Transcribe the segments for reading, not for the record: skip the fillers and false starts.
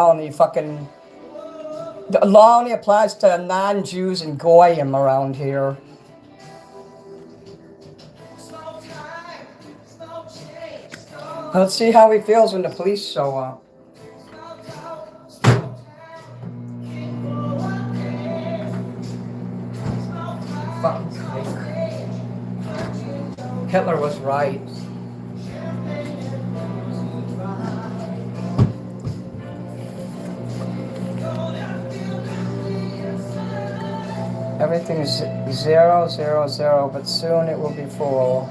only fucking... The law only applies to non-Jews and Goyim around here. Let's see how he feels when the police show up. Fucking snake. Hitler was right. Everything's 0, 0, 0, but soon it will be full.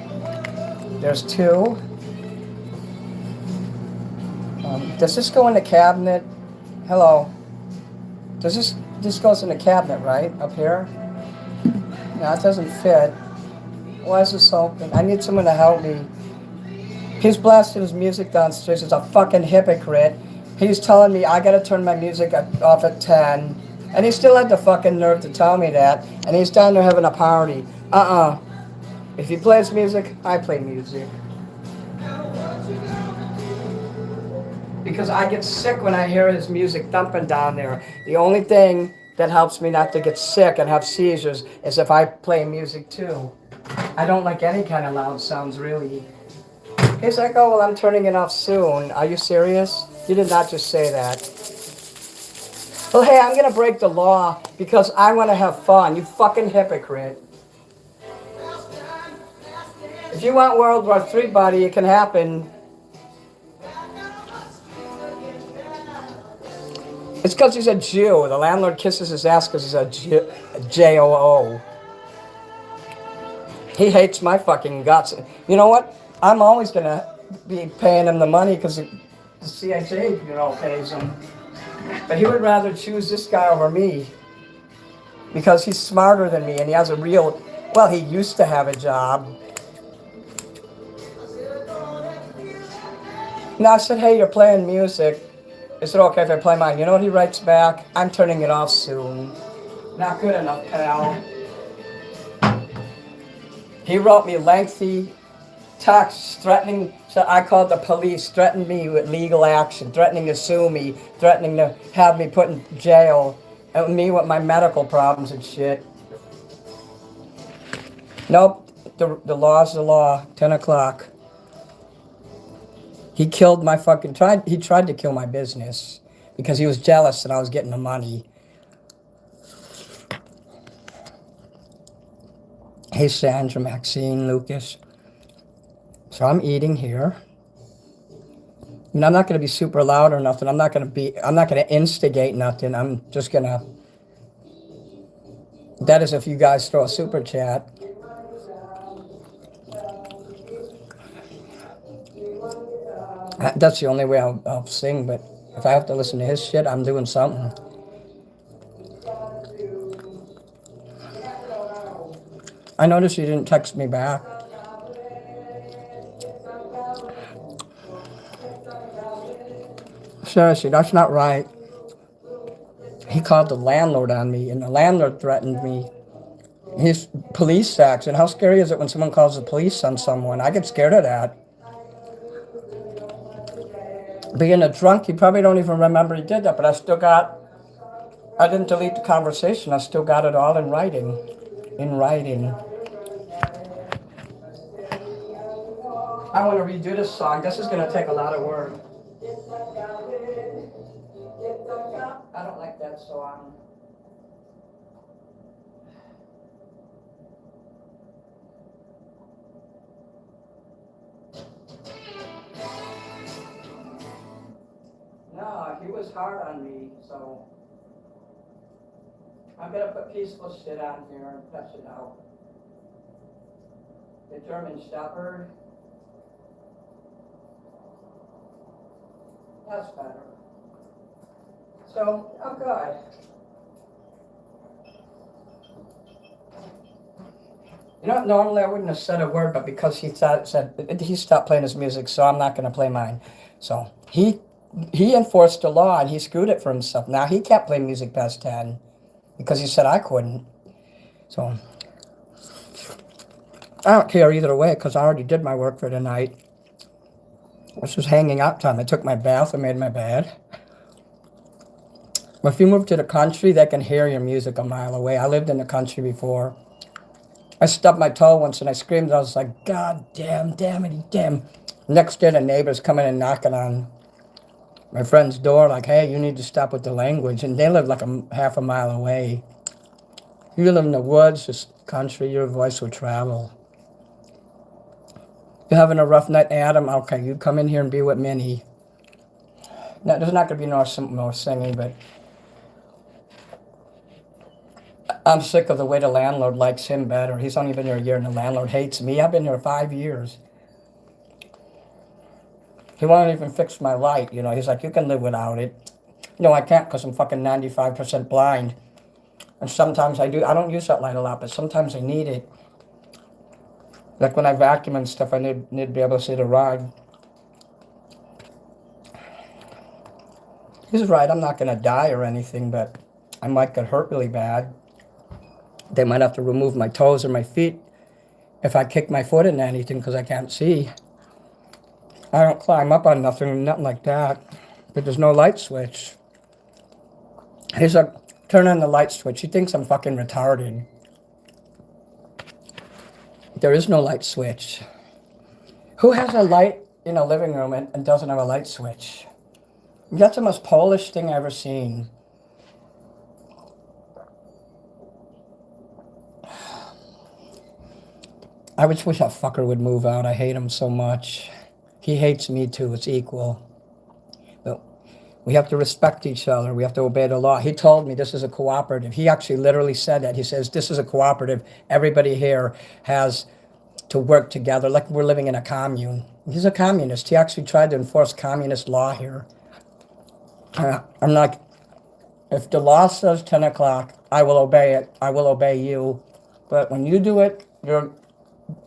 There's 2. Does this go in the cabinet? Hello. This goes in the cabinet, right? Up here? No, it doesn't fit. Why is this open? I need someone to help me. He's blasting his music downstairs. He's a fucking hypocrite. He's telling me I gotta turn my music off at 10. And he still had the fucking nerve to tell me that. And he's down there having a party. If he plays music, I play music. Because I get sick when I hear his music thumping down there. The only thing that helps me not to get sick and have seizures is if I play music too. I don't like any kind of loud sounds, really. He's like, oh, well, I'm turning it off soon. Are you serious? You did not just say that. Well, hey, I'm going to break the law because I want to have fun. You fucking hypocrite. If you want World War III, buddy, it can happen. It's because he's a Jew. The landlord kisses his ass because he's a J-O-O. He hates my fucking guts. You know what? I'm always going to be paying him the money because the CIA, pays him. But he would rather choose this guy over me because he's smarter than me and he has a real... Well, he used to have a job. Now I said, hey, you're playing music. Is it okay if I play mine? You know what he writes back? I'm turning it off soon. Not good enough, pal. He wrote me lengthy texts threatening, so I called the police, threatened me with legal action, threatening to sue me, threatening to have me put in jail, and me with my medical problems and shit. Nope, the law's the law, 10 o'clock. He killed my fucking, he tried to kill my business because he was jealous that I was getting the money. Hey, Sandra, Maxine, Lucas. So I'm eating here. And I'm not going to be super loud or nothing. I'm not going to instigate nothing. I'm just going to, that is if you guys throw a super chat. That's the only way I'll sing, but if I have to listen to his shit, I'm doing something. I noticed you didn't text me back. Seriously, that's not right. He called the landlord on me, and the landlord threatened me. He's police action. How scary is it when someone calls the police on someone? I get scared of that. Being a drunk, you probably don't even remember he did that, but I didn't delete the conversation. I still got it all in writing. I want to redo this song. This is going to take a lot of work. I don't like that song. No, he was hard on me, so I'm going to put peaceful shit on here and touch it out. The German Shepherd. That's better. So, oh good. You know, normally I wouldn't have said a word, but because he said he stopped playing his music, so I'm not going to play mine. So he enforced the law and he screwed it for himself. Now he can't play music past 10 because he said I couldn't. So I don't care either way because I already did my work for the night. This was hanging out time. I took my bath, I made my bed. If you move to the country, they can hear your music a mile away. I lived in the country before. I stubbed my toe once and I screamed. I was like, God damn, damn it, damn. Next day, the neighbors coming and knocking on my friend's door, like, hey, you need to stop with the language. And they live like half a mile away. You live in the woods, this country, your voice will travel. You're having a rough night, Adam? Okay, you come in here and be with Minnie. Now, there's not going to be no singing, but I'm sick of the way the landlord likes him better. He's only been here a year and the landlord hates me. I've been here 5 years. He won't even fix my light, you know. He's like, you can live without it. No, I can't because I'm fucking 95% blind. And sometimes I don't use that light a lot, but sometimes I need it. Like when I vacuum and stuff, I need to be able to see the rod. He's right, I'm not going to die or anything, but I might get hurt really bad. They might have to remove my toes or my feet if I kick my foot into anything because I can't see. I don't climb up on nothing like that. But there's no light switch. He's like, turn on the light switch. He thinks I'm fucking retarded. There is no light switch. Who has a light in a living room and doesn't have a light switch? That's the most Polish thing I've ever seen. I just wish that fucker would move out. I hate him so much. He hates me too. It's equal. But we have to respect each other. We have to obey the law. He told me this is a cooperative. He actually literally said that. He says, this is a cooperative. Everybody here has to work together like we're living in a commune. He's a communist. He actually tried to enforce communist law here. I'm like, if the law says 10 o'clock, I will obey it. I will obey you. But when you do it, you're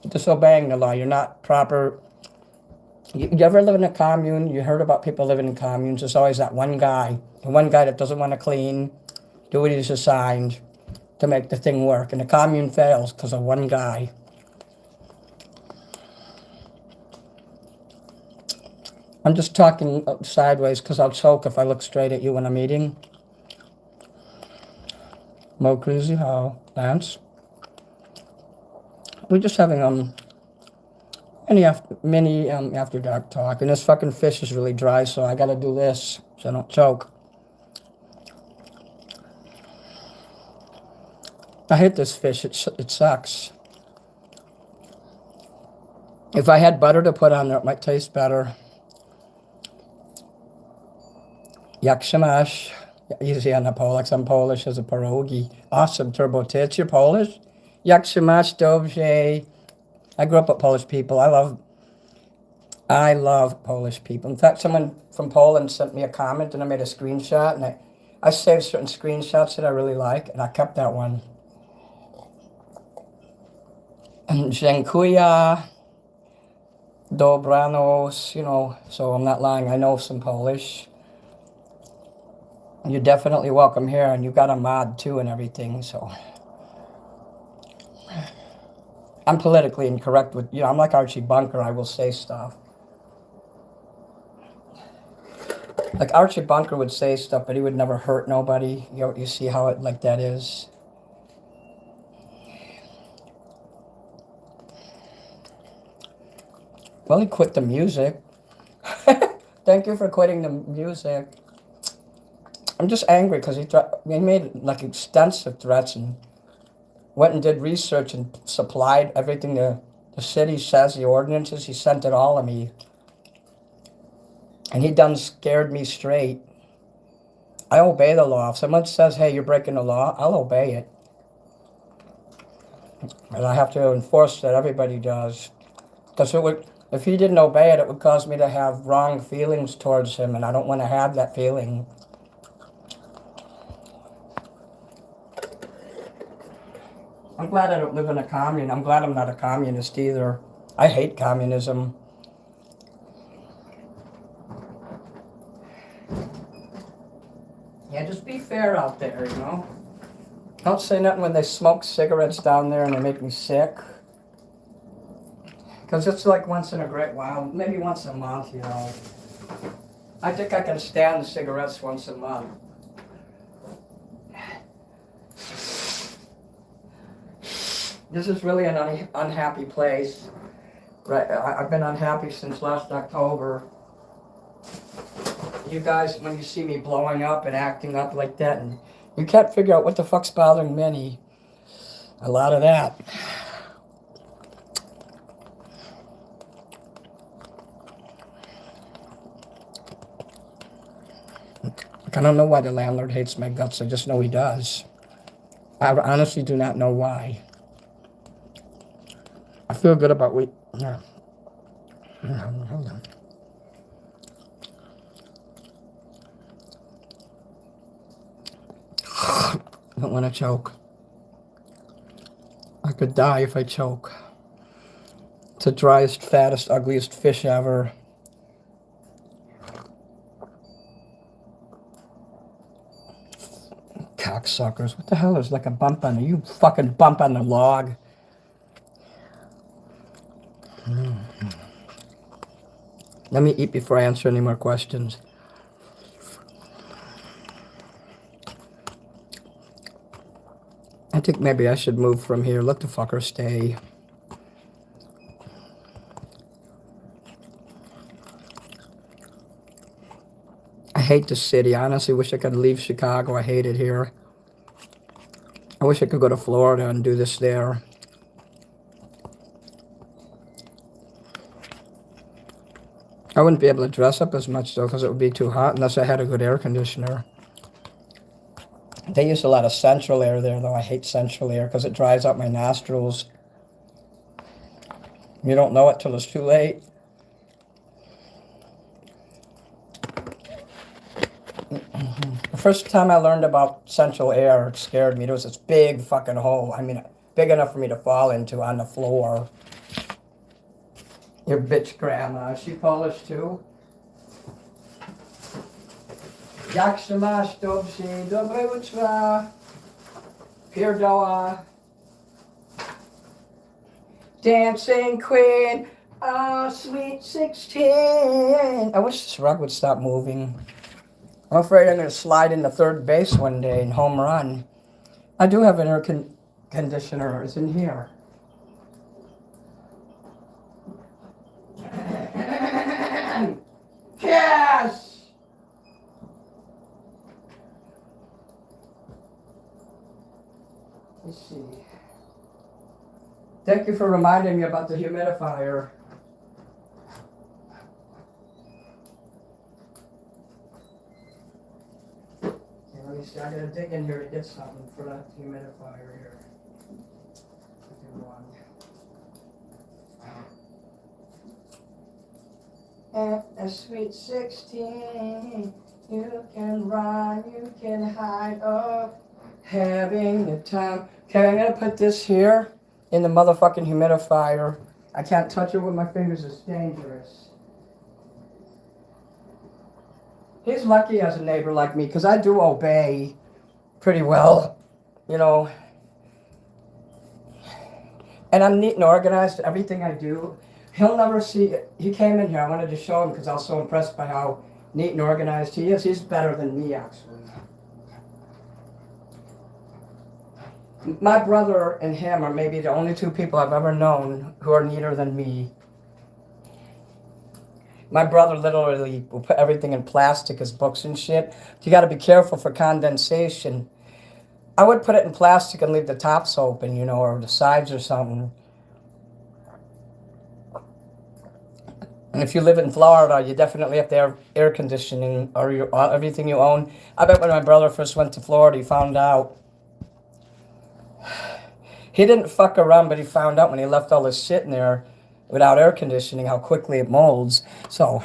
disobeying the law. You're not proper. You ever live in a commune? You heard about people living in communes. There's always that one guy. The one guy that doesn't want to clean, do what he's assigned to make the thing work. And the commune fails because of one guy. I'm just talking sideways because I'll choke if I look straight at you when I'm eating. Mo Crazy, how? Lance? We're just having mini after dark talk, and this fucking fish is really dry, so I gotta do this so I don't choke. I hate this fish. It sucks. If I had butter to put on there, it might taste better. Jak się masz? Easy on the Polish. I'm Polish as a pierogi. Awesome, Turbo Tits. You're Polish? Jak się masz? Dobrze. I grew up with Polish people. I love Polish people. In fact, someone from Poland sent me a comment and I made a screenshot, and I saved certain screenshots that I really like, and I kept that one. And dziękuję, dobranoc, you know, so I'm not lying. I know some Polish. You're definitely welcome here, and you got a mod too and everything, so. I'm politically incorrect with, I'm like Archie Bunker, I will say stuff. Like Archie Bunker would say stuff, but he would never hurt nobody. You see how it like that is? Well, he quit the music. Thank you for quitting the music. I'm just angry because he made like extensive threats and went and did research and supplied everything the city says, the ordinances. He sent it all to me. And he done scared me straight. I obey the law. If someone says, hey, you're breaking the law, I'll obey it. And I have to enforce that everybody does. Because if he didn't obey it, it would cause me to have wrong feelings towards him, and I don't want to have that feeling. I'm glad I don't live in a commune. I'm glad I'm not a communist either. I hate communism. Yeah, just be fair out there, you know? Don't say nothing when they smoke cigarettes down there and they make me sick. Because it's like once in a great while, maybe once a month, you know. I think I can stand the cigarettes once a month. This is really an unhappy place. Right, I've been unhappy since last October. You guys, when you see me blowing up and acting up like that, and you can't figure out what the fuck's bothering me, a lot of that. I don't know why the landlord hates my guts. I just know he does. I honestly do not know why. I feel good about we. Yeah. Hold on. I don't want to choke. I could die if I choke. It's the driest, fattest, ugliest fish ever. Cocksuckers. What the hell is like a bump on you fucking bump on the log? Let me eat before I answer any more questions. I think maybe I should move from here. Let the fucker stay. I hate the city. I honestly wish I could leave Chicago. I hate it here. I wish I could go to Florida and do this there. I wouldn't be able to dress up as much though because it would be too hot unless I had a good air conditioner. They use a lot of central air there though. I hate central air because it dries out my nostrils. You don't know it till it's too late. The first time I learned about central air, it scared me. There was this big fucking hole. I mean, big enough for me to fall into on the floor. Your bitch grandma, is she Polish too? Jak się masz, dobrze, dobre utro. Pierdoła. Dancing Queen, oh sweet 16. I wish this rug would stop moving. I'm afraid I'm going to slide into third base one day and home run. I do have an air conditioner. It's in here. Yes! Let's see. Thank you for reminding me about the humidifier. Okay, let me see. I gotta dig in here to get something for that humidifier here. At a sweet 16, you can run, you can hide, oh, having the time. Okay, I'm gonna put this here in the motherfucking humidifier. I can't touch it with my fingers, it's dangerous. He's lucky he has a neighbor like me, because I do obey pretty well, you know. And I'm neat and organized, everything I do. He'll never see it. He came in here, I wanted to show him because I was so impressed by how neat and organized he is. He's better than me, actually. My brother and him are maybe the only two people I've ever known who are neater than me. My brother literally will put everything in plastic, his books and shit. You gotta be careful for condensation. I would put it in plastic and leave the tops open, you know, or the sides or something. And if you live in Florida, you definitely have to have air conditioning or everything you own. I bet when my brother first went to Florida, he found out. He didn't fuck around, but he found out when he left all this shit in there without air conditioning how quickly it molds. So,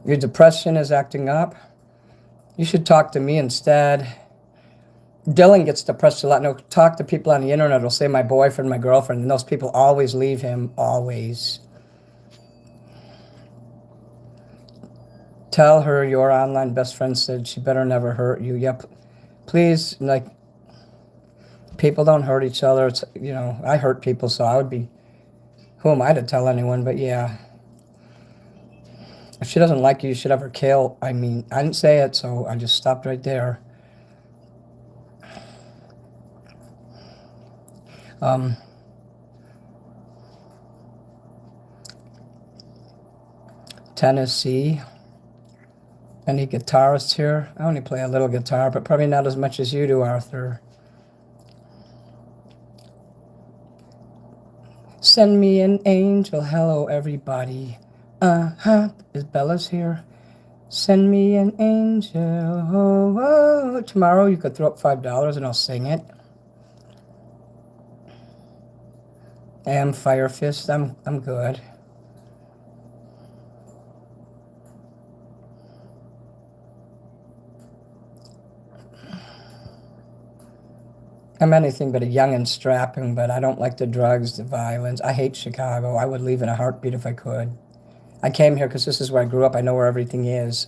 your depression is acting up. You should talk to me instead. Dylan gets depressed a lot. No, talk to people on the internet. He'll say my boyfriend, my girlfriend, and those people always leave him. Always. Tell her your online best friend said she better never hurt you. Yep. Please, like, people don't hurt each other. It's, you know, I hurt people, so I would be, who am I to tell anyone? But yeah. If she doesn't like you, you should have her kill. I mean, I didn't say it, so I just stopped right there. Tennessee. Any guitarists here? I only play a little guitar, but probably not as much as you do, Arthur. Send me an angel. Hello, everybody. Is Bella's here? Send me an angel. Oh, oh. Tomorrow you could throw up $5 and I'll sing it. I am Fire Fist. I'm good. I'm anything but a young and strapping, but I don't like the drugs, the violence. I hate Chicago. I would leave in a heartbeat if I could. I came here because this is where I grew up. I know where everything is.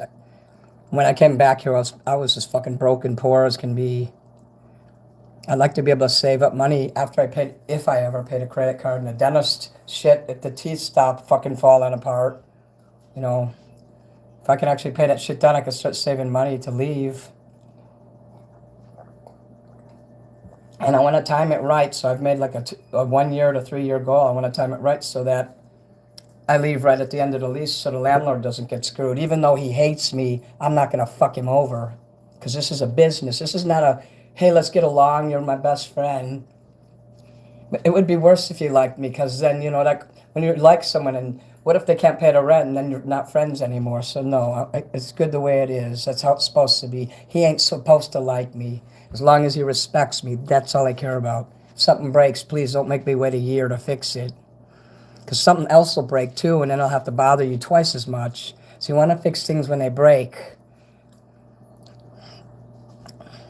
When I came back here, I was as fucking broken, poor as can be. I'd like to be able to save up money after I paid, if I ever paid a credit card and a dentist shit, if the teeth stop fucking falling apart. You know, if I can actually pay that shit down, I could start saving money to leave. And I want to time it right, so I've made like a 1 year to 3 year goal. I want to time it right so that I leave right at the end of the lease so the landlord doesn't get screwed. Even though he hates me, I'm not going to fuck him over. Because this is a business. This is not a, hey, let's get along, you're my best friend. But it would be worse if you liked me, because then, you know, like when you like someone, and what if they can't pay the rent and then you're not friends anymore? So no, it's good the way it is. That's how it's supposed to be. He ain't supposed to like me. As long as he respects me, that's all I care about. If something breaks, please don't make me wait a year to fix it. Because something else will break too, and then I'll have to bother you twice as much. So you want to fix things when they break.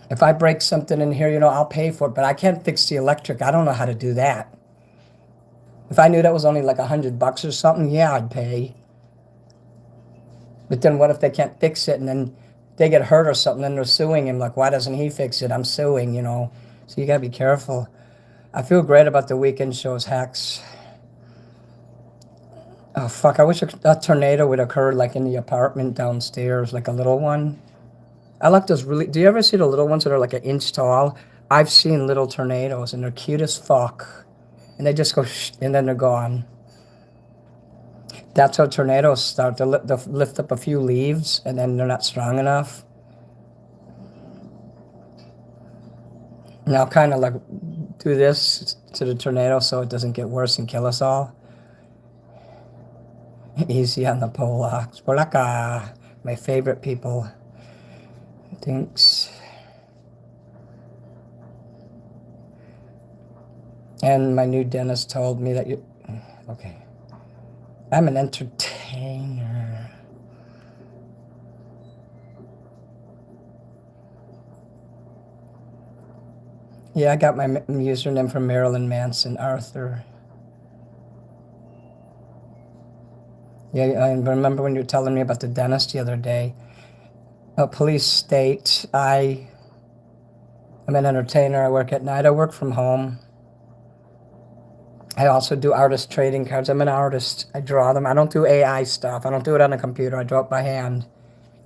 If I break something in here, you know, I'll pay for it, but I can't fix the electric. I don't know how to do that. If I knew that was only like $100 or something, yeah, I'd pay. But then what if they can't fix it and then they get hurt or something and they're suing him? Like, why doesn't he fix it? I'm suing, you know. So you got to be careful. I feel great about the weekend shows, Hex. Oh, fuck, I wish a tornado would occur like in the apartment downstairs, like a little one. I like those really, do you ever see the little ones that are like an inch tall? I've seen little tornadoes and they're cute as fuck. And they just go shh, and then they're gone. That's how tornadoes start. They'll lift up a few leaves and then they're not strong enough. And I'll kind of like do this to the tornado so it doesn't get worse and kill us all. Easy on the Polacks. Polaka, my favorite people. Thanks. And my new dentist told me that you... Okay. I'm an entertainer. Yeah, I got my username from Marilyn Manson, Arthur. Yeah, I remember when you were telling me about the dentist the other day. Police state, I'm an entertainer. I work at night. I work from home. I also do artist trading cards. I'm an artist. I draw them. I don't do AI stuff. I don't do it on a computer. I draw it by hand.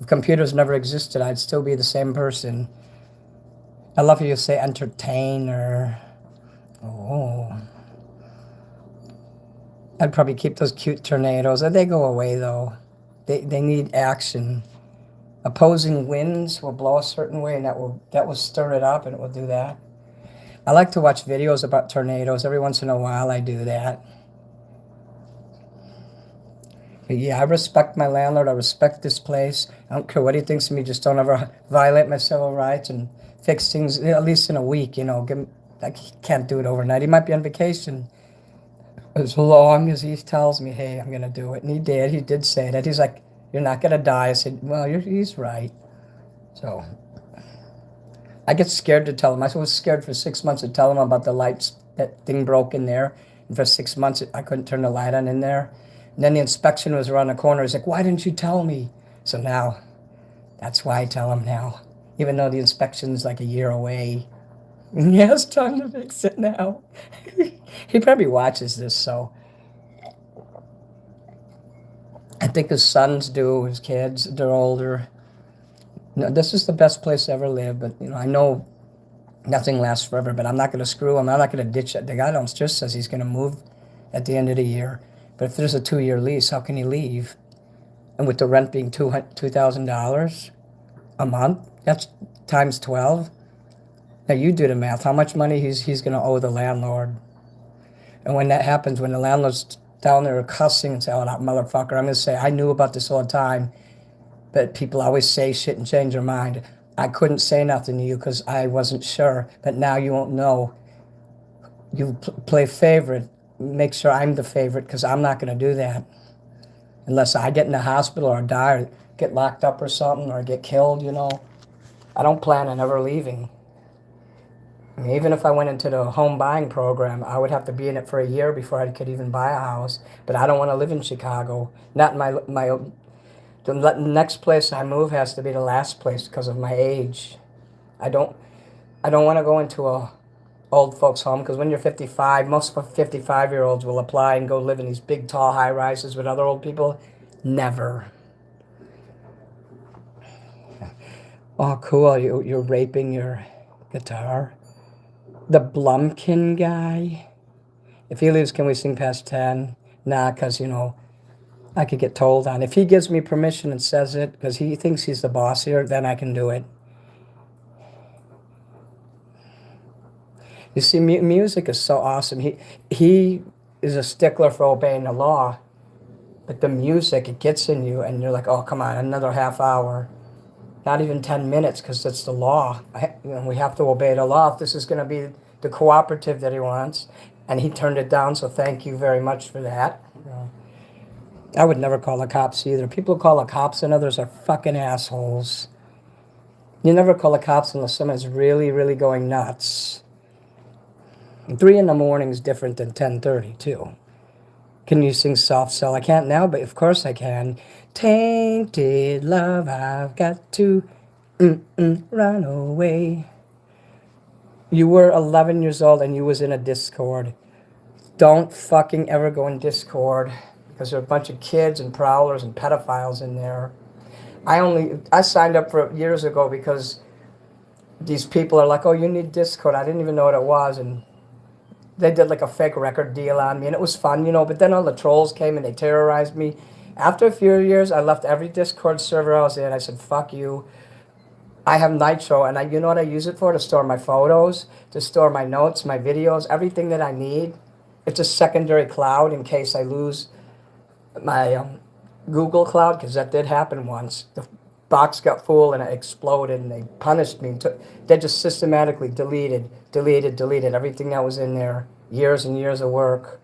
If computers never existed, I'd still be the same person. I love how you say entertainer. Oh. I'd probably keep those cute tornadoes. They go away, though. They need action. Opposing winds will blow a certain way, and that will stir it up, and it will do that. I like to watch videos about tornadoes. Every once in a while, I do that. But yeah, I respect my landlord. I respect this place. I don't care what he thinks of me. Just don't ever violate my civil rights and fix things, at least in a week, you know. I can't do it overnight. He might be on vacation. As long as he tells me, hey, I'm going to do it. And he did. He did say that. He's like, you're not going to die. I said, well, he's right. So I get scared to tell him. I was scared for 6 months to tell him about the lights. That thing broke in there. And for 6 months, I couldn't turn the light on in there. And then the inspection was around the corner. He's like, why didn't you tell me? So now, that's why I tell him now. Even though the inspection's like a year away. He has time to fix it now. He probably watches this, so. I think his sons do, his kids, they're older. You know, this is the best place to ever live, but, you know, I know Nothing lasts forever, but I'm not going to screw him. I'm not going to ditch it. The guy just says he's going to move at the end of the year. But if there's a 2-year lease, how can he leave? And with the rent being $2,000 a month, that's times 12. Now you do the math. How much money he's going to owe the landlord? And when that happens, when the landlord's down there cussing and say, "Oh, that motherfucker," I'm going to say, "I knew about this all the time." But people always say shit and change their mind. I couldn't say nothing to you because I wasn't sure. But now you won't know. You play favorite. Make sure I'm the favorite because I'm not going to do that. Unless I get in the hospital or die or get locked up or something or get killed, you know. I don't plan on ever leaving. I mean, even if I went into the home buying program, I would have to be in it for a year before I could even buy a house. But I don't want to live in Chicago. Not in the next place I move has to be the last place because of my age. I don't want to go into a old folks home because when you're 55, most 55-year-olds will apply and go live in these big, tall high-rises with other old people. Never. Oh, cool. You're raping your guitar. The Blumkin guy. If he leaves, can we sing past 10? Nah, because, you know, I could get told on. If he gives me permission and says it because he thinks he's the boss here, then I can do it. You see, music is so awesome. He is a stickler for obeying the law, but the music, it gets in you, and you're like, oh, come on, another half hour. Not even 10 minutes, because it's the law. We have to obey the law if this is going to be the cooperative that he wants. And he turned it down, so thank you very much for that. I would never call the cops either. People who call the cops and others are fucking assholes. You never call the cops unless someone's really, really going nuts. 3 in the morning is different than 10:30 too. Can you sing Soft Cell? I can't now, but of course I can. Tainted love, I've got to run away. You were 11 years old and you was in a Discord. Don't fucking ever go in Discord because there are a bunch of kids and prowlers and pedophiles in there. I signed up for it years ago because these people are like, oh, you need Discord. I didn't even know what it was, and they did like a fake record deal on me, and it was fun, you know, but then all the trolls came and they terrorized me. After a few years, I left every Discord server I was in. I said, fuck you. I have Nitro, and you know what I use it for? To store my photos, to store my notes, my videos, everything that I need. It's a secondary cloud in case I lose my Google cloud, because that did happen once. The box got full and it exploded, and they punished me. They just systematically deleted everything that was in there. Years and years of work.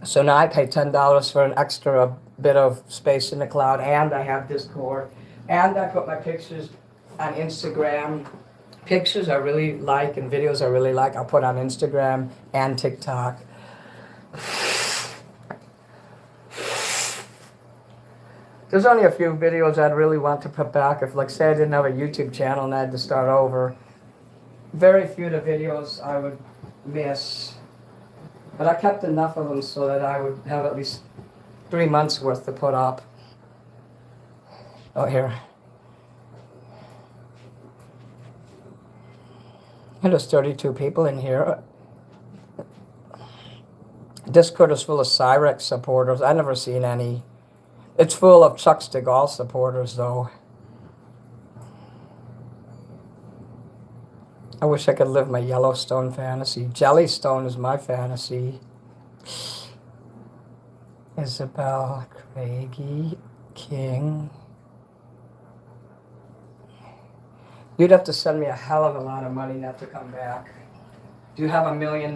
So now I pay $10 for an extra bit of space in the cloud, and I have Discord, and I put my pictures on Instagram. Pictures I really like and videos I really like, I'll put on Instagram and TikTok. There's only a few videos I'd really want to put back. If, like, say I didn't have a YouTube channel and I had to start over. Very few of the videos I would miss. But I kept enough of them so that I would have at least 3 months worth to put up. Oh, here. There's 32 people in here. Discord is full of Cyrex supporters. I've never seen any. It's full of Chuck Stigall supporters, though. I wish I could live my Yellowstone fantasy. Jellystone is my fantasy. Isabel, Craigie, King. You'd have to send me a hell of a lot of money not to come back. Do you have $1 million?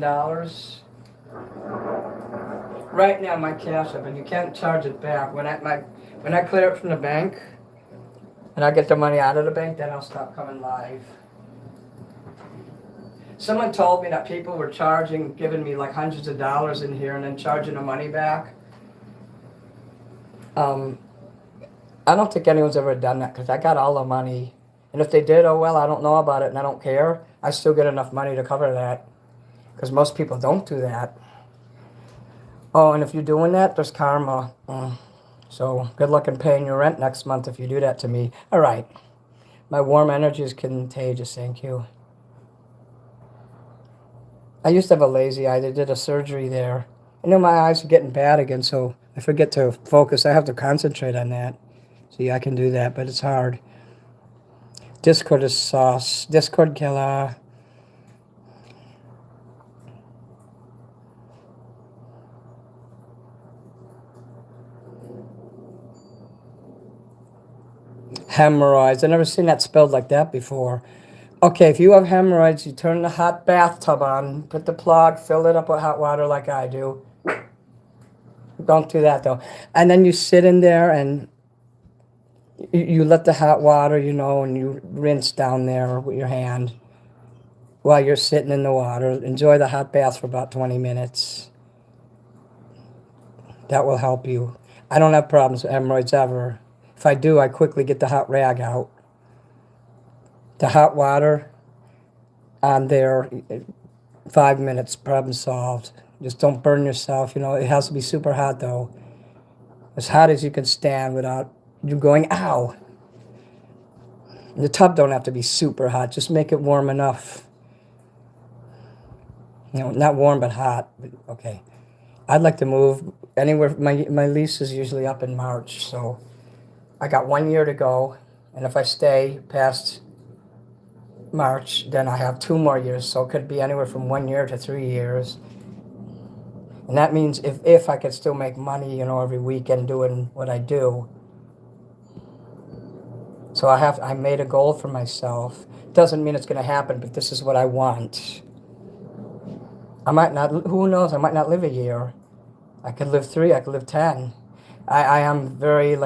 Right now, my Cashapp, and you can't charge it back. When I clear it from the bank, and I get the money out of the bank, then I'll stop coming live. Someone told me that people were giving me like hundreds of dollars in here and then charging the money back. I don't think anyone's ever done that because I got all the money. And if they did, oh well, I don't know about it and I don't care. I still get enough money to cover that because most people don't do that. Oh, and if you're doing that, there's karma. So good luck in paying your rent next month if you do that to me. All right. My warm energy is contagious, thank you. I used to have a lazy eye. They did a surgery there. I know my eyes are getting bad again, so I forget to focus. I have to concentrate on that. See, I can do that, but it's hard. Discord is sauce. Discord killer. Hemorrhoids. I've never seen that spelled like that before. Okay, if you have hemorrhoids, you turn the hot bathtub on, put the plug, fill it up with hot water like I do. Don't do that though. And then you sit in there and you let the hot water, and you rinse down there with your hand while you're sitting in the water. Enjoy the hot bath for about 20 minutes. That will help you. I don't have problems with hemorrhoids ever. If I do, I quickly get the hot rag out. The hot water on there, 5 minutes, problem solved. Just don't burn yourself. It has to be super hot though. As hot as you can stand without you going, ow. The tub don't have to be super hot. Just make it warm enough. Not warm but hot. Okay. I'd like to move anywhere. My lease is usually up in March, so I got 1 year to go. And if I stay past March, then I have 2 more years. So it could be anywhere from 1 year to 3 years. And that means if I could still make money, every weekend doing what I do. So I made a goal for myself. Doesn't mean it's going to happen, but this is what I want. I might not, who knows, I might not live a year. I could live 3, I could live 10. I am very,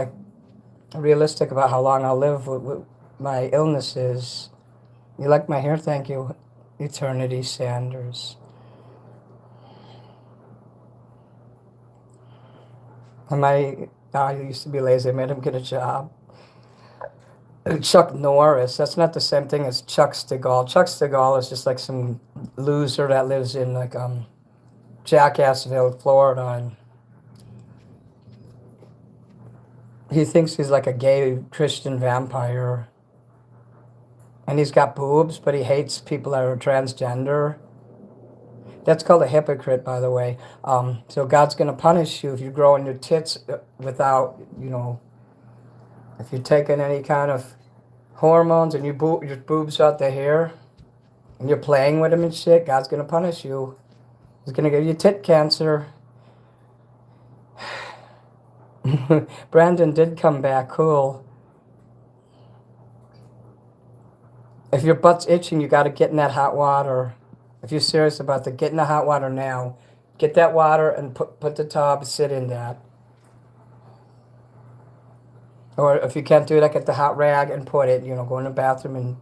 realistic about how long I'll live with my illnesses. You like my hair? Thank you. Eternity Sanders. I used to be lazy. I made him get a job. Chuck Norris. That's not the same thing as Chuck Stigall. Chuck Stigall is just like some loser that lives in Jackassville, Florida, and he thinks he's like a gay Christian vampire. And he's got boobs, but he hates people that are transgender. That's called a hypocrite, by the way. So God's going to punish you if you're growing your tits without, if you're taking any kind of hormones and your boobs out the hair and you're playing with them and shit, God's going to punish you. He's going to give you tit cancer. Brandon did come back. Cool. If your butt's itching, you got to get in that hot water. If you're serious about get in the hot water now. Get that water and put the tub, sit in that. Or if you can't do it, get the hot rag and put it, go in the bathroom and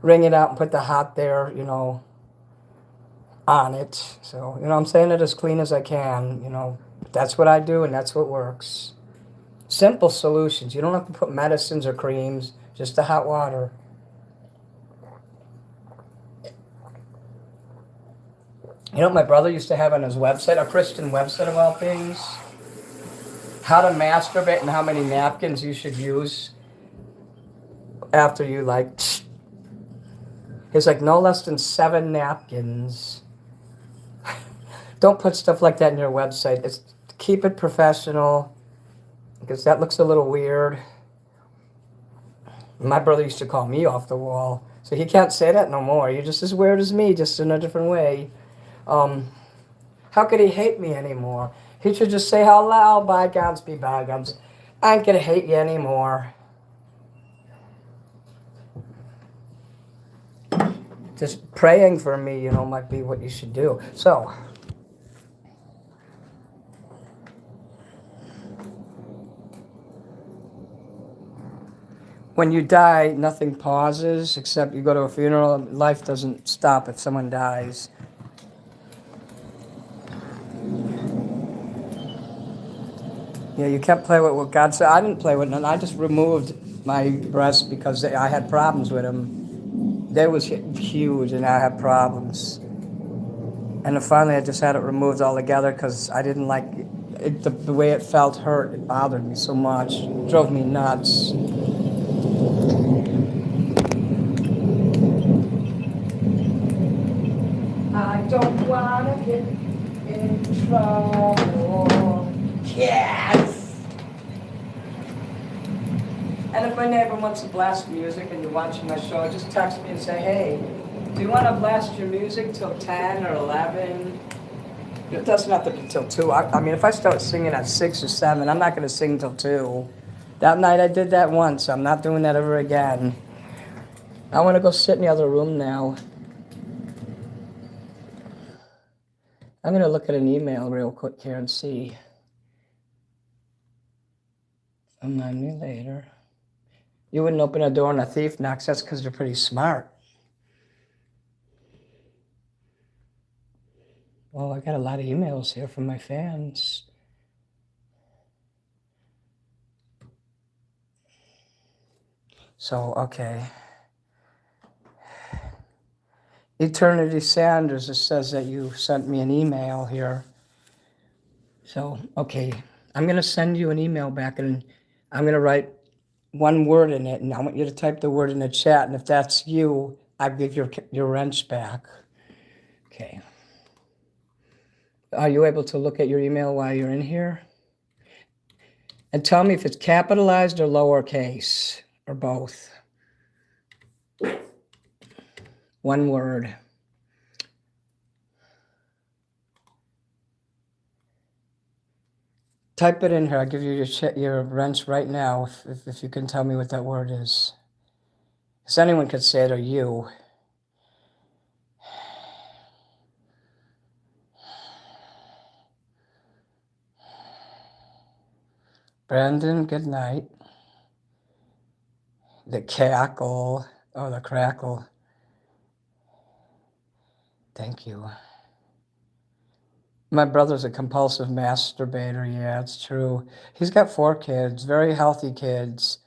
wring it out and put the hot there, on it. So, I'm saying it as clean as I can, That's what I do and that's what works. Simple solutions. You don't have to put medicines or creams, just the hot water. You know what my brother used to have on his website, a Christian website of all things? How to masturbate and how many napkins you should use after you He's no less than 7 napkins. Don't put stuff like that in your website. Keep it professional, because that looks a little weird. My brother used to call me off the wall, so he can't say that no more. You're just as weird as me, just in a different way. How could he hate me anymore? He should just say, hello, bygones be bygones. I ain't gonna hate you anymore. Just praying for me, might be what you should do. So, when you die, nothing pauses, except you go to a funeral. Life doesn't stop if someone dies. Yeah, you can't play with what God said. I didn't play with none. I just removed my breasts because I had problems with them. They was huge and I had problems. And then finally I just had it removed altogether because I didn't like it. The way it felt hurt. It bothered me so much. It drove me nuts. favor. Yes! And if my neighbor wants to blast music and you're watching my show, just text me and say, hey, do you want to blast your music till 10 or 11? It doesn't have to be till 2. I mean, if I start singing at 6 or 7, I'm not going to sing till 2. That night I did that once. I'm not doing that ever again. I want to go sit in the other room now. I'm going to look at an email real quick here and see. Remind me later. You wouldn't open a door and a thief knocks. That's because you're pretty smart. Well, I got a lot of emails here from my fans. So, okay. Eternity Sanders, it says that you sent me an email here. So, okay. I'm going to send you an email back, and I'm going to write one word in it, and I want you to type the word in the chat, and if that's you, I give your wrench back. Okay. Are you able to look at your email while you're in here? And tell me if it's capitalized or lowercase, or both. One word. Type it in here. I'll give you your wrench right now if you can tell me what that word is. Because anyone could say it, or you. Brandon, good night. The cackle. Oh, the crackle. Thank you. My brother's a compulsive masturbator. Yeah, it's true. He's got 4 kids, very healthy kids.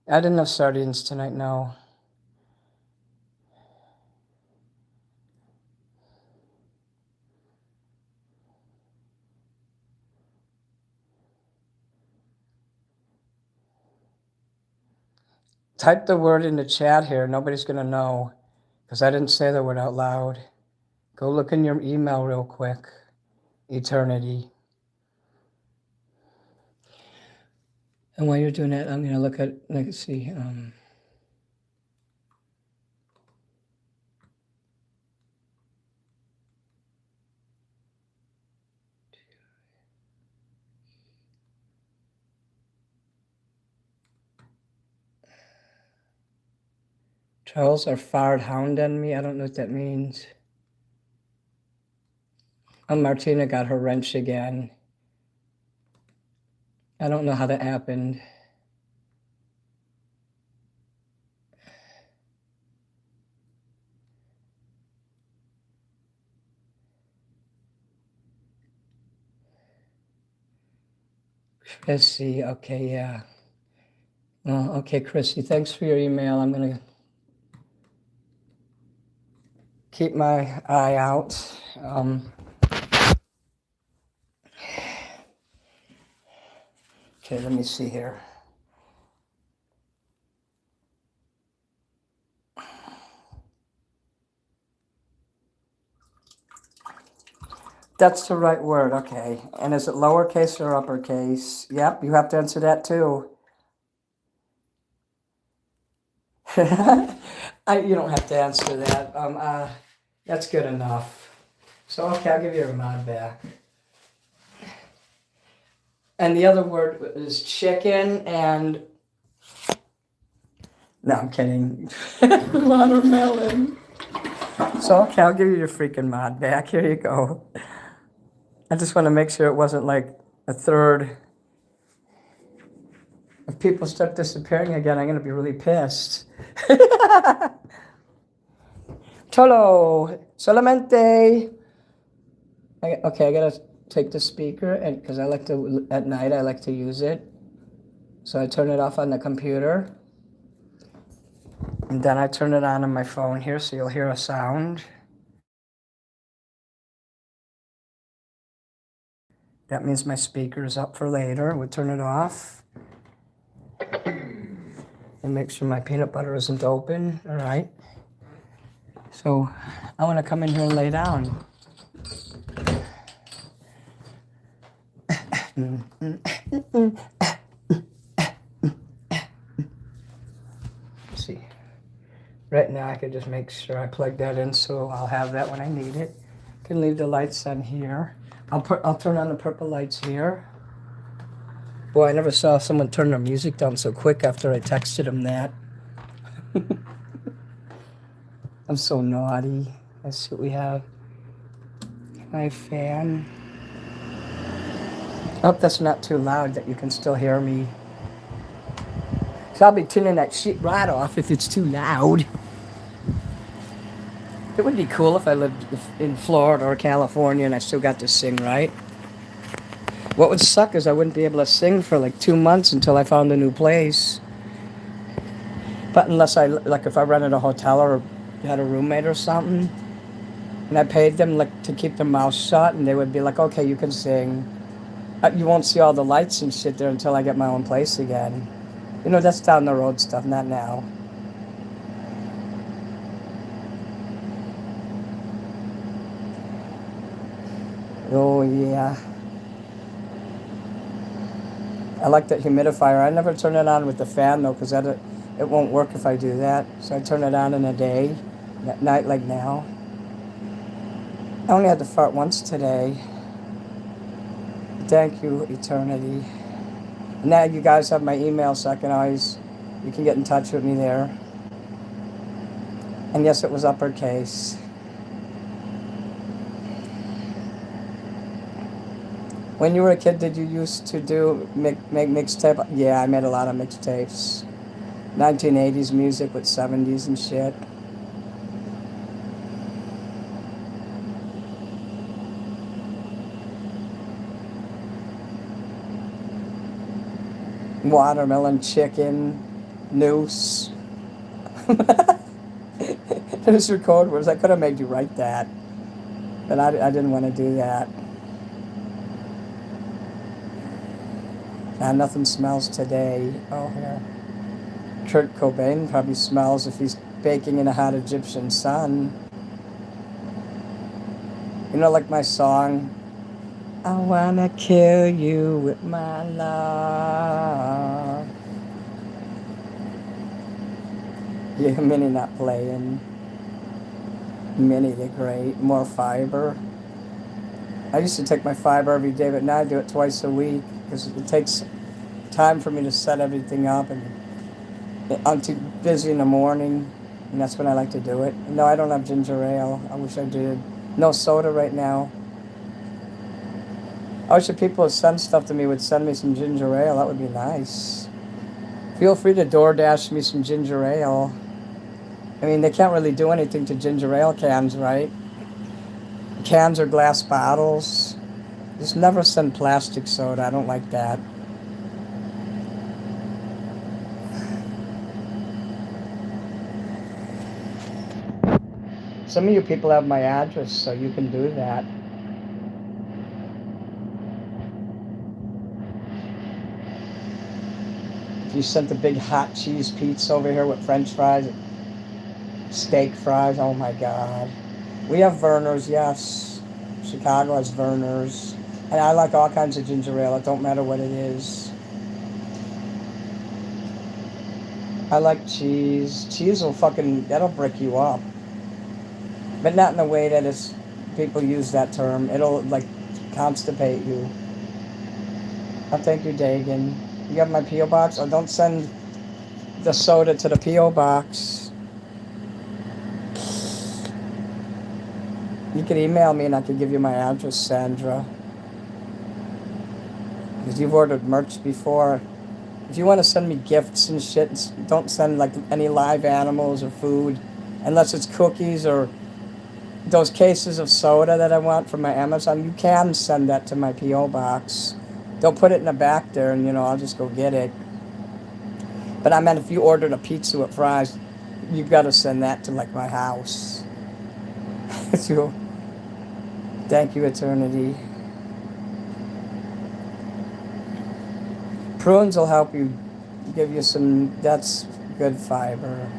I didn't have sardines tonight, no. Type the word in the chat here. Nobody's going to know because I didn't say the word out loud. Go look in your email real quick. Eternity. And while you're doing that, I'm going to look at, let's see. Charles are fired hound on me. I don't know what that means. Oh, Martina got her wrench again. I don't know how that happened. Let's see. Okay, yeah. Well, okay, Chrissy, thanks for your email. I'm going to keep my eye out. Okay, let me see here. That's the right word, okay. And is it lowercase or uppercase? Yep, you have to answer that too. You don't have to answer that. That's good enough. So, okay, I'll give you a mod back. And the other word is chicken and... No, I'm kidding. Watermelon. So, okay, I'll give you your freaking mod back. Here you go. I just want to make sure it wasn't like a third. If people start disappearing again, I'm going to be really pissed. Cholo, solamente. Okay, I got to take the speaker, and because I like to, at night, I like to use it. So I turn it off on the computer. And then I turn it on my phone here, so you'll hear a sound. That means my speaker is up for later. We'll turn it off. And make sure my peanut butter isn't open. All right. So I want to come in here and lay down. See. Right now I could just make sure I plug that in so I'll have that when I need it. Can leave the lights on here. I'll turn on the purple lights here. Boy, I never saw someone turn their music down so quick after I texted them that. I'm so naughty. Let's see what we have. My fan. I hope that's not too loud that you can still hear me. So I'll be turning that shit right off if it's too loud. It would be cool if I lived in Florida or California and I still got to sing, right? What would suck is I wouldn't be able to sing for like 2 months until I found a new place. But unless if I rented a hotel or had a roommate or something, and I paid them like to keep their mouth shut, and they would be like, okay, you can sing. You won't see all the lights and shit there until I get my own place again. You know, that's down the road stuff, not now. Oh, yeah. I like that humidifier. I never turn it on with the fan, though, because it won't work if I do that. So I turn it on in the day, at night like now. I only had to fart once today. Thank you, Eternity. Now you guys have my email, so you can get in touch with me there. And yes, it was uppercase. When you were a kid, did you used to make mixtape? Yeah, I made a lot of mixtapes. 1980s music with 70s and shit. Watermelon chicken, noose. Those are code words. I could have made you write that, but I didn't want to do that. Nothing smells today. Oh, yeah. Kurt Cobain probably smells if he's baking in a hot Egyptian sun. You know, like my song, I wanna kill you with my love. Yeah, Minnie not playing. Minnie the Great, more fiber. I used to take my fiber every day, but now I do it twice a week because it takes time for me to set everything up, and I'm too busy in the morning, and that's when I like to do it. No, I don't have ginger ale. I wish I did. No soda right now. I wish the people who send stuff to me would send me some ginger ale. That would be nice. Feel free to DoorDash me some ginger ale. I mean, they can't really do anything to ginger ale cans, right? Cans or glass bottles. Just never send plastic soda. I don't like that. Some of you people have my address, so you can do that. If you sent a big hot cheese pizza over here with French fries, steak fries, oh my God. We have Vernors, yes. Chicago has Vernors. And I like all kinds of ginger ale. It don't matter what it is. I like cheese. Cheese will that'll break you up. But not in the way that people use that term. It'll, constipate you. Oh, thank you, Dagan. You have my P.O. box? Oh, don't send the soda to the P.O. box. You could email me and I could give you my address, Sandra. Because you've ordered merch before. If you want to send me gifts and shit, don't send any live animals or food. Unless it's cookies or those cases of soda that I want from my Amazon. You can send that to my P.O. box. They'll put it in the back there and, I'll just go get it. But I meant if you ordered a pizza with fries, you've got to send that to, my house. So, thank you, Eternity. Prunes will help you, give you that's good fiber.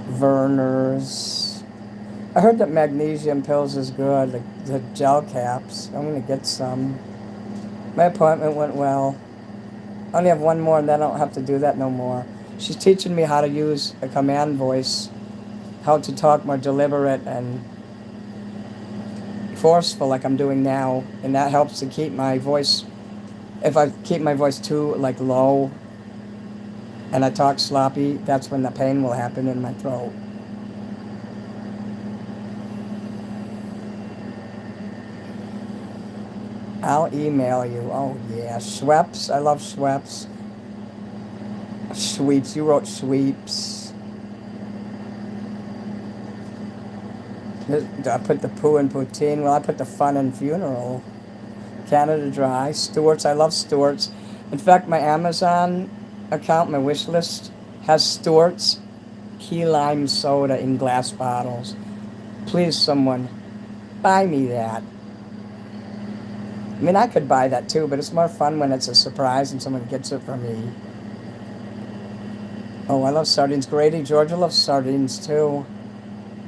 Vernors. I heard that magnesium pills is good, like the gel caps. I'm going to get some. My appointment went well. I only have one more and then I don't have to do that no more. She's teaching me how to use a command voice, how to talk more deliberate and forceful like I'm doing now. And that helps to keep my voice, if I keep my voice too like low and I talk sloppy, that's when the pain will happen in my throat. I'll email you. Oh yeah, Schweppes. I love Schweppes. Sweeps. You wrote sweeps. I put the poo in poutine. Well, I put the fun in funeral. Canada Dry. Stewart's. I love Stewart's. In fact, my Amazon account, my wish list, has Stewart's key lime soda in glass bottles. Please, someone, buy me that. I mean, I could buy that too, but it's more fun when it's a surprise and someone gets it for me. Oh, I love sardines. Grady, Georgia loves sardines too.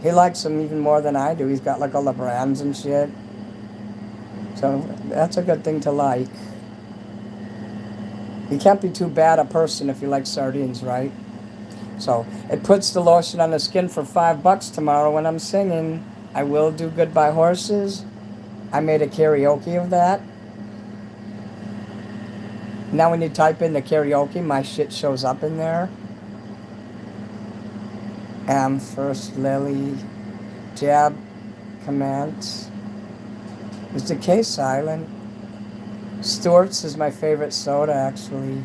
He likes them even more than I do. He's got like all the brands and shit. So that's a good thing to like. You can't be too bad a person if you like sardines, right? So it puts the lotion on the skin for $5 tomorrow when I'm singing. I will do Goodbye Horses. I made a karaoke of that. Now when you type in the karaoke, my shit shows up in there. First Lily, Jab, Comments. Is the case silent? Stewart's is my favorite soda, actually.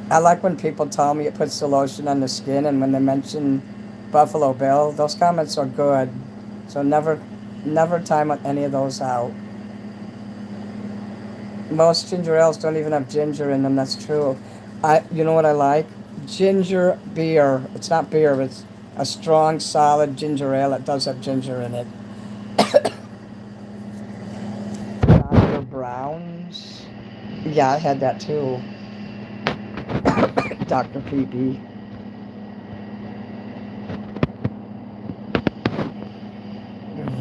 I like when people tell me it puts the lotion on the skin, and when they mention Buffalo Bill, those comments are good. So never time any of those out. Most ginger ales don't even have ginger in them. That's true. You know what I like? Ginger beer. It's not beer. It's a strong, solid ginger ale that does have ginger in it. Dr. Brown's. Yeah, I had that too. Dr. Pee-Pee.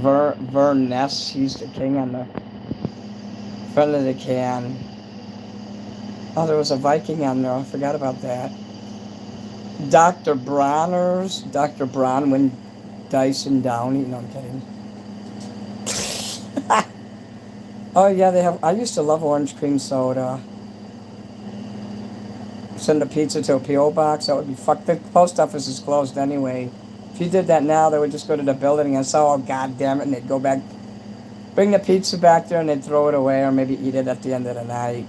Verness. He's the king on the front of the can. Oh, there was a Viking on there. I forgot about that. Dr. Bronner's. Dr. Bronwyn Dyson Downey. No, I'm kidding. Oh, yeah, they have. I used to love orange cream soda. Send a pizza to a P.O. box. That would be fucked. The post office is closed anyway. If you did that now, they would just go to the building and say, oh, God damn it, and they'd go back, bring the pizza back there, and they'd throw it away or maybe eat it at the end of the night.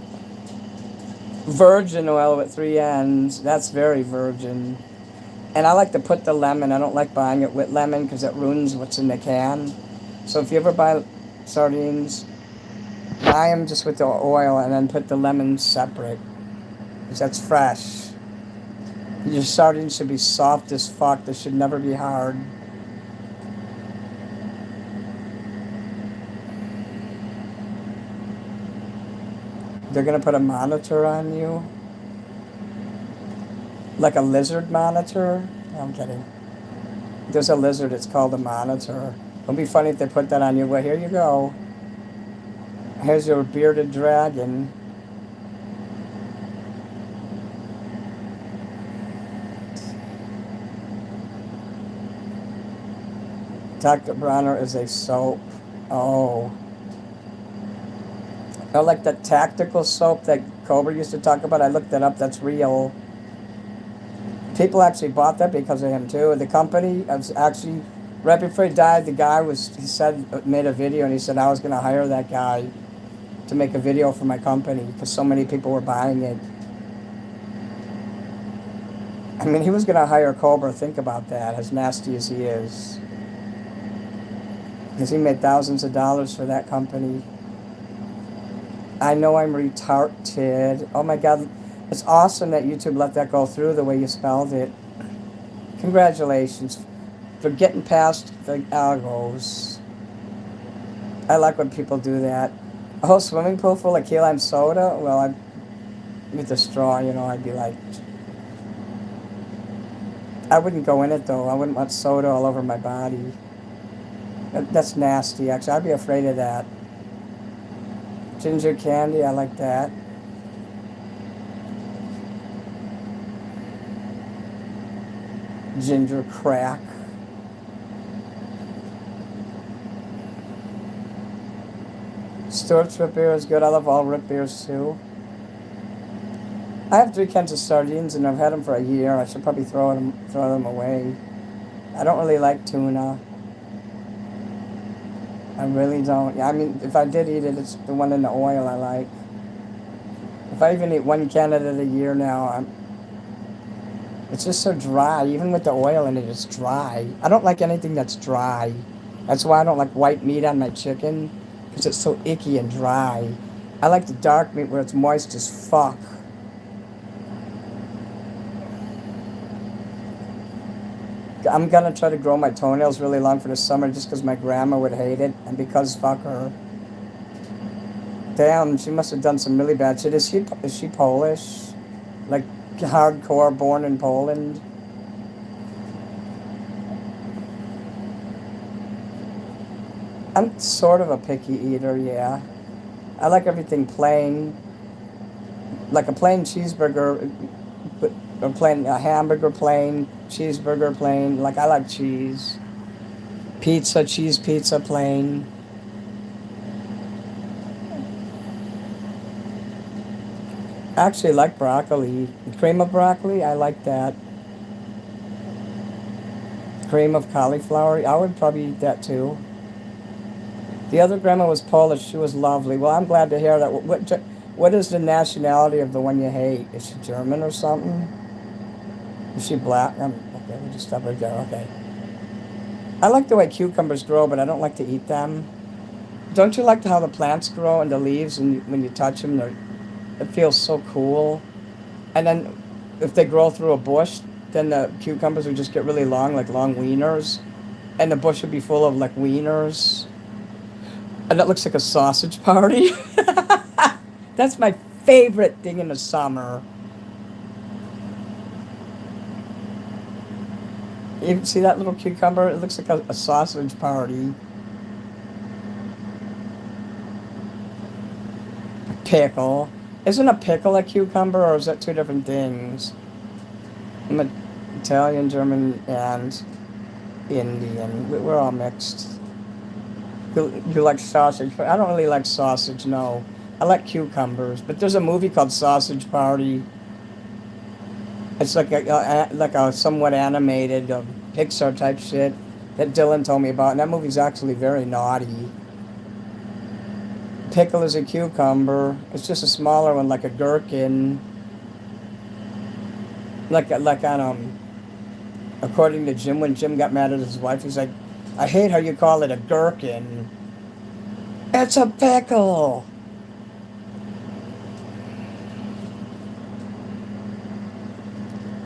Virgin oil with 3 ends. That's very virgin. And I like to put the lemon. I don't like buying it with lemon because it ruins what's in the can. So if you ever buy sardines, buy them just with the oil and then put the lemon separate. Because that's fresh. Your sardines should be soft as fuck. They should never be hard. They're going to put a monitor on you. Like a lizard monitor. No, I'm kidding. There's a lizard. It's called a monitor. It would be funny if they put that on you. Well, here you go. Here's your bearded dragon. Dr. Bronner is a soap. Oh. I like that tactical soap that Cobra used to talk about. I looked that up. That's real. People actually bought that because of him too. The company was actually, right before he died, the guy made a video and he said I was going to hire that guy to make a video for my company because so many people were buying it. I mean, he was going to hire Cobra. Think about that, as nasty as he is. Because he made thousands of dollars for that company. I know I'm retarded. Oh my God. It's awesome that YouTube let that go through the way you spelled it. Congratulations for getting past the algos. I like when people do that. A whole swimming pool full of key lime soda? Well, with the straw, I'd be like... I wouldn't go in it though. I wouldn't want soda all over my body. That's nasty, actually. I'd be afraid of that. Ginger candy, I like that. Ginger crack. Stewart's root beer is good. I love all root beers too. I have 3 cans of sardines and I've had them for a year. I should probably throw them away. I don't really like tuna. I really don't. I mean, if I did eat it, it's the one in the oil I like. If I even eat 1 can of it a year now, it's just so dry. Even with the oil in it, it's dry. I don't like anything that's dry. That's why I don't like white meat on my chicken, because it's so icky and dry. I like the dark meat where it's moist as fuck. I'm gonna try to grow my toenails really long for the summer just because my grandma would hate it, and because fuck her. Damn, she must have done some really bad shit. Is she Polish? Like hardcore, born in Poland? I'm sort of a picky eater, yeah. I like everything plain. Like a plain cheeseburger, a hamburger plain, cheeseburger plain. Like I like cheese. Pizza, cheese pizza plain. I actually like broccoli. Cream of broccoli, I like that. Cream of cauliflower, I would probably eat that too. The other grandma was Polish. She was lovely. Well, I'm glad to hear that. What is the nationality of the one you hate? Is she German or something? Is she black? Okay, we just stop right there. Okay. I like the way cucumbers grow, but I don't like to eat them. Don't you like how the plants grow and the leaves, and when you touch them, it feels so cool? And then if they grow through a bush, then the cucumbers would just get really long, like long wieners. And the bush would be full of like wieners. And it looks like a sausage party. That's my favorite thing in the summer. You see that little cucumber? It looks like a sausage party. Pickle. Isn't a pickle a cucumber, or is that 2 different things? I'm Italian, German, and Indian. We're all mixed. You like sausage? I don't really like sausage, no. I like cucumbers. But there's a movie called Sausage Party. It's like a somewhat animated Pixar type shit that Dylan told me about. And that movie's actually very naughty. Pickle is a cucumber. It's just a smaller one, like a gherkin. According to Jim, when Jim got mad at his wife, he's like, I hate how you call it a gherkin. It's a pickle.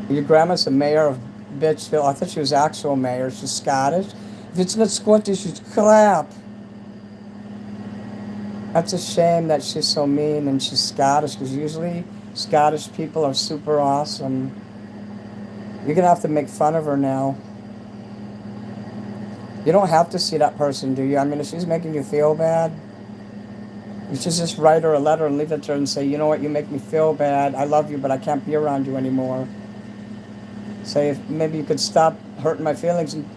Your grandma's the mayor of Bitchville. I thought she was actual mayor. She's Scottish. If it's not Scottish, she's clap. That's a shame that she's so mean and she's Scottish, because usually Scottish people are super awesome. You're going to have to make fun of her now. You don't have to see that person, do you? I mean, if she's making you feel bad, you should just write her a letter and leave it to her and say, you know what, you make me feel bad. I love you, but I can't be around you anymore. Say, if maybe you could stop hurting my feelings and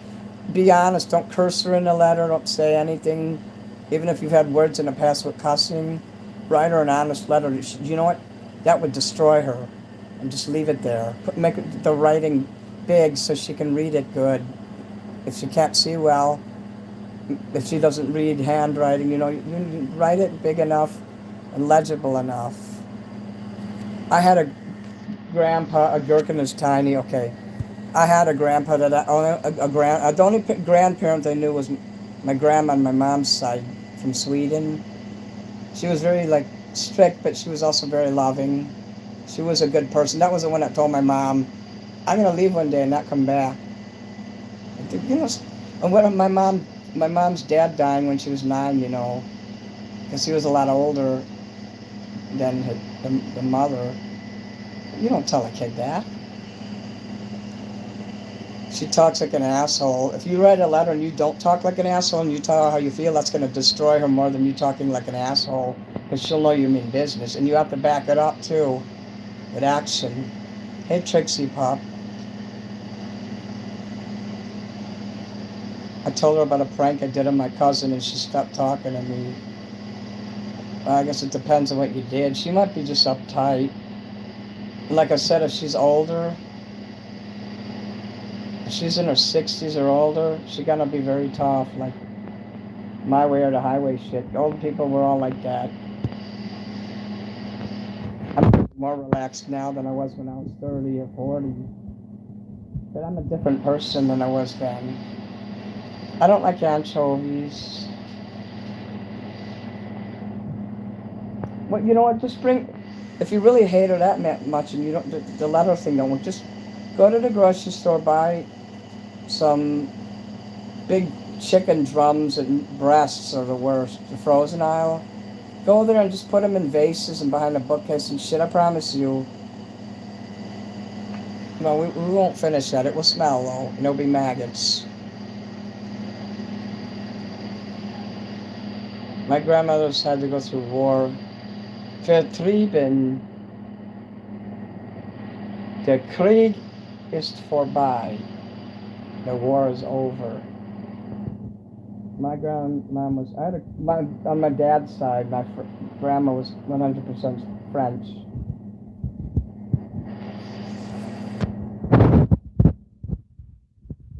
be honest. Don't curse her in the letter. Don't say anything. Even if you've had words in the past with cussing, write her an honest letter. You know what? That would destroy her. And just leave it there. Make the writing big so she can read it good. If she can't see well, if she doesn't read handwriting, you write it big enough and legible enough. I had a gherkin is tiny, okay. I had a grandpa that the only grandparent I knew was my grandma on my mom's side from Sweden. She was very strict, but she was also very loving. She was a good person. That was the one that told my mom, I'm going to leave one day and not come back. And when my mom's dad died when she was 9, because he was a lot older than the mother. You don't tell a kid that. She talks like an asshole. If you write a letter and you don't talk like an asshole and you tell her how you feel, that's going to destroy her more than you talking like an asshole, because she'll know you mean business. And you have to back it up, too, with action. Hey, Trixie Pop. I told her about a prank I did on my cousin, and she stopped talking to me. Well, I guess it depends on what you did. She might be just uptight. Like I said, if she's older, if she's in her 60s or older, she's gonna be very tough, like my way or the highway shit. Old people were all like that. I'm more relaxed now than I was when I was 30 or 40. But I'm a different person than I was then. I don't like anchovies. Well, you know what? Just bring. If you really hate her that much, and you don't, the letter thing don't work, just go to the grocery store, buy some big chicken drums and breasts are the worst. The frozen aisle. Go there and just put them in vases and behind a bookcase and shit. I promise you. No, we won't finish that. It will smell though, and there'll be maggots. My grandmother's had to go through war. Vertrieben. Der Krieg ist vorbei. The war is over. My grandmom was, on my dad's side, my grandma was 100% French.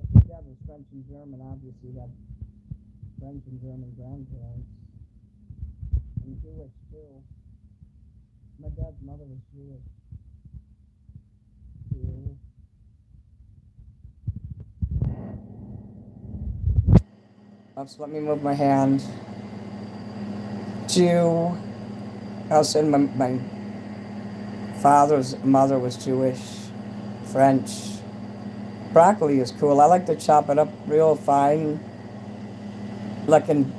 My dad was French and German, obviously he had French and German grandparents. And Jewish too. My dad's mother was Jewish. So let me move my hand. Jew. I was saying my father's mother was Jewish, French. Broccoli is cool. I like to chop it up real fine, like in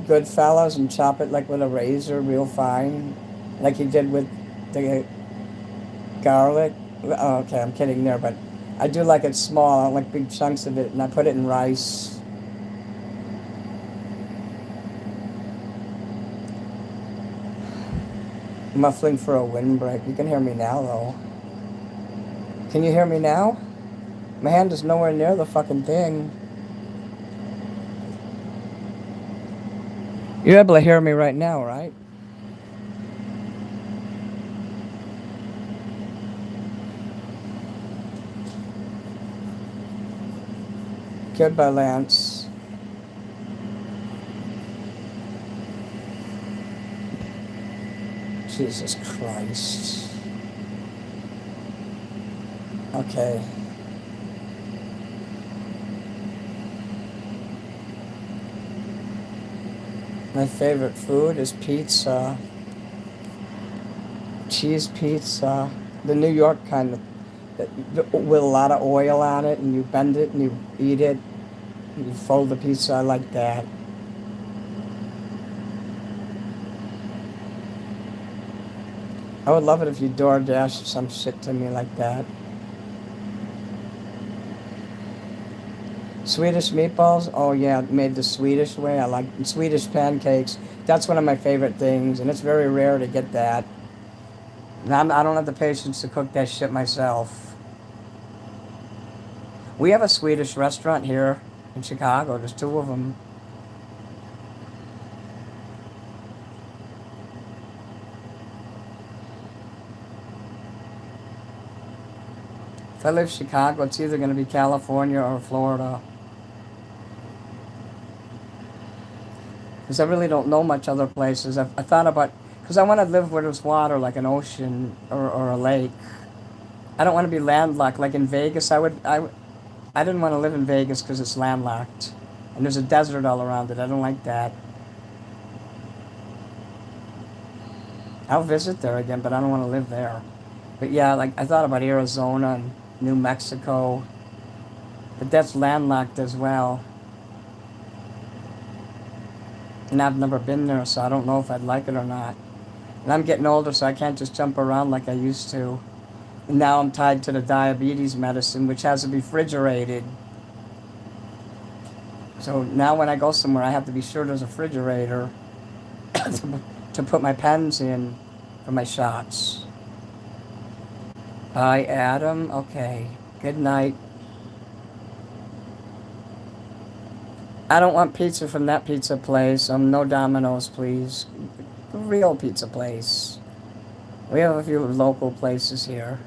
Goodfellas, and chop it like with a razor real fine, like he did with the garlic. Oh, okay, I'm kidding there, but I do like it small. I don't like big chunks of it, and I put it in rice. Muffling for a windbreak. You can hear me now, though. Can you hear me now? My hand is nowhere near the fucking thing. You're able to hear me right now, right? Goodbye, Lance. Jesus Christ. Okay. My favorite food is pizza. Cheese pizza. The New York kind of, with a lot of oil on it, and you bend it and you eat it. And you fold the pizza. I like that. I would love it if you DoorDash some shit to me like that. Swedish meatballs? Oh yeah, made the Swedish way. I like Swedish pancakes. That's one of my favorite things, and it's very rare to get that. And I don't have the patience to cook that shit myself. We have a Swedish restaurant here in Chicago. There's 2 of them. If I leave Chicago, it's either going to be California or Florida. Because I really don't know much other places. I thought about, because I want to live where there's water, like an ocean or a lake. I don't want to be landlocked. Like in Vegas, I didn't want to live in Vegas because it's landlocked. And there's a desert all around it. I don't like that. I'll visit there again, but I don't want to live there. But yeah, like I thought about Arizona and New Mexico. But that's landlocked as well. And I've never been there, so I don't know if I'd like it or not. And I'm getting older, so I can't just jump around like I used to. And now I'm tied to the diabetes medicine, which has to be refrigerated. So now when I go somewhere, I have to be sure there's a refrigerator to put my pens in for my shots. Bye, Adam. Okay. Good night. I don't want pizza from that pizza place. No Domino's, please. A real pizza place. We have a few local places here.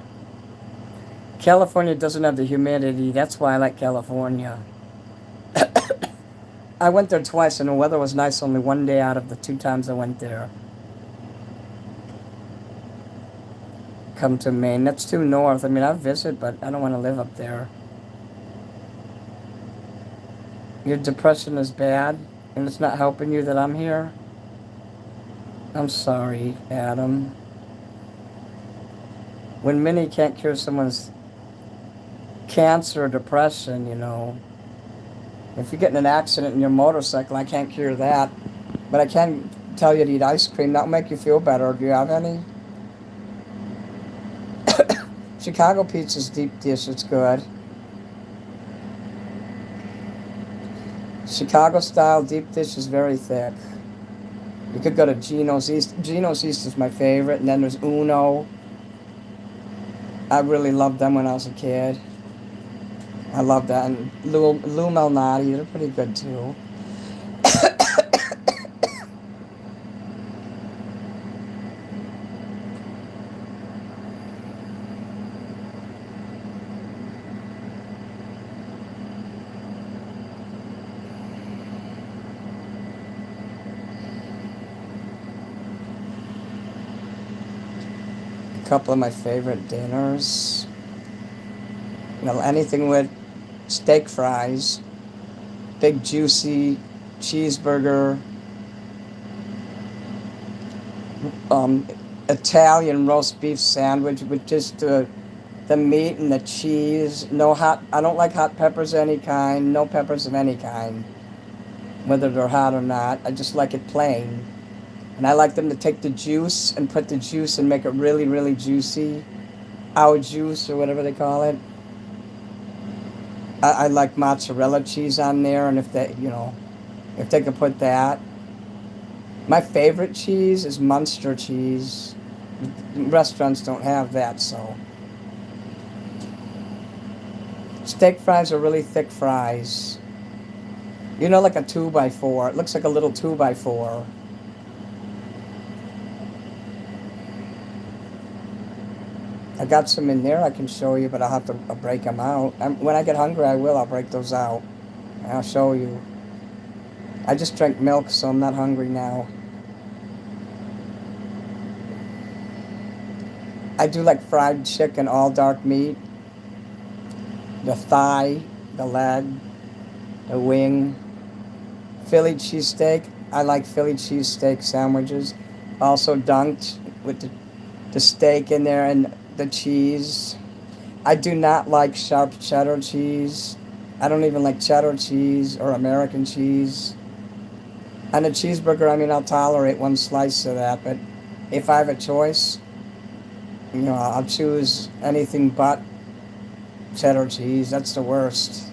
California doesn't have the humidity. That's why I like California. I went there twice and the weather was nice only one day out of the 2 times I went there. Come to Maine. That's too north. I mean, I visit, but I don't want to live up there. Your depression is bad and it's not helping you that I'm here? I'm sorry, Adam. When Minnie can't cure someone's cancer or depression, you know, if you get in an accident in your motorcycle, I can't cure that. But I can tell you to eat ice cream. That'll make you feel better. Do you have any? Chicago pizza's deep dish. It's good. Chicago style deep dish is very thick. You could go to Geno's East. Geno's East is my favorite. And then there's Uno. I really loved them when I was a kid. I love that. And Lou Malnati, they're pretty good too. A couple of my favorite dinners. You know, anything with steak fries, big juicy cheeseburger, Italian roast beef sandwich with just the meat and the cheese. No hot. I don't like hot peppers of any kind. No peppers of any kind, whether they're hot or not. I just like it plain. And I like them to take the juice and put the juice and make it really, really juicy. Au juice or whatever they call it. I like mozzarella cheese on there, and if they, you know, if they could put that. My favorite cheese is Munster cheese. Restaurants don't have that, so. Steak fries are really thick fries. You know, like a 2x4. It looks like a little 2x4. I got some in there I can show you, but I'll have to break them out. When I get hungry, I will. I'll break those out. And I'll show you. I just drank milk, so I'm not hungry now. I do like fried chicken, all dark meat. The thigh, the leg, the wing. Philly cheesesteak. I like Philly cheesesteak sandwiches. Also dunked with the steak in there and the cheese. I do not like sharp cheddar cheese. I don't even like cheddar cheese or American cheese. On a cheeseburger, I mean, I'll tolerate one slice of that, but if I have a choice, you know, I'll choose anything but cheddar cheese. That's the worst.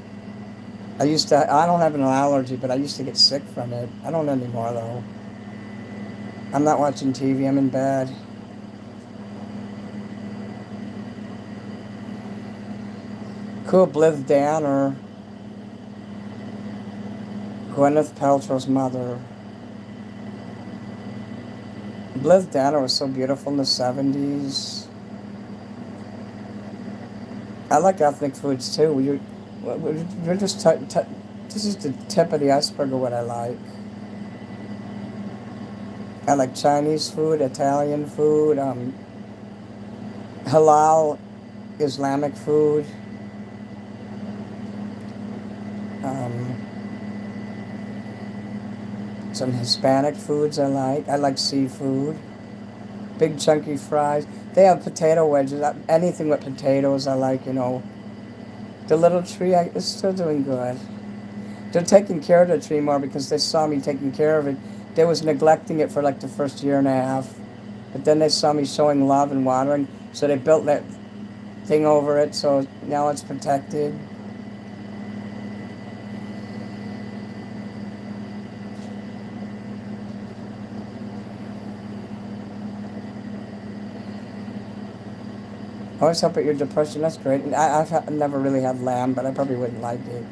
I don't have an allergy, but I used to get sick from it. I don't anymore, though. I'm not watching TV. I'm in bed. Cool Bliv Dan or Gwyneth Paltrow's mother. Bliv Danner was so beautiful in the 70s. I like ethnic foods too. You're just this is the tip of the iceberg of what I like. I like Chinese food, Italian food, halal Islamic food. Some Hispanic foods I like. I like seafood. Big chunky fries. They have potato wedges. Anything with potatoes I like, you know. The little tree is still doing good. They're taking care of the tree more because they saw me taking care of it. They was neglecting it for like the first year and a half. But then they saw me showing love and watering. So they built that thing over it, so now it's protected. Always help at your depression. That's great. And I've never really had lamb, but I probably wouldn't like it.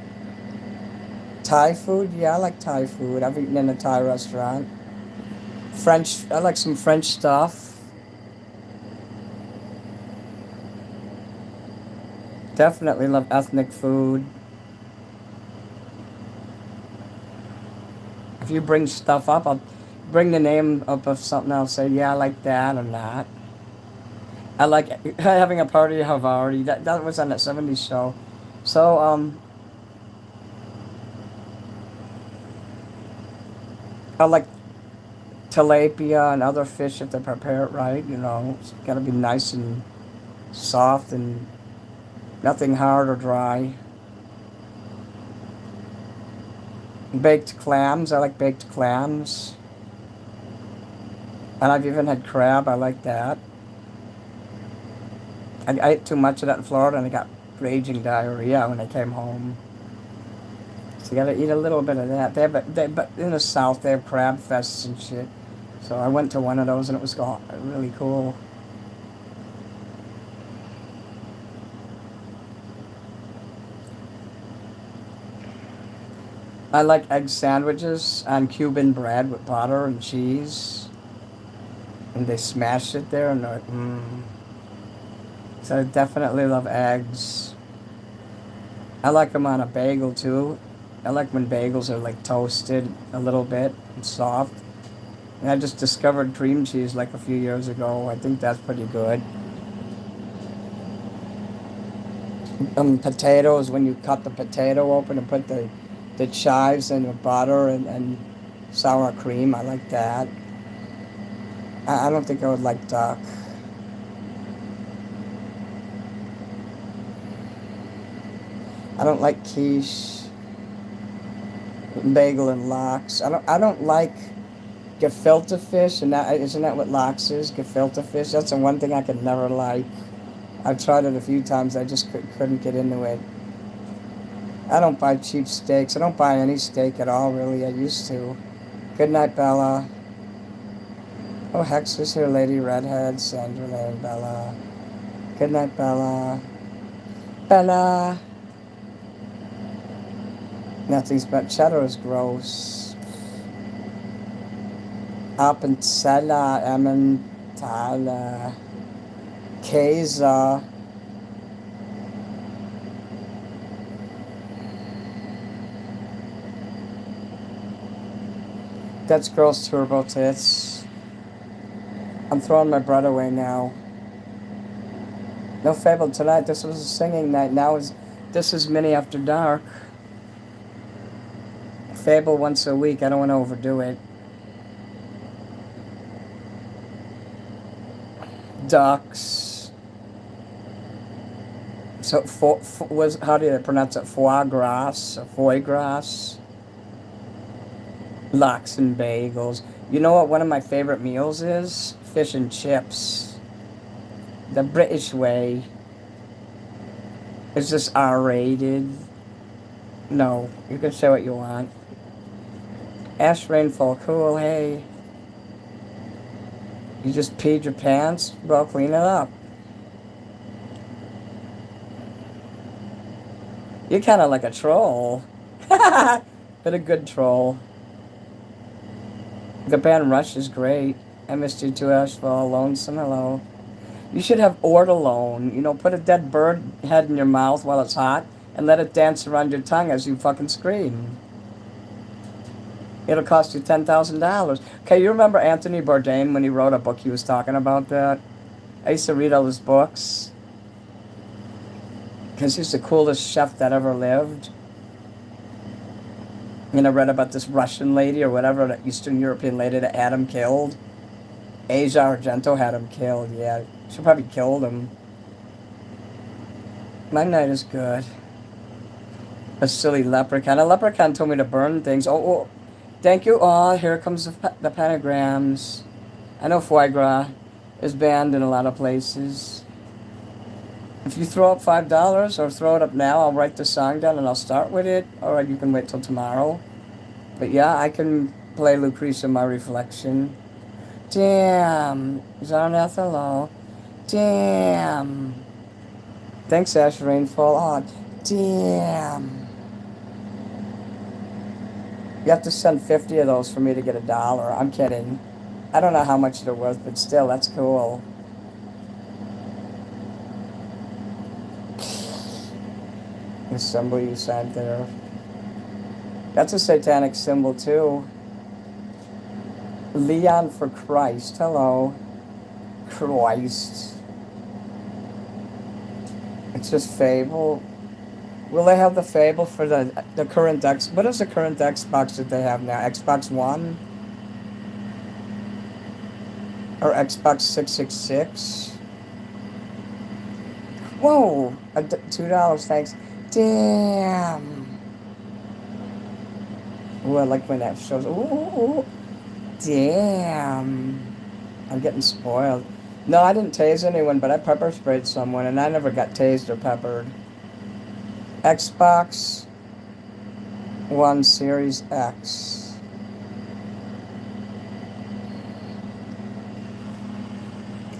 Thai food? Yeah, I like Thai food. I've eaten in a Thai restaurant. French, I like some French stuff. Definitely love ethnic food. If you bring stuff up, I'll bring the name up of something. I'll say, yeah, I like that or not. I like having a party of already. That was on that '70s show. So I like tilapia and other fish if they prepare it right. You know, it's got to be nice and soft and nothing hard or dry. Baked clams. I like baked clams. And I've even had crab. I like that. I ate too much of that in Florida and I got raging diarrhea when I came home. So you gotta eat a little bit of that. But in the South they have crab fests and shit. So I went to one of those and it was really cool. I like egg sandwiches on Cuban bread with butter and cheese. And they smash it there and they're like, mmm. So I definitely love eggs. I like them on a bagel too. I like when bagels are like toasted a little bit and soft. And I just discovered cream cheese like a few years ago. I think that's pretty good. Potatoes, when you cut the potato open and put the chives and the butter and sour cream, I like that. I don't think I would like duck. I don't like quiche, bagel and lox. I don't like gefilte fish, and that isn't that what lox is? Gefilte fish. That's the one thing I could never like. I've tried it a few times. I just couldn't get into it. I don't buy cheap steaks. I don't buy any steak at all, really. I used to. Good night, Bella. Oh, Hex is here, Lady Redhead, Sandra, and Bella. Good night, Bella. Bella. Nothing's but cheddar is gross. Appenzella, Emmentaler, Käse. That's gross turbo tits. I'm throwing my bread away now. No Fable tonight. This was a singing night. This is Mini After Dark. Fable once a week. I don't want to overdo it. Ducks. So how do you pronounce it? Foie gras or foie gras. Lox and bagels. You know what one of my favorite meals is? Fish and chips. The British way. It's just R-rated. No, you can say what you want. Ash rainfall, cool, hey. You just peed your pants? Well, clean it up. You're kind of like a troll. But a good troll. The band Rush is great. I missed you too, Ashfall. Lonesome, hello. You should have ortolone. You know, put a dead bird head in your mouth while it's hot and let it dance around your tongue as you fucking scream. It'll cost you $10,000. Okay, you remember Anthony Bourdain when he wrote a book, he was talking about that? I used to read all his books. Because he's the coolest chef that ever lived. And I read about this Russian lady or whatever, the Eastern European lady that Adam killed. Asia Argento had him killed, yeah. She probably killed him. My night is good. A silly leprechaun. A leprechaun told me to burn things. Oh, thank you all. Here comes the pentagrams. I know foie gras is banned in a lot of places. If you throw up $5 or throw it up now, I'll write the song down and I'll start with it. Or you can wait till tomorrow. But yeah, I can play Lucretia, My Reflection. Damn. Zarnath, hello. Damn. Thanks, Ash Rainfall. Oh, damn. You have to send 50 of those for me to get $1. I'm kidding. I don't know how much they're worth, but still, that's cool. The symbol you sent there. That's a satanic symbol, too. Leon for Christ. Hello. Christ. It's just Fable. Will they have the Fable for the current X? What is the current Xbox that they have now? Xbox One? Or Xbox 666? Whoa! $2, thanks. Damn. Ooh, I like when that shows. Ooh. Damn. I'm getting spoiled. No, I didn't tase anyone, but I pepper sprayed someone, and I never got tased or peppered. Xbox One Series X.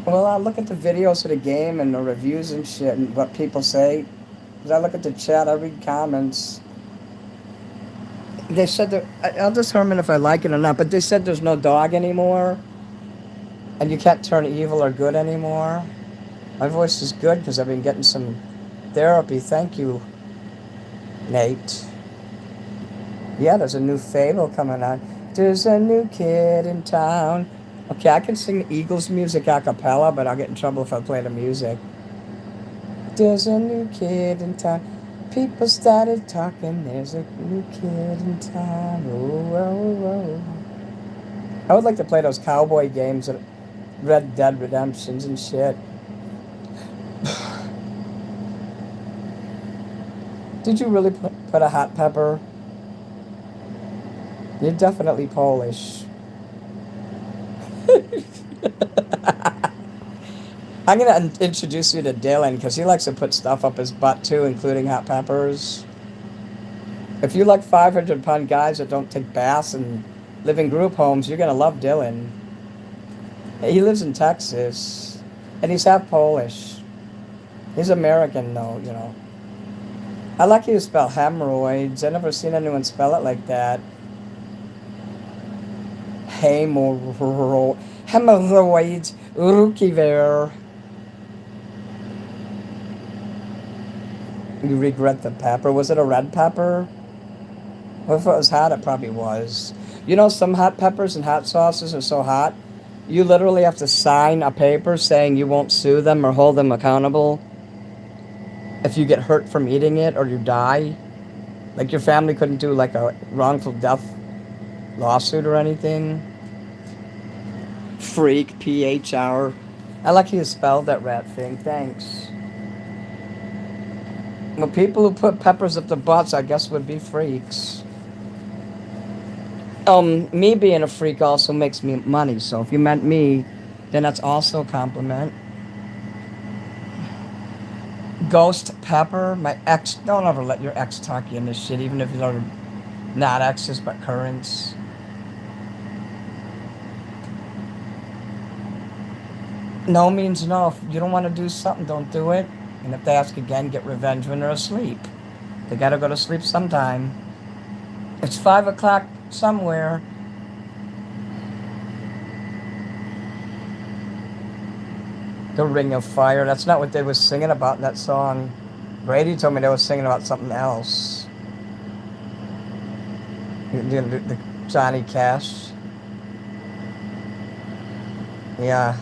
Well, I look at the videos of the game and the reviews and shit and what people say. Because I look at the chat, I read comments. They said that I'll determine if I like it or not, but they said there's no dog anymore. And you can't turn evil or good anymore. My voice is good because I've been getting some therapy. Thank you, Nate. Yeah, there's a new Fable coming on. There's a new kid in town. Okay, I can sing Eagles music a cappella, but I'll get in trouble if I play the music. There's a new kid in town. People started talking. There's a new kid in town. Oh, oh, oh. I would like to play those cowboy games, that Red Dead Redemptions and shit. Did you really put a hot pepper? You're definitely Polish. I'm going to introduce you to Dylan because he likes to put stuff up his butt too, including hot peppers. If you like 500-pound guys that don't take baths and live in group homes, you're going to love Dylan. He lives in Texas, and he's half Polish. He's American, though, you know. I like how you spell hemorrhoids. I've never seen anyone spell it like that. Hemorrhoids. Rukiver. You regret the pepper. Was it a red pepper? Well, if it was hot, it probably was. You know, some hot peppers and hot sauces are so hot, you literally have to sign a paper saying you won't sue them or hold them accountable if you get hurt from eating it or you die. Like your family couldn't do like a wrongful death lawsuit or anything. Freak, PHR. I like how you spelled that rat thing. Thanks. Well, people who put peppers up their butts, I guess, would be freaks. Me being a freak also makes me money, so if you meant me, then that's also a compliment. Ghost Pepper, my ex, don't ever let your ex talk you into shit, even if they're not exes, but currents. No means no. If you don't want to do something, don't do it. And if they ask again, get revenge when they're asleep. They gotta go to sleep sometime. It's 5 o'clock somewhere. The Ring of Fire. That's not what they were singing about in that song. Brady told me they were singing about something else. The Johnny Cash. Yeah.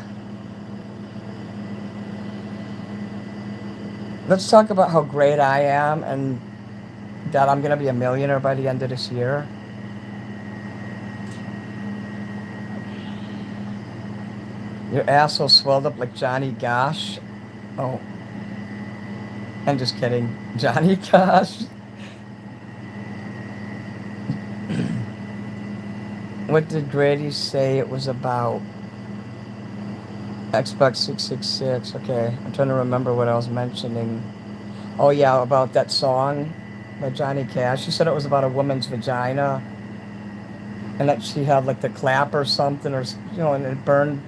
Let's talk about how great I am and that I'm going to be a millionaire by the end of this year. Your asshole swelled up like Johnny Gosh. Oh. I'm just kidding. Johnny Gosh. What did Grady say it was about? Xbox 666. Okay, I'm trying to remember what I was mentioning. Oh yeah, about that song by Johnny Cash. She said it was about a woman's vagina, and that she had like the clap or something, or and it burned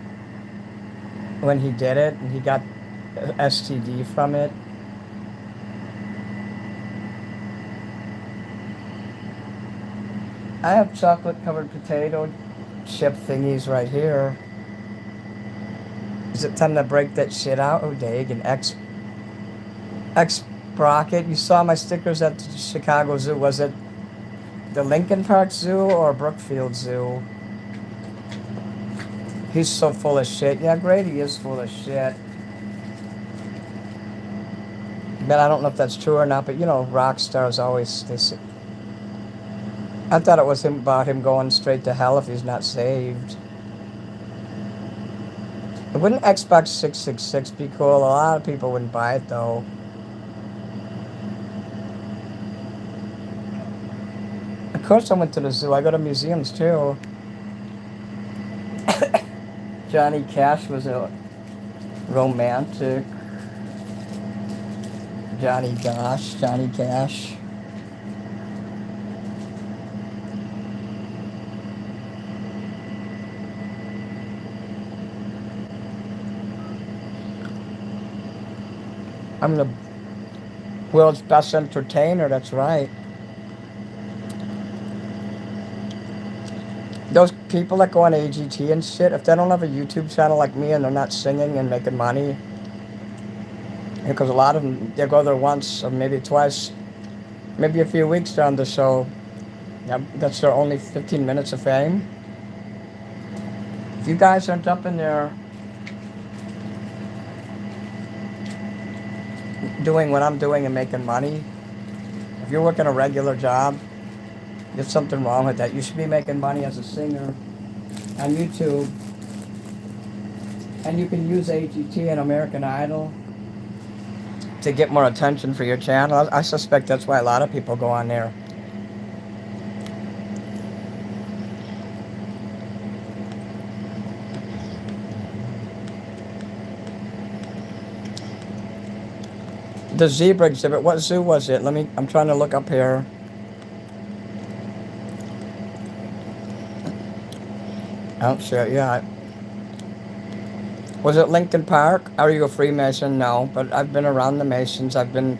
when he did it, and he got STD from it. I have chocolate covered potato chip thingies right here. Is it time to break that shit out? Oh, Dagan. X Brockett. You saw my stickers at the Chicago Zoo. Was it the Lincoln Park Zoo or Brookfield Zoo? He's so full of shit. Yeah, Grady is full of shit. But I don't know if that's true or not. But rock stars always. I thought it was about him going straight to hell if he's not saved. Wouldn't Xbox 666 be cool? A lot of people wouldn't buy it though. Of course I went to the zoo. I go to museums too. Johnny Cash was a romantic. Johnny Cash. I'm the world's best entertainer, that's right. Those people that go on AGT and shit, if they don't have a YouTube channel like me and they're not singing and making money, because a lot of them, they go there once or maybe twice, maybe a few weeks on the show. Yeah, that's their only 15 minutes of fame. If you guys aren't up in there doing what I'm doing and making money, if you're working a regular job, there's something wrong with that. You should be making money as a singer on YouTube. And you can use AGT and American Idol to get more attention for your channel. I suspect that's why a lot of people go on there. The zebra exhibit, what zoo was it? I'm trying to look up here. I don't see it yet. Was it Lincoln Park? Are you a Freemason? No, but I've been around the Masons. I've been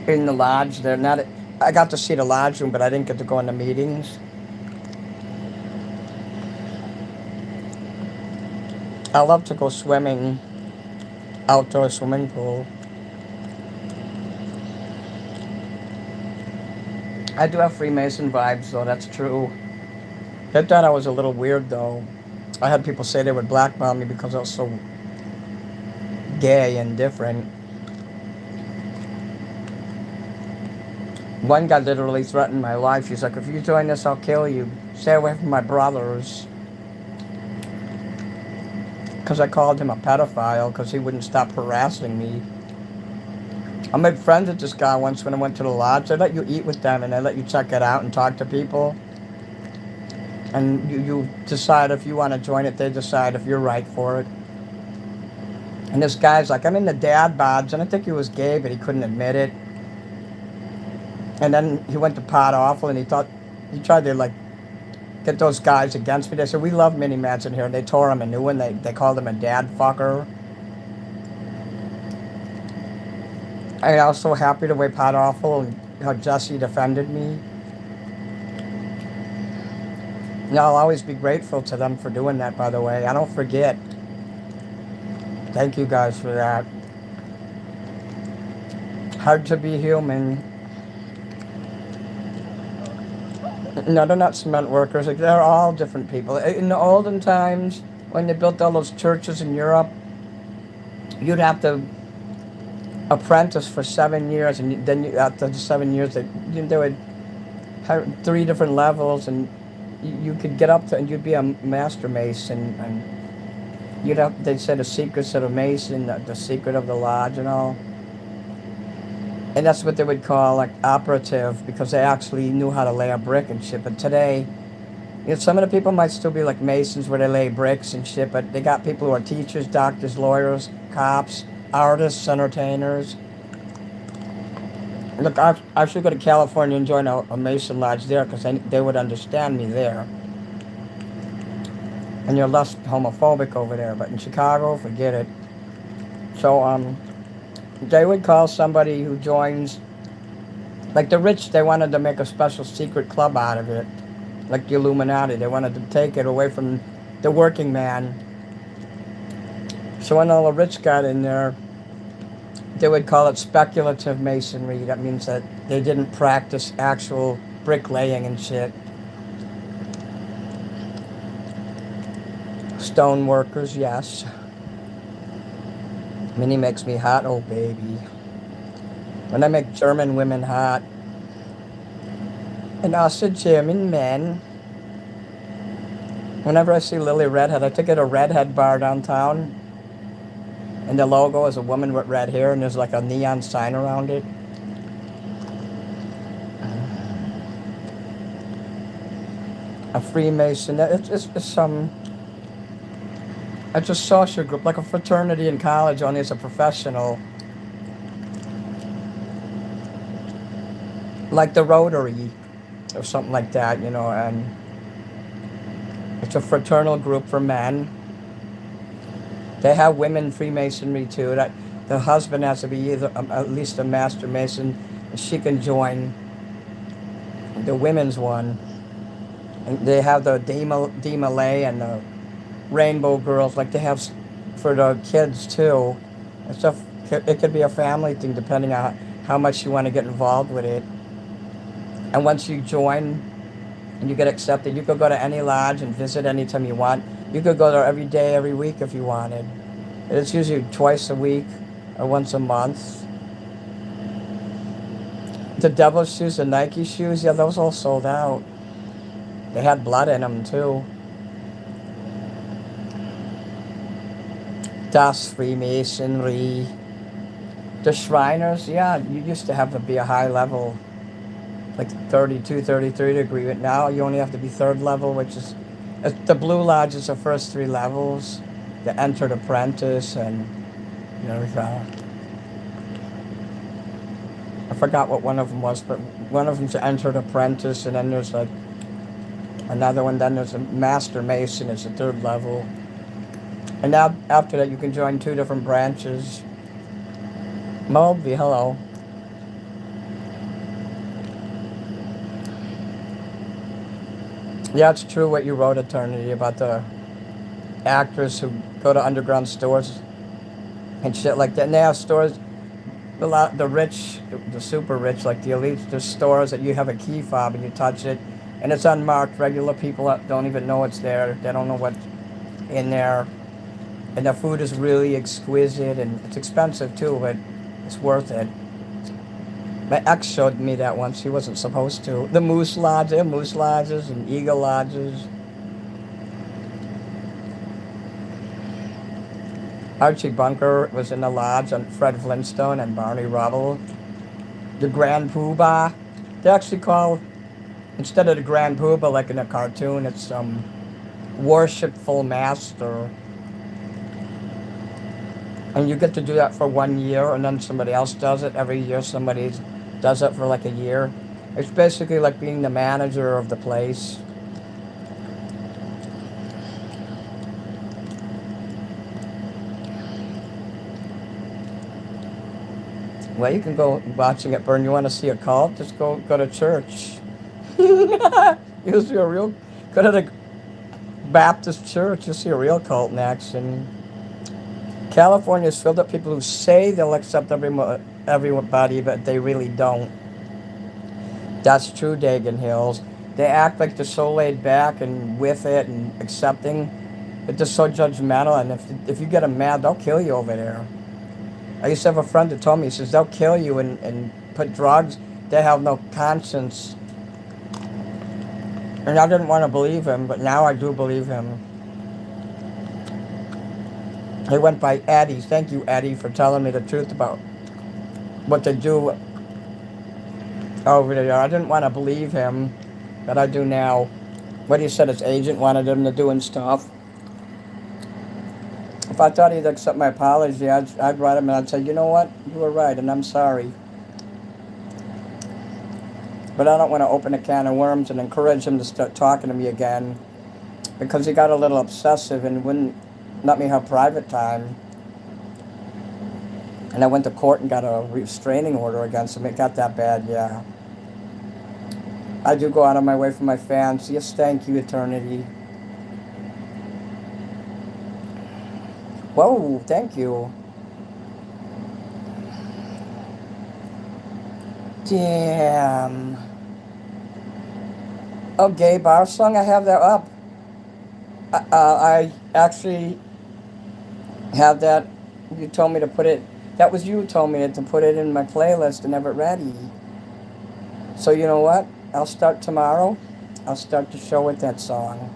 in the lodge there. I got to see the lodge room, but I didn't get to go into meetings. I love to go swimming, outdoor swimming pool. I do have Freemason vibes, though, that's true. They thought I was a little weird, though. I had people say they would blackmail me because I was so gay and different. One guy literally threatened my life. He's like, if you join this, I'll kill you. Stay away from my brothers. Because I called him a pedophile because he wouldn't stop harassing me. I made friends with this guy once when I went to the lodge. They let you eat with them and they let you check it out and talk to people. And you decide if you want to join it. They decide if you're right for it. And this guy's like, I'm in the dad bods, and I think he was gay, but he couldn't admit it. And then he went to Pot Awful, and he tried to get those guys against me. They said, we love Mini Manson here, and they tore him a new one. They called him a dad fucker. I was so happy the way Pot Awful and how Jesse defended me. And I'll always be grateful to them for doing that, by the way. I don't forget. Thank you guys for that. Hard to be human. No, they're not cement workers. They're all different people. In the olden times, when they built all those churches in Europe, you'd have to apprentice for 7 years, and then after the 7 years, they would have 3 different levels, and you could get up to, and you'd be a master mason, and they said the secrets of the mason, the secret of the lodge, and all. And that's what they would call operative, because they actually knew how to lay a brick and shit. But today, You know, some of the people might still be like Masons where they lay bricks and shit, but they got people who are teachers, doctors, lawyers, cops, artists, entertainers. Look, I should go to California and join a Mason lodge there because they would understand me there. And you're less homophobic over there, but in Chicago, forget it. So, they would call somebody who joins, like the rich, they wanted to make a special secret club out of it, like the Illuminati. They wanted to take it away from the working man. So when all the rich got in there, they would call it speculative masonry. That means that they didn't practice actual bricklaying and shit. Stone workers, yes. Minnie makes me hot, oh baby. When I make German women hot, and also German men. Whenever I see Lily Redhead, I took it to a redhead bar downtown, and the logo is a woman with red hair, and there's like a neon sign around it. A Freemason, it's a social group, like a fraternity in college, only as a professional. Like the Rotary, or something like that, you know, and it's a fraternal group for men. They have women Freemasonry too. That the husband has to be either at least a master mason, and she can join the women's one. And they have the D Malay and the Rainbow Girls, like they have for the kids too. And stuff. It could be a family thing depending on how much you want to get involved with it. And once you join and you get accepted, you could go to any lodge and visit anytime you want. You could go there every day, every week if you wanted. It's usually twice a week or once a month. The Devil's shoes, the Nike shoes, yeah, those all sold out. They had blood in them too. Das Freemasonry. The Shriners, yeah, you used to have to be a high level, like 32, 33 degree, but now you only have to be third level, which is, the Blue Lodge is the first 3 levels, the Entered Apprentice, and you know, I forgot what one of them was, but one of them's the Entered Apprentice, and then there's like another one, then there's a Master Mason, it's the 3rd level. And now, after that, you can join 2 different branches. Moby, hello. Yeah, it's true what you wrote, Eternity, about the actors who go to underground stores and shit like that. And they have stores, the rich, the super rich, like the elites, there's stores that you have a key fob and you touch it, and it's unmarked. Regular people don't even know it's there. They don't know what's in there. And the food is really exquisite, and it's expensive too, but it's worth it. My ex showed me that once. He wasn't supposed to. The Moose Lodge, they have Moose Lodges and Eagle Lodges. Archie Bunker was in the lodge, and Fred Flintstone and Barney Rubble. The Grand Poobah. They actually call, instead of the Grand Poobah like in a cartoon, it's Worshipful Master. And you get to do that for 1 year, and then somebody else does it. Every year somebody does it for like a year. It's basically like being the manager of the place. Well, you can go watching it burn. You want to see a cult? Just go to church. You'll see a real, go to the Baptist church. You'll see a real cult in action. California is filled with people who say they'll accept everybody, but they really don't. That's true, Dagan Hills. They act like they're so laid back and with it and accepting, but they're so judgmental, and if you get them mad, they'll kill you over there. I used to have a friend that told me, he says, they'll kill you and put drugs. They have no conscience. And I didn't want to believe him, but now I do believe him. He went by Eddie. Thank you, Eddie, for telling me the truth about what they do over there. I didn't want to believe him, but I do now. What he said his agent wanted him to do and stuff. If I thought he'd accept my apology, I'd write him and I'd say, you know what, you were right and I'm sorry. But I don't want to open a can of worms and encourage him to start talking to me again, because he got a little obsessive and wouldn't let me have private time. And I went to court and got a restraining order against him. It got that bad, yeah. I do go out of my way for my fans. Yes, thank you, Eternity. Whoa, thank you. Damn. Oh, Gay Bar Song, I have that up. I actually have that. You told me to put it. That was you who told me to put it in my playlist and have it ready. So you know what? I'll start tomorrow. I'll start the show with that song.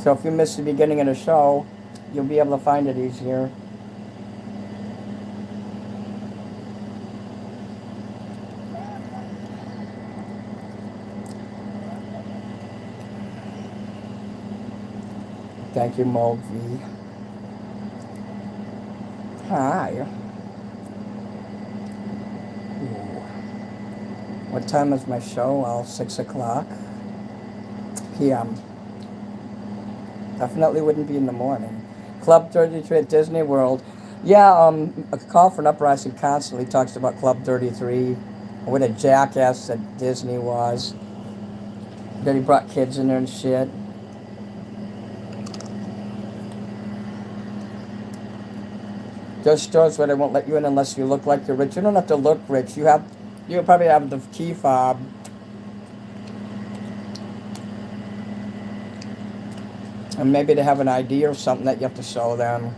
So if you missed the beginning of the show, you'll be able to find it easier. Thank you, Mold V. Hi. What time is my show? Well, 6 o'clock p.m. Definitely wouldn't be in the morning. Club 33 at Disney World. Yeah, a call for an uprising constantly talks about Club 33. What a jackass that Disney was. That he brought kids in there and shit. There's stores where they won't let you in unless you look like you're rich. You don't have to look rich. You probably have the key fob. And maybe they have an ID or something that you have to show them.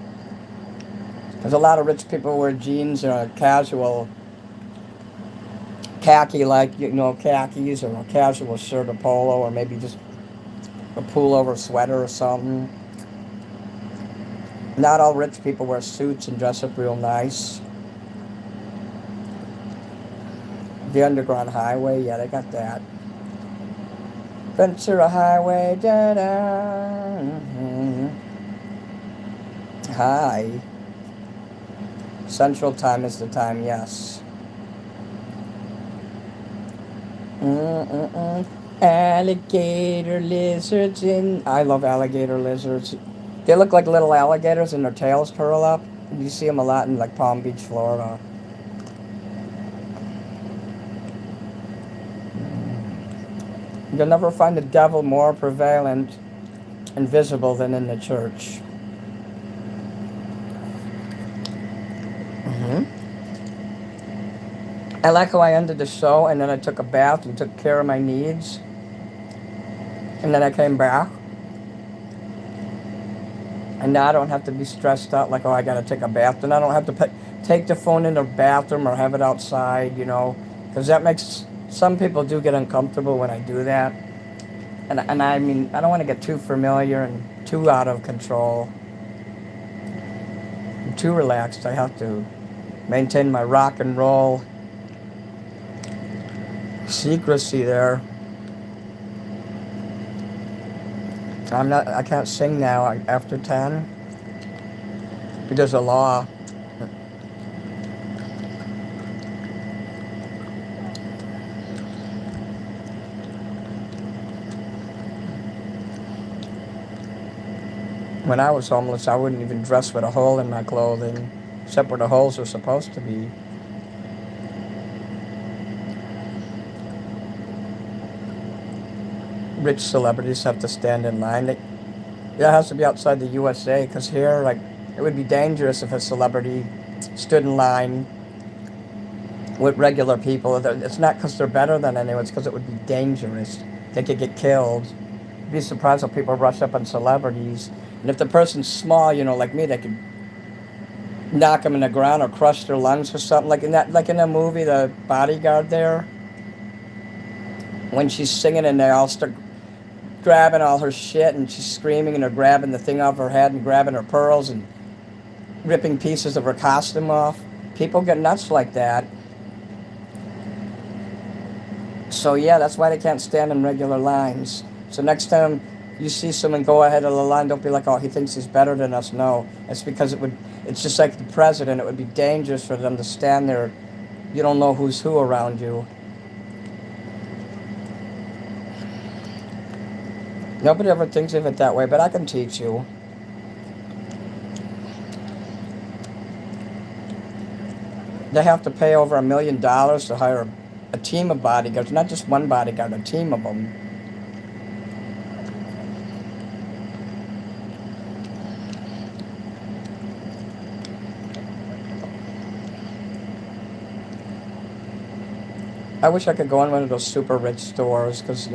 There's a lot of rich people wear jeans or a casual khaki, like, khakis, or a casual shirt or polo, or maybe just a pullover sweater or something. Not all rich people wear suits and dress up real nice. The Underground Highway, yeah, they got that. Ventura Highway, da-da. Mm-hmm. Hi. Central Time is the time, yes. Alligator lizards I love alligator lizards. They look like little alligators and their tails curl up. You see them a lot in like Palm Beach, Florida. You'll never find the devil more prevalent and visible than in the church. I like how I ended the show and then I took a bath and took care of my needs. And then I came back. And now I don't have to be stressed out like, oh, I got to take a bath. And I don't have to take the phone in the bathroom or have it outside, because that makes, some people do get uncomfortable when I do that. And I mean, I don't want to get too familiar and too out of control. I'm too relaxed. I have to maintain my rock and roll secrecy there. I can't sing now after 10. There's a law. When I was homeless, I wouldn't even dress with a hole in my clothing, except where the holes are supposed to be. Rich celebrities have to stand in line. It has to be outside the USA, because here, like, it would be dangerous if a celebrity stood in line with regular people. It's not because they're better than anyone, it's because it would be dangerous. They could get killed. You'd be surprised how people rush up on celebrities. And if the person's small, like me, they could knock them in the ground or crush their lungs or something. Like in the movie, The Bodyguard there, when she's singing and they all start grabbing all her shit and she's screaming and they're grabbing the thing off her head and grabbing her pearls and ripping pieces of her costume off. People get nuts like that. So yeah, that's why they can't stand in regular lines. So next time you see someone go ahead of the line, don't be like, oh, he thinks he's better than us. No, it's because it's just like the president. It would be dangerous for them to stand there. You don't know who's who around you. Nobody ever thinks of it that way, but I can teach you. They have to pay over $1 million to hire a team of bodyguards, not just one bodyguard, a team of them. I wish I could go in one of those super rich stores because,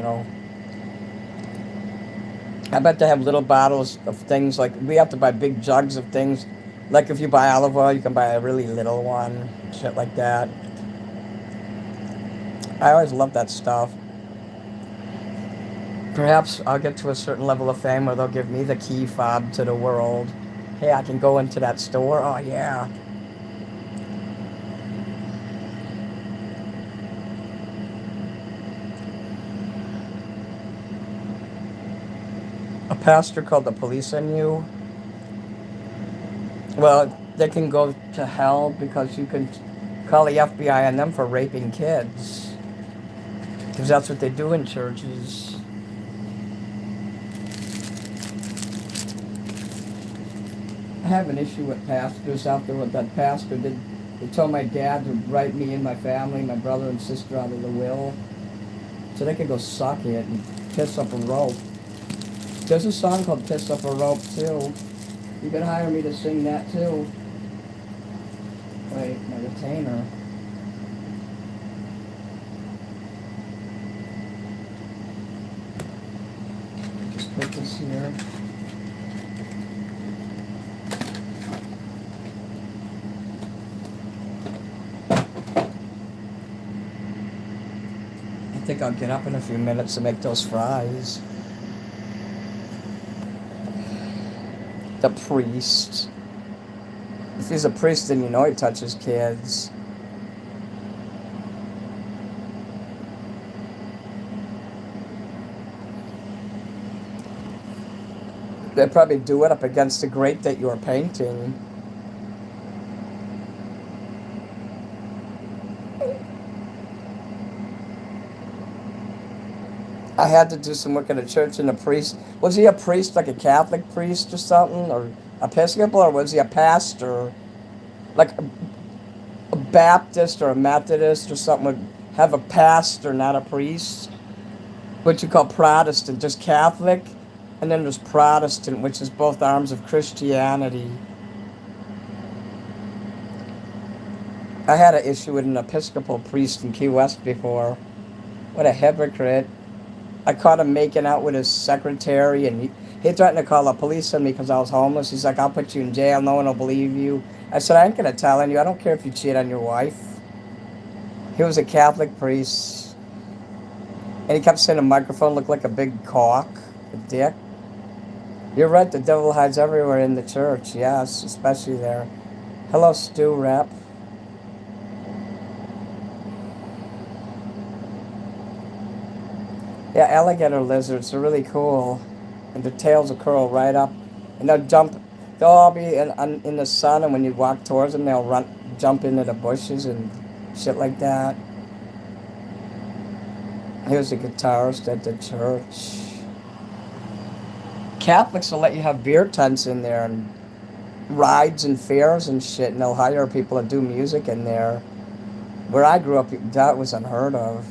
I bet they have little bottles of things like we have to buy big jugs of things. Like if you buy olive oil, you can buy a really little one, shit like that. I always love that stuff. Perhaps I'll get to a certain level of fame where they'll give me the key fob to the world. Hey, I can go into that store. Oh, yeah. A pastor called the police on you. Well, they can go to hell because you can call the FBI on them for raping kids. Because that's what they do in churches. I have an issue with pastors out there. What that pastor did, they told my dad to write me and my family, my brother and sister out of the will, so they could go suck it and piss up a rope. There's a song called Piss Up a Rope too. You could hire me to sing that too. Wait, my retainer. Just put this here. I think I'll get up in a few minutes to make those fries. The priest. If he's a priest, then you know he touches kids. They probably do it up against the grate that you are painting. I had to do some work at a church, and the priest, was he a priest, like a Catholic priest or something, or Episcopal, or was he a pastor? Like a Baptist or a Methodist or something would have a pastor, not a priest. What you call Protestant, just Catholic, and then there's Protestant, which is both arms of Christianity. I had an issue with an Episcopal priest in Key West before. What a hypocrite. I caught him making out with his secretary, and he threatened to call the police on me because I was homeless. He's like, I'll put you in jail. No one will believe you. I said, I ain't going to tell on you. I don't care if you cheat on your wife. He was a Catholic priest. And he kept saying the microphone looked like a big cock, a dick. You're right, the devil hides everywhere in the church. Yes, especially there. Hello, Stu Rep. Yeah, alligator lizards are really cool. And their tails will curl right up. And they'll all be in the sun, and when you walk towards them, they'll jump into the bushes and shit like that. Here's a guitarist at the church. Catholics will let you have beer tents in there and rides and fairs and shit, and they'll hire people to do music in there. Where I grew up, that was unheard of.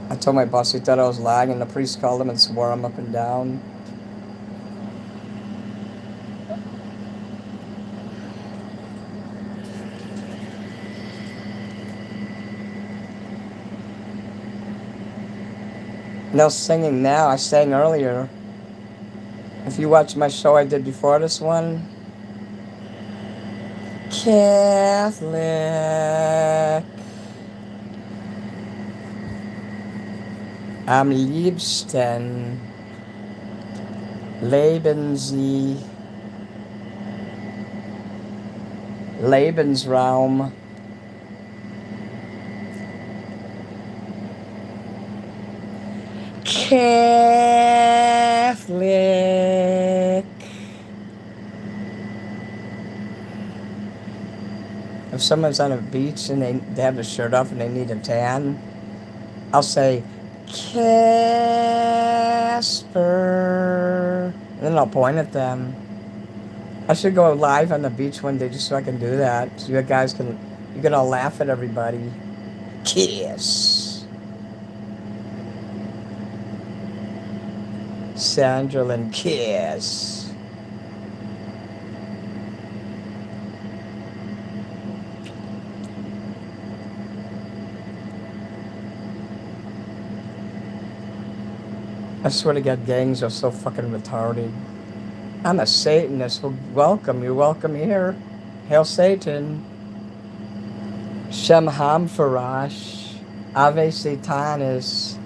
I told my boss he thought I was lying, and the priest called him and swore him up and down. No singing now. I sang earlier. If you watch my show I did before this one. Catholic. Am liebsten leben Sie Lebensraum Catholic. If someone's on a beach and they have a shirt off and they need a tan, I'll say, Casper. And then I'll point at them. I should go live on the beach one day just so I can do that. So you guys can all laugh at everybody. Kiss. Sandra Lynn, kiss. I swear to God, gangs are so fucking retarded. I'm a Satanist. Well, welcome. You're welcome here. Hail Satan. Shem Ham Farash. Ave Satanis.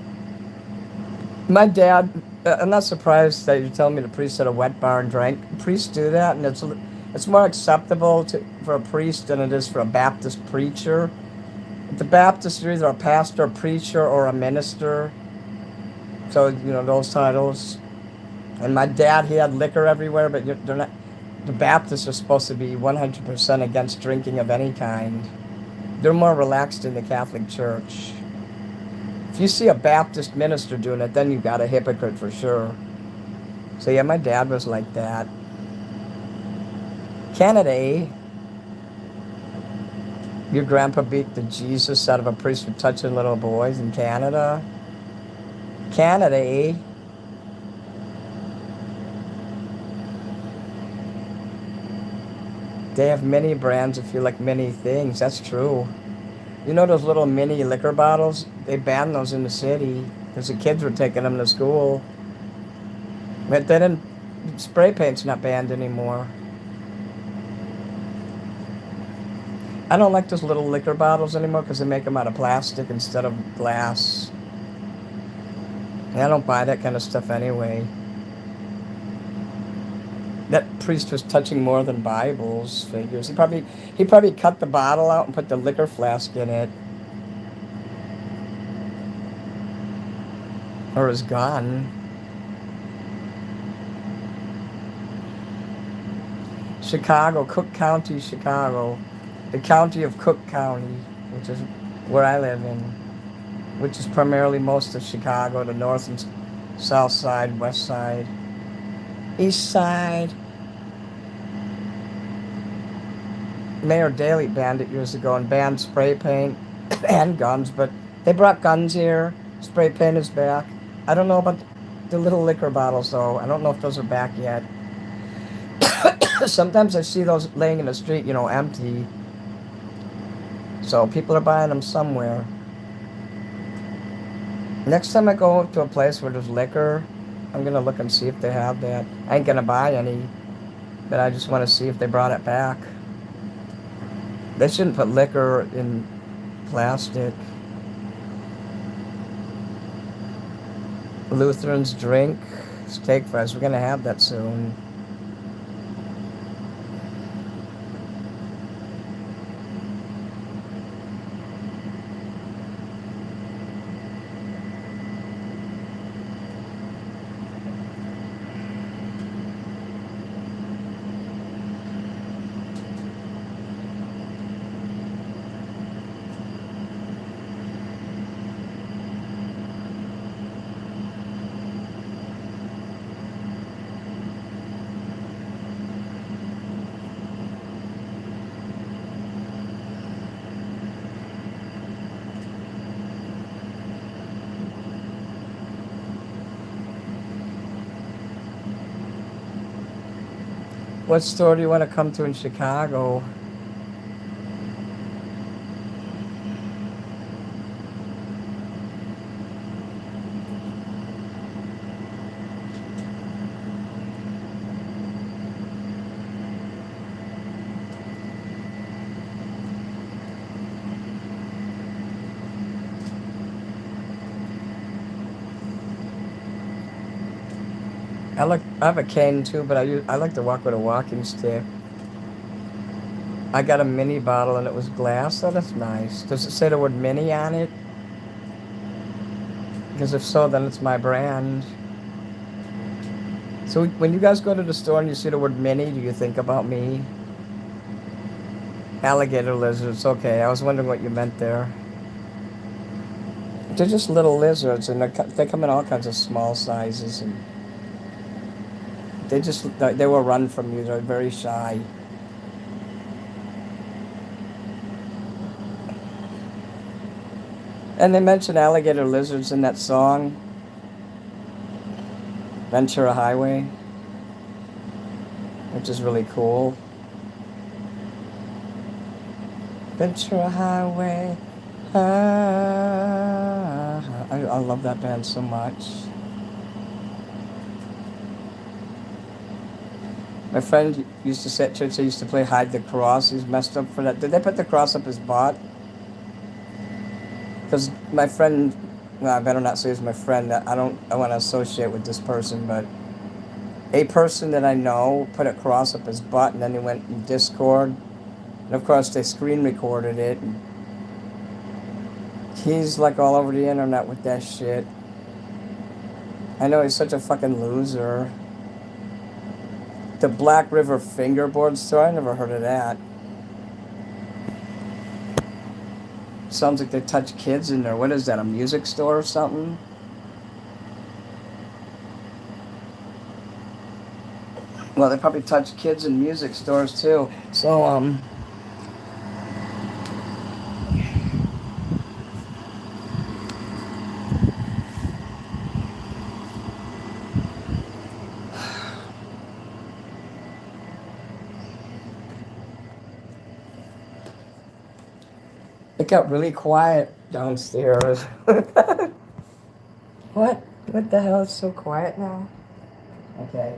My dad, I'm not surprised that you're telling me the priest had a wet bar and drank. Priests do that, and it's more acceptable for a priest than it is for a Baptist preacher. The Baptists are either a pastor, a preacher, or a minister. So, those titles. And my dad, he had liquor everywhere, but they're not. The Baptists are supposed to be 100% against drinking of any kind. They're more relaxed in the Catholic Church. If you see a Baptist minister doing it, then you got a hypocrite for sure. So yeah, my dad was like that. Canada, eh? Your grandpa beat the Jesus out of a priest for touching little boys in Canada. Canada, eh? They have many brands if you like many things. That's true. You know those little mini liquor bottles? They banned those in the city because the kids were taking them to school. But then spray paint's not banned anymore. I don't like those little liquor bottles anymore because they make them out of plastic instead of glass. And I don't buy that kind of stuff anyway. That priest was touching more than Bibles, figures. He probably cut the bottle out and put the liquor flask in it. Or his gun. Chicago, Cook County, Chicago. The county of Cook County, which is where I live in, which is primarily most of Chicago, the north and south side, west side, east side. Mayor Daley banned it years ago and banned spray paint and guns, but they brought guns here. Spray paint is back. I don't know about the little liquor bottles, though. I don't know if those are back yet. Sometimes I see those laying in the street, empty. So people are buying them somewhere. Next time I go to a place where there's liquor, I'm going to look and see if they have that. I ain't going to buy any, but I just want to see if they brought it back. They shouldn't put liquor in plastic. Lutherans drink steak fries. We're going to have that soon. What store do you want to come to in Chicago? I have a cane too, but I like to walk with a walking stick. I got a mini bottle and it was glass. Oh, that's nice. Does it say the word mini on it? Because if so, then it's my brand. So when you guys go to the store and you see the word mini, do you think about me? Alligator lizards, okay. I was wondering what you meant there. They're just little lizards, and they come in all kinds of small sizes, and they will run from you. They're very shy. And they mention alligator lizards in that song, Ventura Highway, which is really cool. Ventura Highway. I love that band so much. My friend used to say at church, they used to play Hide the Cross. He's messed up for that. Did they put the cross up his butt? Because my friend, well, I better not say he's my friend. I want to associate with this person, but a person that I know put a cross up his butt, and then they went in Discord. And of course, they screen recorded it. And he's like all over the internet with that shit. I know he's such a fucking loser. The Black River Fingerboard store, I never heard of that. Sounds like they touch kids in there. What is that, a music store or something? Well, they probably touch kids in music stores too. So, it got really quiet downstairs. What? What the hell is so quiet now? Okay.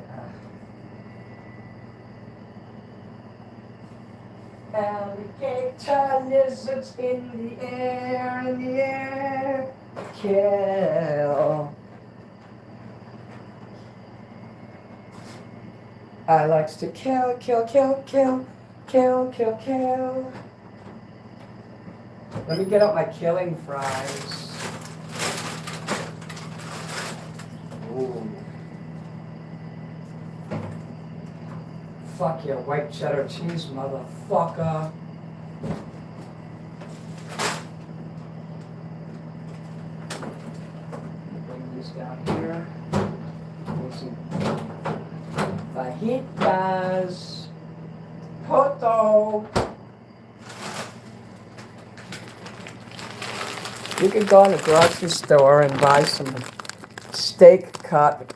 Alligator lizards in the air, kill. I likes to kill, kill, kill, kill, kill, kill, kill. Let me get out my killing fries. Ooh. Fuck your white cheddar cheese, motherfucker. Bring these down here. Make some fajitas. Poto. You could go in the grocery store and buy some steak cut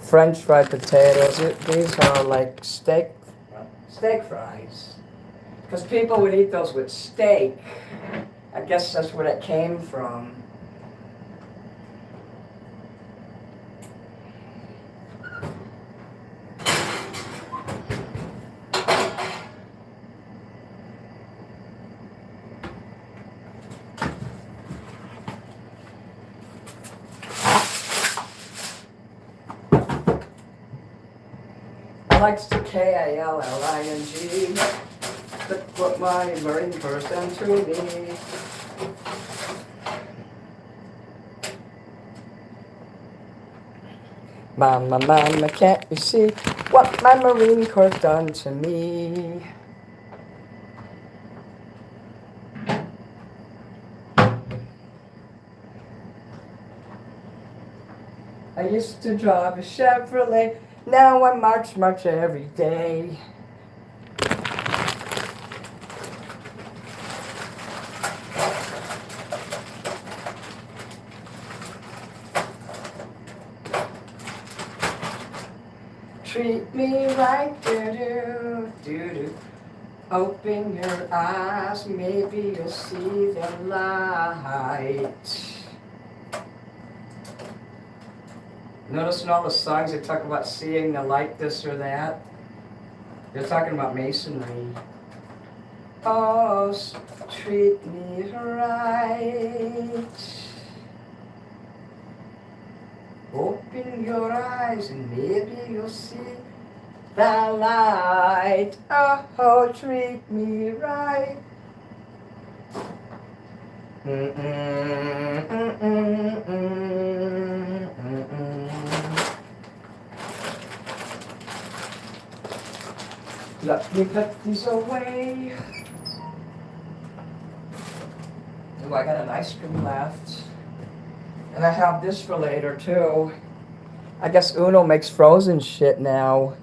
French fried potatoes. These are like steak fries. Because people would eat those with steak. I guess that's where that came from. I likes to K-I-L-L-I-N-G. That's what my Marine person to me. Mama, mama, can't you see what my Marine Corps done to me? I used to drive a Chevrolet. Now I march every day. Treat me right, do-do, do-do. Open your eyes, maybe you'll see the light. Notice in all the songs they talk about seeing the light, this or that. They're talking about masonry. Oh, treat me right. Open your eyes and maybe you'll see the light. Oh, treat me right. Let me put these away. Oh, I got an ice cream left. And I have this for later too. I guess Uno makes frozen shit now.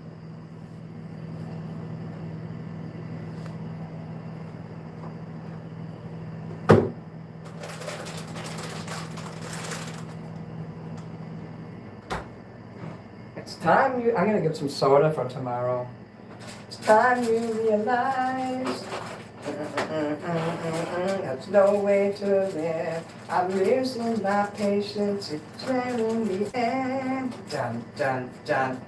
It's time you. I'm gonna get some soda for tomorrow. It's time you realize there's no way to live. I'm losing my patience. It's draining the air. Dun dun dun.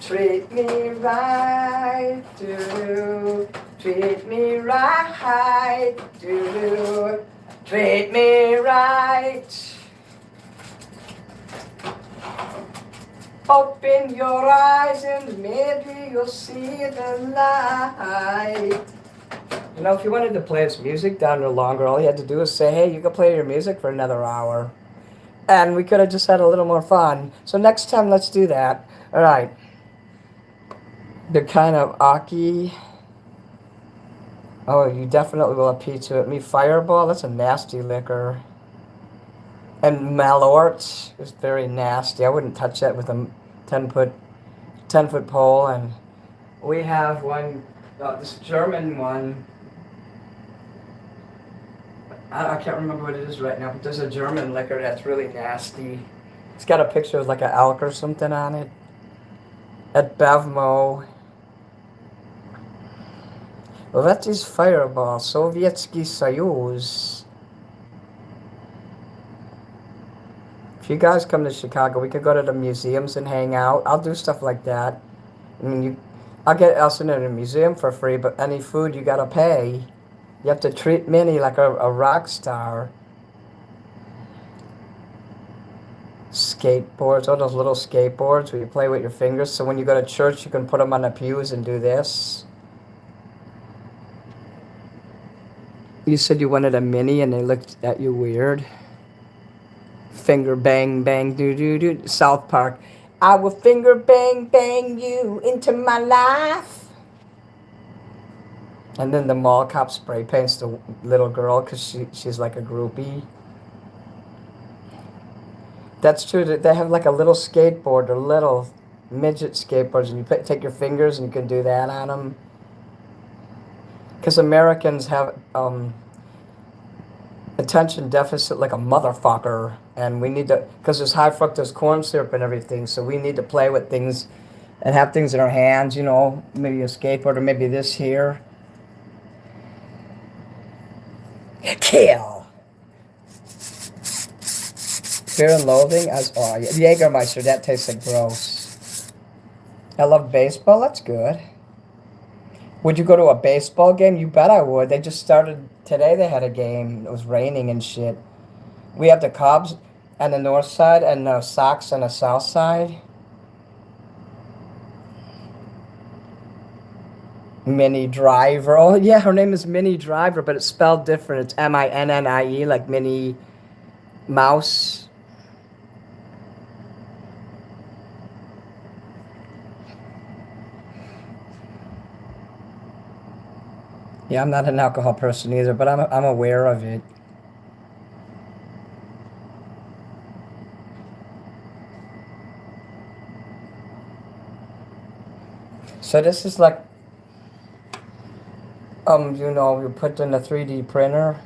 Treat me right, do. Treat me right, do. Treat me right. Open your eyes and maybe you'll see the light. You know, if you wanted to play his music down there longer, all you had to do was say, hey, you can play your music for another hour. And we could have just had a little more fun. So next time, let's do that. All right. They're kind of Aki. Oh, you definitely will appeal to it. Me Fireball, that's a nasty liquor. And Malort is very nasty. I wouldn't touch that with a 10-foot pole. And we have one, this German one. I can't remember what it is right now, but there's a German liquor that's really nasty. It's got a picture of like an elk or something on it. At Bevmo. Well, that is Fireball, Sovietsky Soyuz. If you guys come to Chicago, we could go to the museums and hang out. I'll do stuff like that. I mean, I'll get us into the museum for free, but any food you gotta pay. You have to treat Minnie like a rock star. Skateboards, all those little skateboards where you play with your fingers. So when you go to church, you can put them on the pews and do this. You said you wanted a mini and they looked at you weird. Finger bang bang doo doo doo. South Park. I will finger bang bang you into my life. And then the mall cop spray paints the little girl because she's like a groupie. That's true. They have like a little skateboard or little midget skateboards, and you take your fingers and you can do that on them. Because Americans have attention deficit like a motherfucker, and we need to, because there's high fructose corn syrup and everything, so we need to play with things and have things in our hands, you know, maybe a skateboard or maybe this here. Kill. Fear and Loathing as Jägermeister, that tastes like gross. I love baseball, that's good. Would you go to a baseball game? You bet I would. They just started today, they had a game. It was raining and shit. We have the Cubs on the north side and the Sox on the south side. Minnie Driver. Oh, yeah, her name is Minnie Driver, but it's spelled different. It's M-I-N-N-I-E, like Minnie Mouse. Yeah, I'm not an alcohol person either, but I'm aware of it. So this is like, you know, you put in a 3D printer,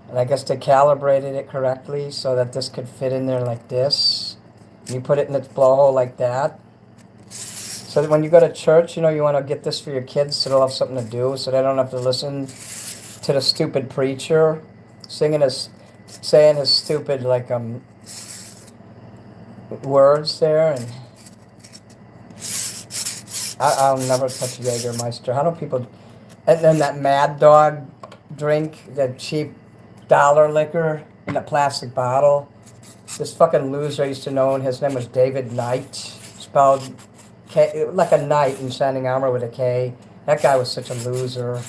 and I guess they calibrated it correctly so that this could fit in there like this. You put it in its blowhole like that. So that when you go to church, you know, you want to get this for your kids so they'll have something to do, so they don't have to listen to the stupid preacher saying his stupid, like, words there. And I'll never touch Jägermeister. How do people... And then that Mad Dog drink, that cheap dollar liquor in a plastic bottle. This fucking loser I used to know, and his name was David Knight, spelled K, like a knight in shining armor with a K. That guy was such a loser.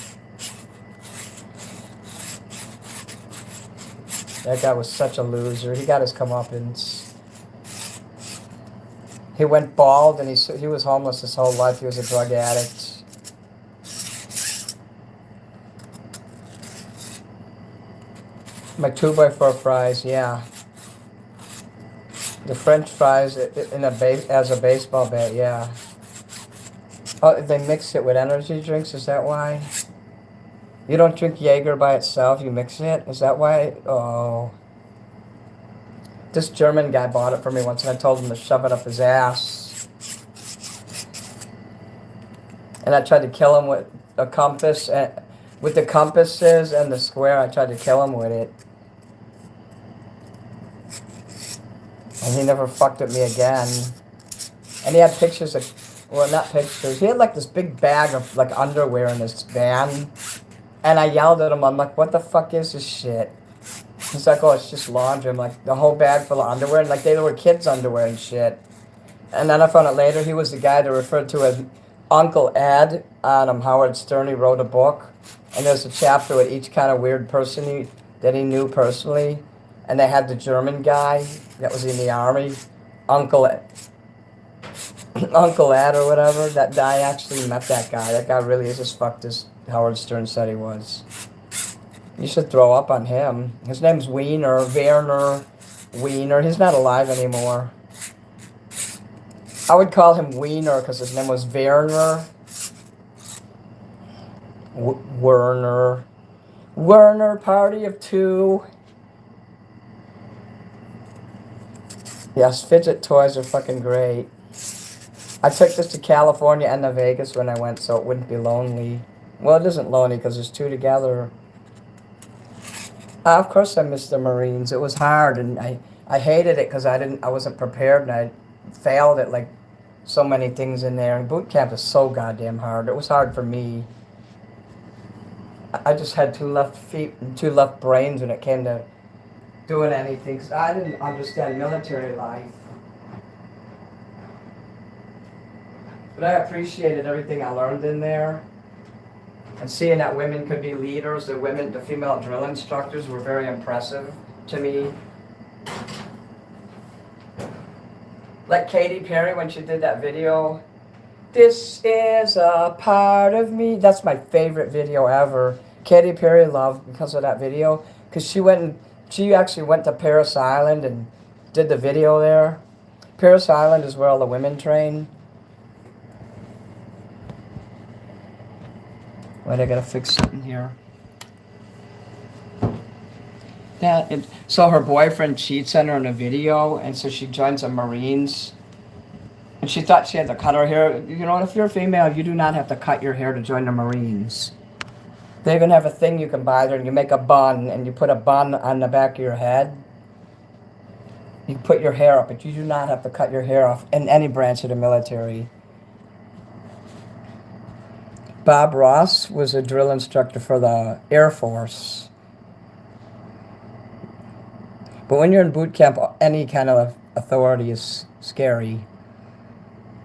That guy was such a loser. He got his comeuppance. He went bald and he was homeless his whole life. He was a drug addict. My 2x4 fries, yeah. The French fries in as a baseball bat, yeah. Oh, they mix it with energy drinks. Is that why? You don't drink Jaeger by itself. You mix it. Is that why? Oh. This German guy bought it for me once, and I told him to shove it up his ass. And I tried to kill him with a compass, and with the compasses and the square. I tried to kill him with it. And he never fucked with me again. And he had pictures of, well, not pictures. He had like this big bag of like underwear in his van. And I yelled at him. I'm like, what the fuck is this shit? He's like, oh, it's just laundry. I'm like, the whole bag full of underwear. And like, they were kids' underwear and shit. And then I found out later he was the guy that referred to as Uncle Ed on Howard Stern. He wrote a book. And there's a chapter with each kind of weird person that he knew personally. And they had the German guy that was in the army, Uncle Ed or whatever. That guy actually met that guy. That guy really is as fucked as Howard Stern said he was. You should throw up on him. His name's Werner Wiener. He's not alive anymore. I would call him Wiener because his name was Werner. Werner, party of two. Yes, fidget toys are fucking great. I took this to California and to Vegas when I went so it wouldn't be lonely. Well, it isn't lonely because there's two together. Of course I missed the Marines. It was hard and I hated it because I wasn't prepared and I failed at like so many things in there. And boot camp is so goddamn hard. It was hard for me. I just had 2 left feet and 2 left brains when it came to doing anything because I didn't understand military life. But I appreciated everything I learned in there. And seeing that women could be leaders, the female drill instructors were very impressive to me. Like Katy Perry when she did that video, "This is a part of me." That's my favorite video ever. Katy Perry loved because of that video. Because she actually went to Paris Island and did the video there. Paris Island is where all the women train. Wait, I gotta fix something here. So her boyfriend cheats on her in a video, and so she joins the Marines. And she thought she had to cut her hair. You know, if you're a female, you do not have to cut your hair to join the Marines. They even have a thing you can buy there, and you make a bun, and you put a bun on the back of your head. You put your hair up, but you do not have to cut your hair off in any branch of the military. Bob Ross was a drill instructor for the Air Force. But when you're in boot camp, any kind of authority is scary.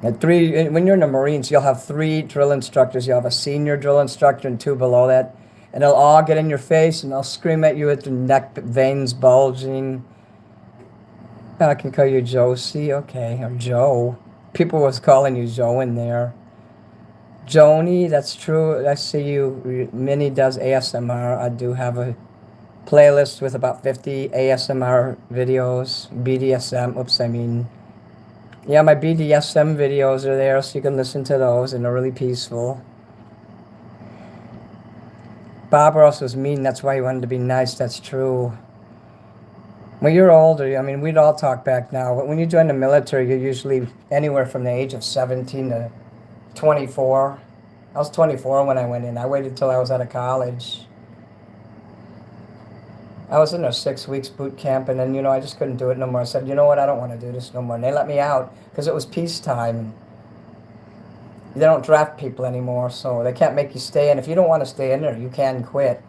When you're in the Marines, you'll have 3 drill instructors. You'll have a senior drill instructor and 2 below that. And they'll all get in your face and they'll scream at you with their neck veins bulging. I can call you Josie, okay, or Joe. People was calling you Joe in there. Joni, that's true. I see you. Minnie does ASMR. I do have a playlist with about 50 ASMR videos. BDSM. Yeah, my BDSM videos are there, so you can listen to those, and they're really peaceful. Bob Ross was mean. That's why he wanted to be nice. That's true. When you're older, I mean, we'd all talk back now, but when you join the military, you're usually anywhere from the age of 17 to 24. I was 24 when I went in. I waited till I was out of college. I was in a 6 weeks boot camp, and then, I just couldn't do it no more. I said, you know what, I don't want to do this no more. And they let me out because it was peacetime. They don't draft people anymore, so they can't make you stay in. If you don't want to stay in there, you can quit.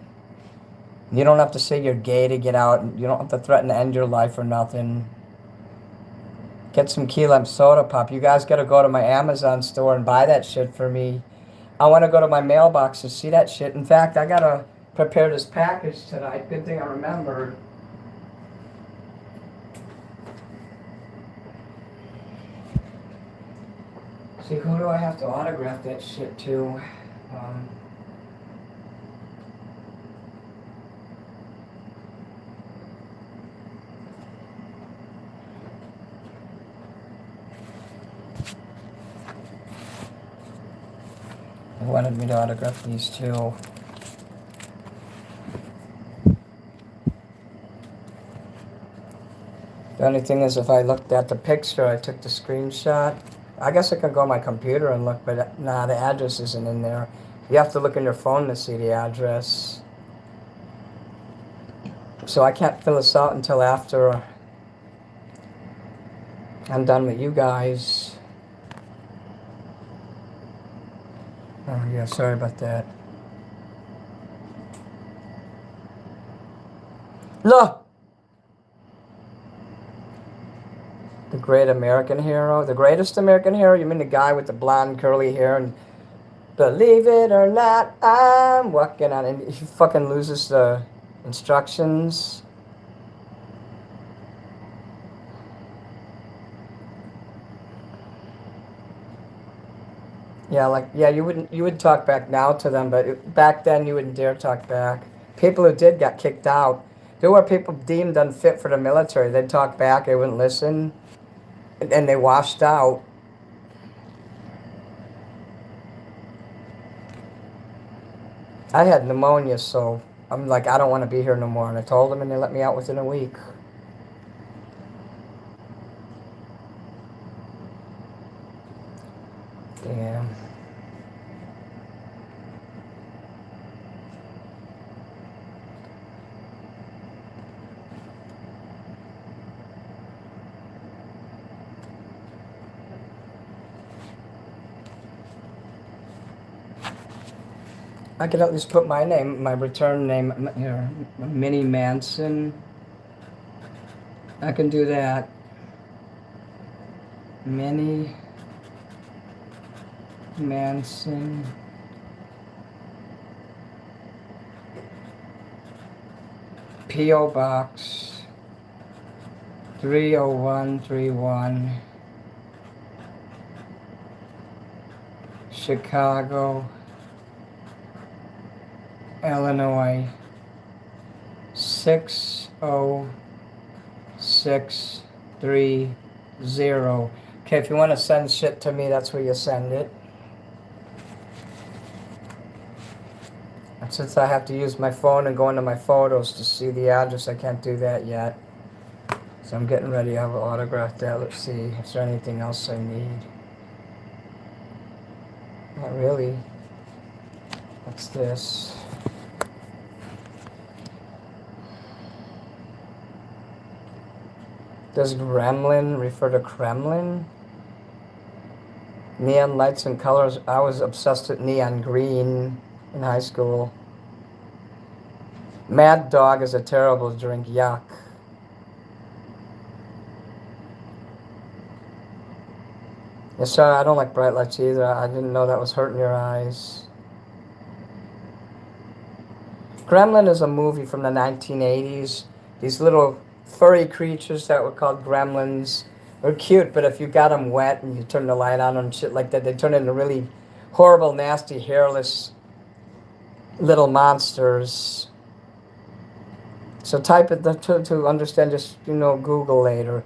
You don't have to say you're gay to get out. You don't have to threaten to end your life or nothing. Get some key lime soda pop. You guys got to go to my Amazon store and buy that shit for me. I want to go to my mailbox and see that shit. In fact, I got to prepare this package tonight. Good thing I remembered. See, who do I have to autograph that shit to? Um, They wanted me to autograph these two. The only thing is, if I looked at the picture, I took the screenshot. I guess I could go on my computer and look, but nah, the address isn't in there. You have to look in your phone to see the address. So I can't fill this out until after I'm done with you guys. Oh yeah, sorry about that. Look! The great American hero? The greatest American hero? You mean the guy with the blonde curly hair and believe it or not, I'm walking on it. He fucking loses the instructions. Yeah, like, yeah, you would talk back now to them, but back then you wouldn't dare talk back. People who did got kicked out. There were people deemed unfit for the military. They'd talk back, they wouldn't listen, and they washed out. I had pneumonia, so I'm like, I don't want to be here no more. And I told them, and they let me out within a week. Damn. I could at least put my name, my return name here, Minnie Manson. I can do that. Minnie Manson. P.O. Box 30131, Chicago, Illinois 60630. Okay, if you want to send shit to me, that's where you send it. And since I have to use my phone and go into my photos to see the address, I can't do that yet. So I'm getting ready. I will autograph that. Let's see. Is there anything else I need? Not really. What's this? Does gremlin refer to Kremlin? Neon lights and colors. I was obsessed with neon green in high school. Mad Dog is a terrible drink. Yuck. Yeah, sorry, I don't like bright lights either. I didn't know that was hurting your eyes. Gremlin is a movie from the 1980s. These little furry creatures that were called gremlins were cute, but if you got them wet and you turn the light on and shit like that, they turn into really horrible, nasty, hairless little monsters. So type it to understand, just, Google later.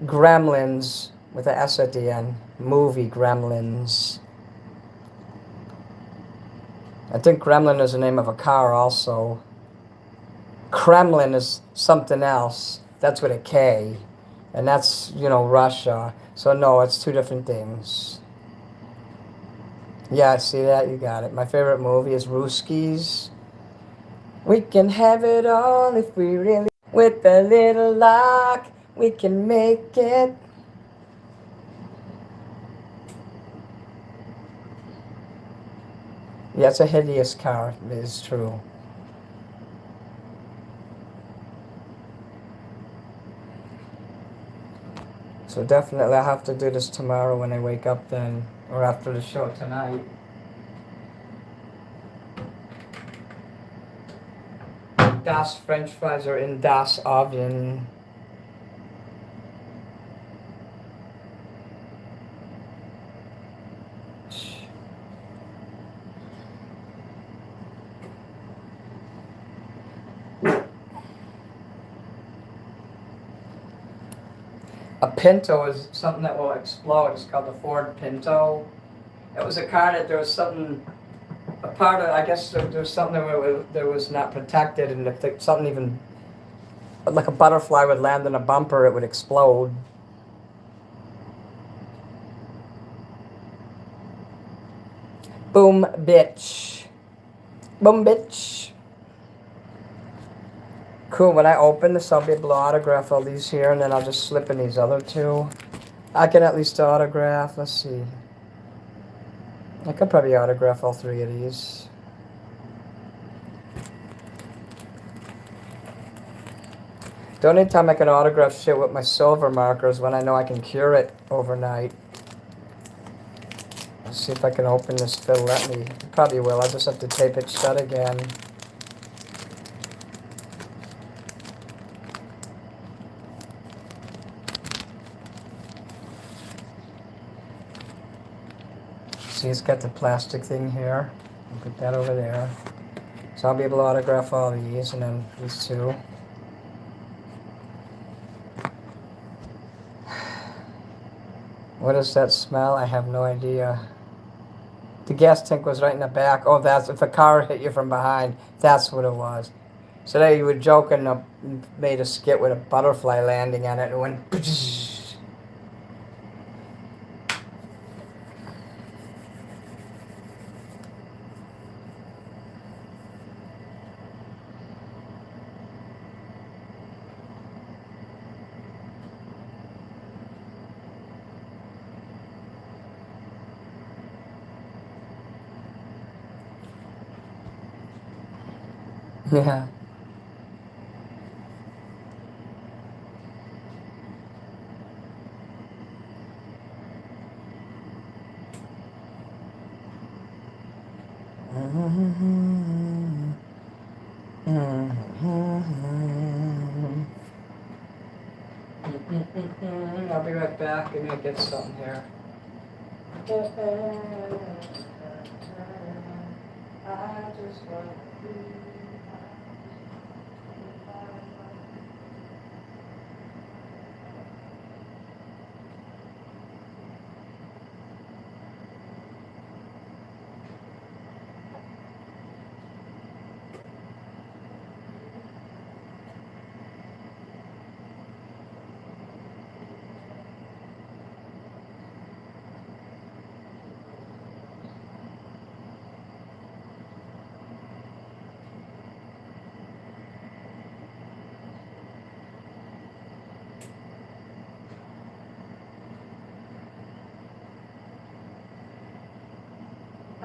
Gremlins with an S at the end. Movie Gremlins. I think Gremlin is the name of a car also. Kremlin is something else. That's with a K. And that's, Russia. So no, it's two different things. Yeah, see that? You got it. My favorite movie is Ruskies. We can have it all if we really... With a little luck, we can make it. Yeah, it's a hideous car. It is true. So definitely I'll have to do this tomorrow when I wake up then, or after the show tonight. Das French fries are in Das Oven. A Pinto is something that will explode. It's called the Ford Pinto. It was a car that there was something, a part of, I guess there was something that was not protected, and if something even, like a butterfly would land in a bumper, it would explode. Boom, bitch. Boom, bitch. Cool, when I open this, I'll be able to autograph all these here, and then I'll just slip in these other two. I can at least autograph, let's see. I could probably autograph all three of these. The only time I can autograph shit with my silver markers when I know I can cure it overnight. Let's see if I can open this. Phil, let me. It probably will. I just have to tape it shut again. See, it's got the plastic thing here. I'll put that over there. So I'll be able to autograph all these, and then these two. What does that smell? I have no idea. The gas tank was right in the back. Oh, that's if a car hit you from behind. That's what it was. So there you were joking, made a skit with a butterfly landing on it, and it went. Yeah. I'll be right back. I'm gonna get something here.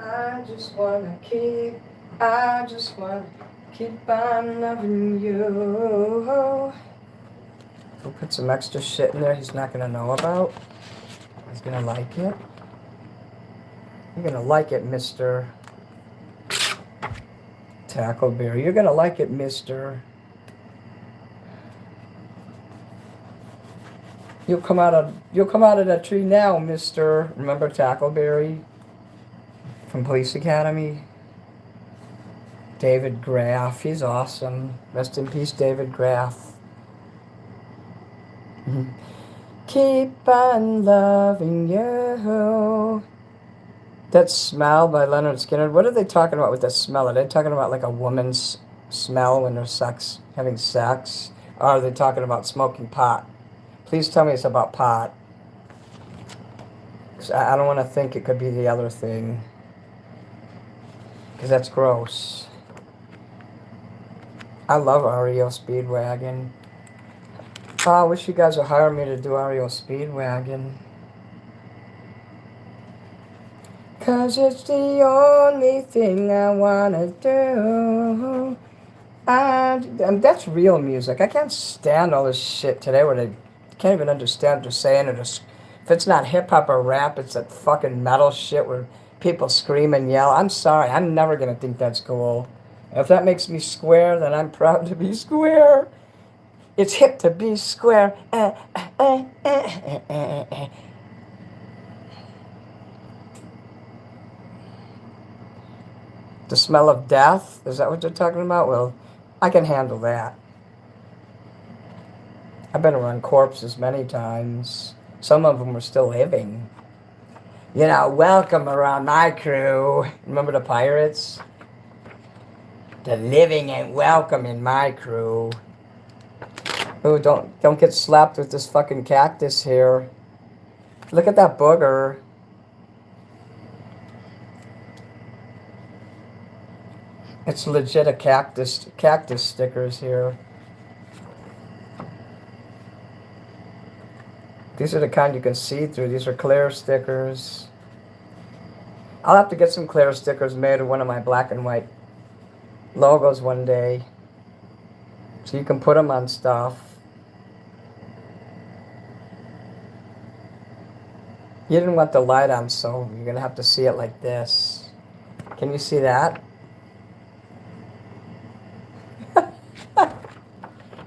I just want to be. I just wanna keep on loving you. We'll put some extra shit in there he's not gonna know about. He's gonna like it. You're gonna like it, Mr. Tackleberry. You're gonna like it, Mr. You'll come out of that tree now, Mr. Remember Tackleberry from Police Academy? David Graff, he's awesome. Rest in peace, David Graff. Keep on loving you. That Smell by Leonard Skinner. What are they talking about with that smell? Are they talking about like a woman's smell when they're having sex? Or are they talking about smoking pot? Please tell me it's about pot. 'Cause I don't want to think it could be the other thing. Because that's gross. I love REO Speedwagon. Oh, I wish you guys would hire me to do REO Speedwagon. 'Cause it's the only thing I wanna do. That's real music. I can't stand all this shit today where they can't even understand what they're saying. If it's not hip-hop or rap, it's that fucking metal shit where people scream and yell. I'm sorry. I'm never going to think that's cool. If that makes me square, then I'm proud to be square. It's hip to be square. The smell of death? Is that what you're talking about? Well, I can handle that. I've been around corpses many times. Some of them were still living. You know, welcome around my crew. Remember the pirates? The living ain't welcome in my crew. Oh, don't get slapped with this fucking cactus here. Look at that booger. It's legit a cactus stickers here. These are the kind you can see through. These are clear stickers. I'll have to get some clear stickers made of one of my black and white logos one day. So you can put them on stuff. You didn't want the light on, so you're going to have to see it like this. Can you see that?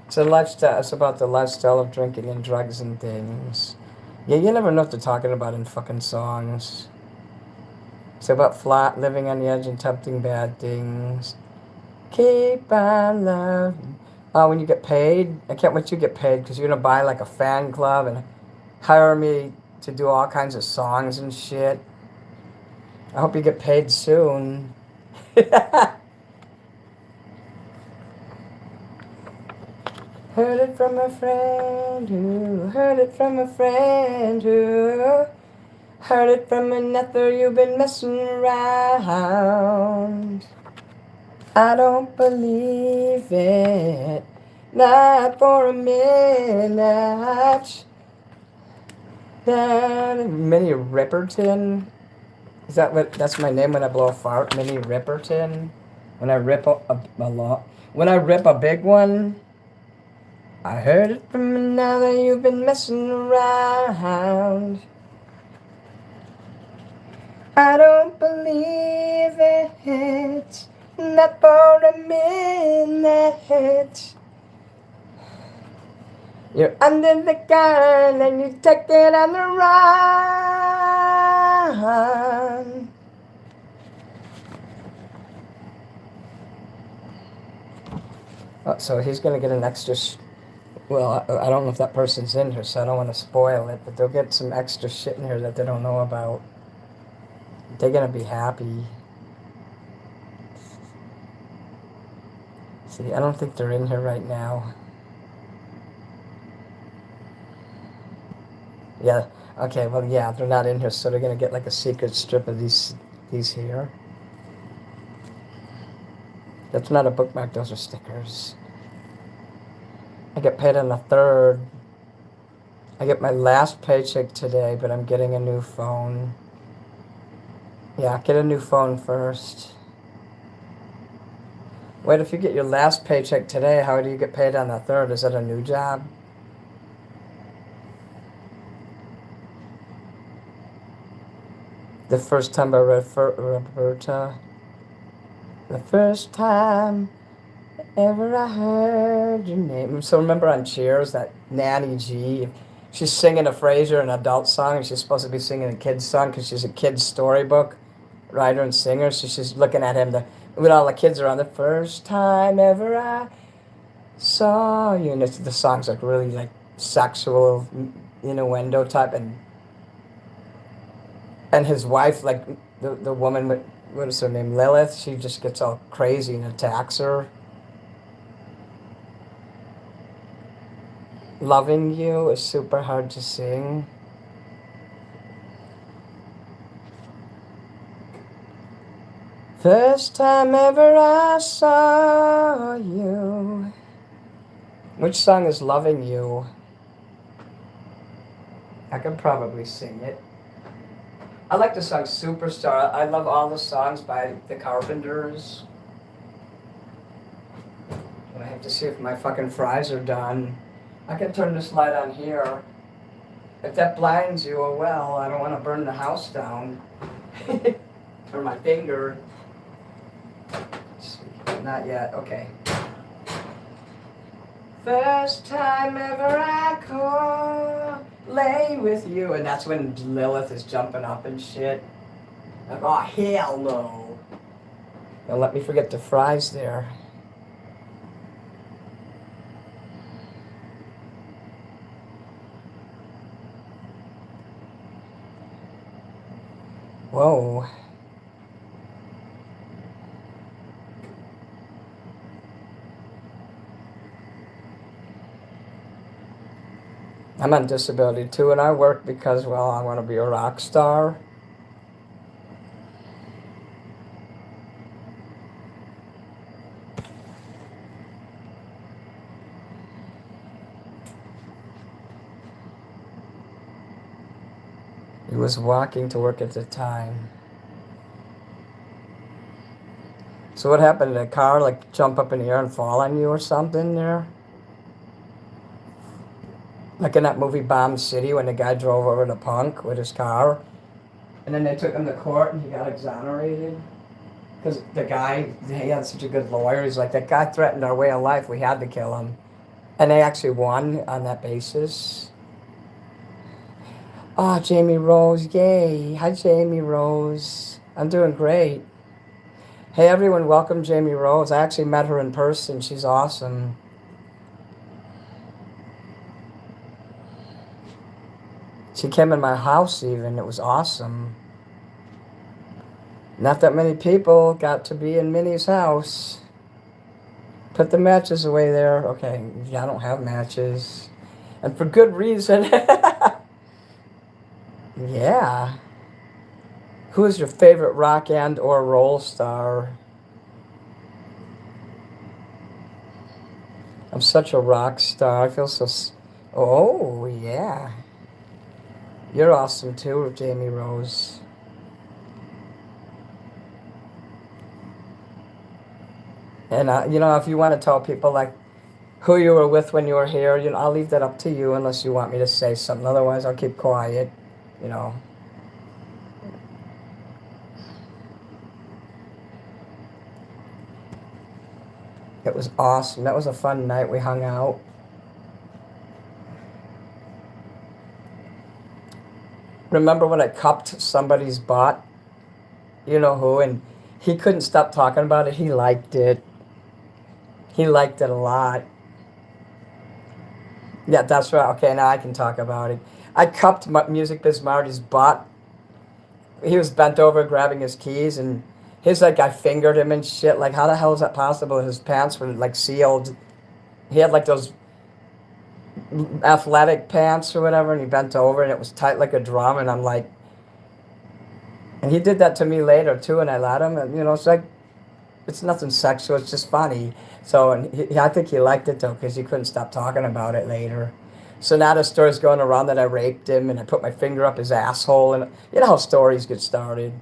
It's a lifestyle. It's about the lifestyle of drinking and drugs and things. Yeah, you never know what they're talking about in fucking songs. It's about flat, living on the edge and tempting bad things. Keep on loving. Oh, when you get paid, I can't wait till you get paid because you're going to buy like a fan club and hire me to do all kinds of songs and shit. I hope you get paid soon. Heard it from a friend who heard it from a friend who heard it from another. You've been messing around. I don't believe it, not for a minute. Minnie Ripperton. Is that what? That's my name when I blow a fart. Minnie Ripperton. When I rip a lot. When I rip a big one. I heard it from another. You've been messing around. I don't believe it, not for a minute. You're under the gun and you take it on the run. Oh, so he's going to get an extra... Well, I don't know if that person's in here, so I don't want to spoil it, but they'll get some extra shit in here that they don't know about. They're going to be happy. See, I don't think they're in here right now. Yeah, okay, well, yeah, they're not in here, so they're going to get like a secret strip of these here. That's not a bookmark, those are stickers. I get paid on the 3rd. I get my last paycheck today, but I'm getting a new phone. Yeah, get a new phone first. Wait, if you get your last paycheck today, how do you get paid on the 3rd? Is that a new job? The first time I read Roberta. The first time ever I heard your name. So remember on Cheers, that Nanny G, she's singing a Frasier, an adult song, and she's supposed to be singing a kid's song because she's a kid's storybook writer and singer. So she's looking at him when all the kids are on. The first time ever I saw you. And the song's like really like sexual, innuendo type. And his wife, like the woman, what is her name, Lilith, she just gets all crazy and attacks her. Loving You is super hard to sing. First time ever I saw you. Which song is Loving You? I could probably sing it. I like the song Superstar. I love all the songs by the Carpenters. And I have to see if my fucking fries are done. I can turn this light on here. If that blinds you, oh well, I don't want to burn the house down. Or my finger. Let's see. Not yet, okay. First time ever I lay with you. And that's when Lilith is jumping up and shit. Like, oh, hell no. Don't let me forget the fries there. Whoa. I'm on disability too, and I work because, well, I want to be a rock star. He was walking to work at the time. So what happened? Did a car like jump up in the air and fall on you or something there? Like in that movie Bomb City when the guy drove over the punk with his car. And then they took him to court and he got exonerated. Because the guy, he had such a good lawyer. He's like, that guy threatened our way of life. We had to kill him. And they actually won on that basis. Oh, Jamie Rose, yay. Hi, Jamie Rose. I'm doing great. Hey, everyone, welcome Jamie Rose. I actually met her in person. She's awesome. She came in my house even. It was awesome. Not that many people got to be in Minnie's house. Put the matches away there. Okay, yeah, I don't have matches. And for good reason. Yeah. Who is your favorite rock and or roll star? I'm such a rock star. I feel so... Oh, yeah. You're awesome too, Jamie Rose. And, if you want to tell people, like, who you were with when you were here, I'll leave that up to you unless you want me to say something. Otherwise, I'll keep quiet, It was awesome. That was a fun night. We hung out. Remember when I cupped somebody's butt? You know who? And he couldn't stop talking about it. He liked it. He liked it a lot. Yeah, that's right. Okay, now I can talk about it. I cupped Music Biz Marty's butt. He was bent over grabbing his keys, and I fingered him and shit. Like, how the hell is that possible? His pants were, like, sealed. He had, like, those athletic pants or whatever, and he bent over, and it was tight like a drum, and I'm like... And he did that to me later, too, and I let him, and, it's like... It's nothing sexual, it's just funny. So, and I think he liked it, though, because he couldn't stop talking about it later. So now the story's going around that I raped him, and I put my finger up his asshole, and you know how stories get started.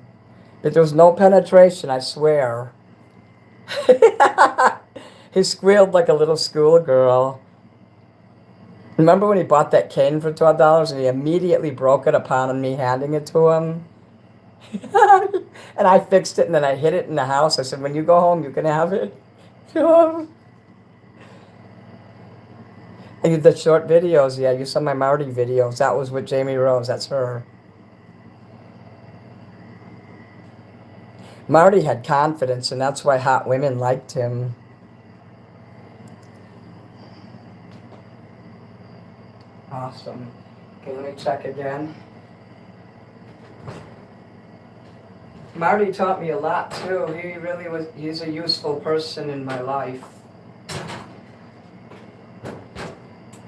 But there was no penetration, I swear. He squealed like a little schoolgirl. Remember when he bought that cane for $12 and he immediately broke it upon me handing it to him? And I fixed it and then I hid it in the house. I said, when you go home, you can have it. And the short videos, yeah, you saw my Marty videos. That was with Jamie Rose, that's her. Marty had confidence, and that's why hot women liked him. Awesome. Okay, let me check again. Marty taught me a lot, too. He really was, he's a useful person in my life.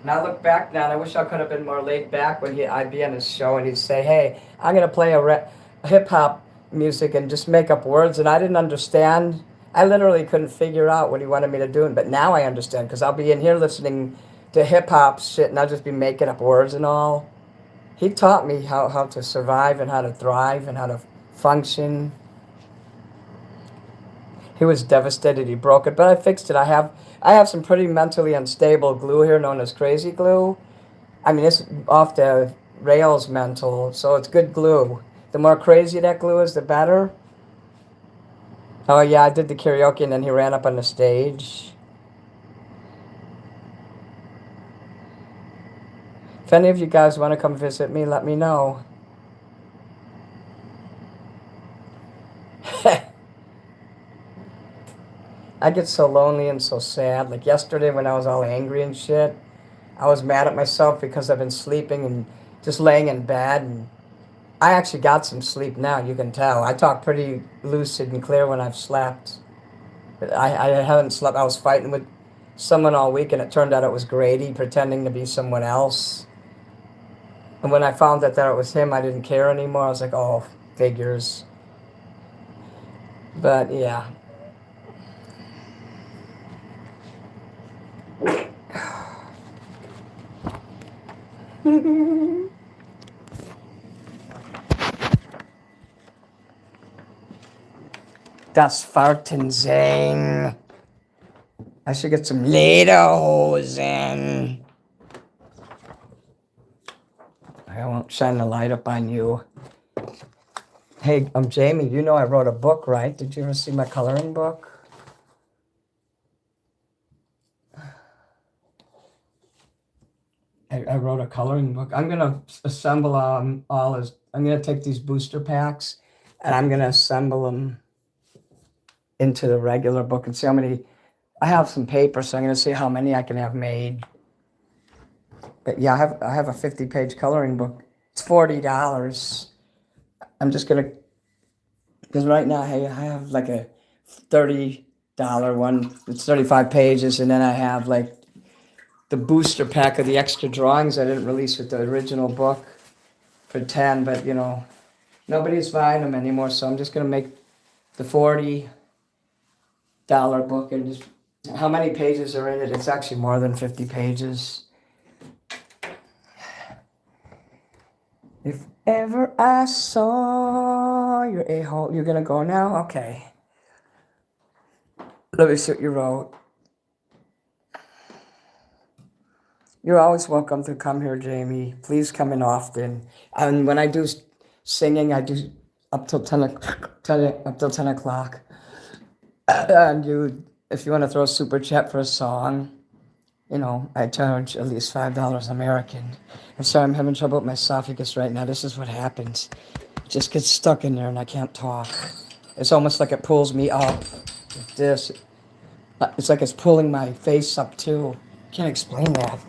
And I look back now, and I wish I could have been more laid back when I'd be on his show, and he'd say, hey, I'm going to play a hip-hop music and just make up words, and I didn't understand. I literally couldn't figure out what he wanted me to do, but now I understand, because I'll be in here listening to hip-hop shit, and I'll just be making up words and all. He taught me how to survive and how to thrive and how to function. He was devastated he broke it, but I fixed it. I have some pretty mentally unstable glue here known as crazy glue. I mean, it's off the rails mental, so it's good glue. The more crazy that glue is, the better. Oh yeah, I did the karaoke and then he ran up on the stage. If any of you guys want to come visit me, let me know. I get so lonely and so sad. Like yesterday when I was all angry and shit, I was mad at myself because I've been sleeping and just laying in bed. And I actually got some sleep now, you can tell. I talk pretty lucid and clear when I've slept. But I haven't slept. I was fighting with someone all week, and it turned out it was Grady pretending to be someone else. And when I found out that it was him, I didn't care anymore. I was like, oh, figures. But yeah. Das Fartensing. I should get some lederhosen. I won't shine the light up on you. Hey, Jamie, you know I wrote a book, right? Did you ever see my coloring book? I wrote a coloring book. I'm going to assemble I'm going to take these booster packs and I'm going to assemble them into the regular book and see how many. I have some paper, so I'm going to see how many I can have made. But yeah, I have a 50-page coloring book. It's $40. I'm just going to, because right now I have like a $30 one. It's 35 pages, and then I have like the booster pack of the extra drawings I didn't release with the original book for 10, but you know, nobody's buying them anymore, so I'm just going to make the $40 book. And just, how many pages are in it? It's actually more than 50 pages. If ever I saw your a-hole, you're going to go now? Okay. Let me see what you wrote. You're always welcome to come here, Jamie. Please come in often. And when I do singing, I do up till 10 o'clock. And if you want to throw a super chat for a song, you know, I charge at least $5 American. I'm sorry, I'm having trouble with my esophagus right now. This is what happens. It just gets stuck in there and I can't talk. It's almost like it pulls me up. This. It's like it's pulling my face up too. Can't explain that.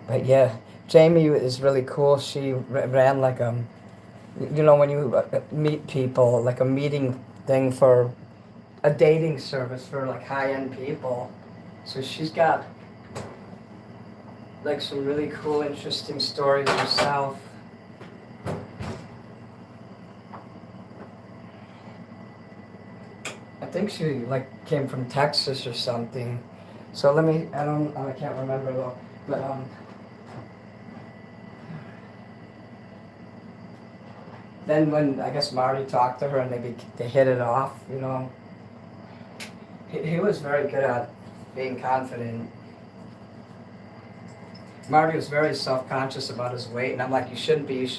But yeah, Jamie is really cool. She ran like you know, when you meet people, like a meeting thing for a dating service for like high-end people. So she's got like some really cool, interesting stories herself. I think she like came from Texas or something. So I can't remember though, but then when I guess Marty talked to her and they hit it off, you know. He was very good at being confident. Marty was very self-conscious about his weight, and I'm like, you shouldn't be.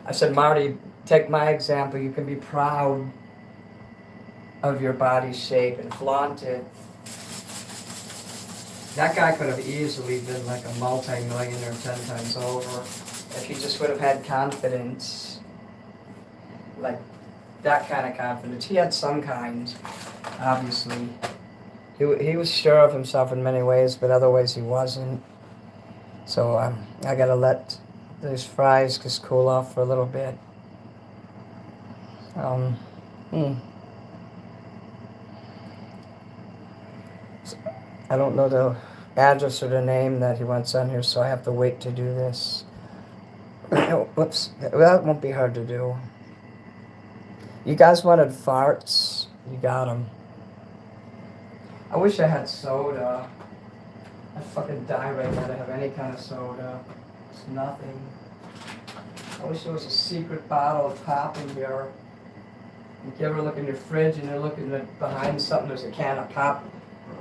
I said, Marty, take my example. You can be proud of your body shape and flaunt it. That guy could have easily been like a multi-millionaire 10 times over if he just would have had confidence. Like that kind of confidence. He had some kind, obviously. He was sure of himself in many ways, but other ways he wasn't. So I gotta let those fries just cool off for a little bit. I don't know the address or the name that he wants on here, so I have to wait to do this. Whoops, that won't be hard to do. You guys wanted farts? You got them. I wish I had soda. I'd fucking die right now to have any kind of soda. It's nothing. I wish there was a secret bottle of pop in here. If you ever look in your fridge and you're looking behind something, there's a can of pop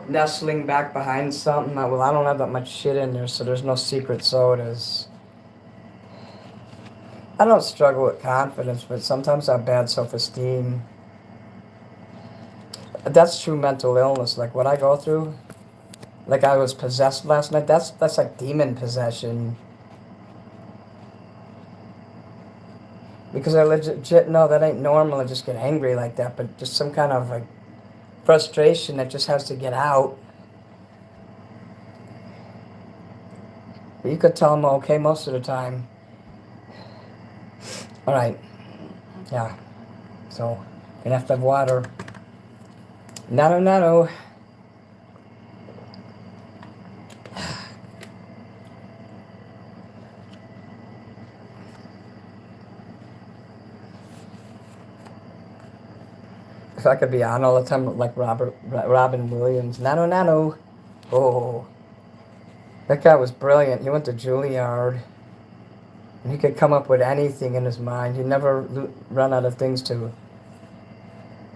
nestling back behind something. Well, I don't have that much shit in there, so there's no secret sodas. I don't struggle with confidence, but sometimes I have bad self-esteem. That's true mental illness. Like what I go through, like I was possessed last night. That's like demon possession. Because I legit know that ain't normal. I just get angry like that, but just some kind of like frustration that just has to get out. But you could tell them okay most of the time. All right. Yeah. So, gonna have to have water. Nano. If I could be on all the time like Robin Williams. Nano. Oh. That guy was brilliant. He went to Juilliard. And he could come up with anything in his mind. He never run out of things to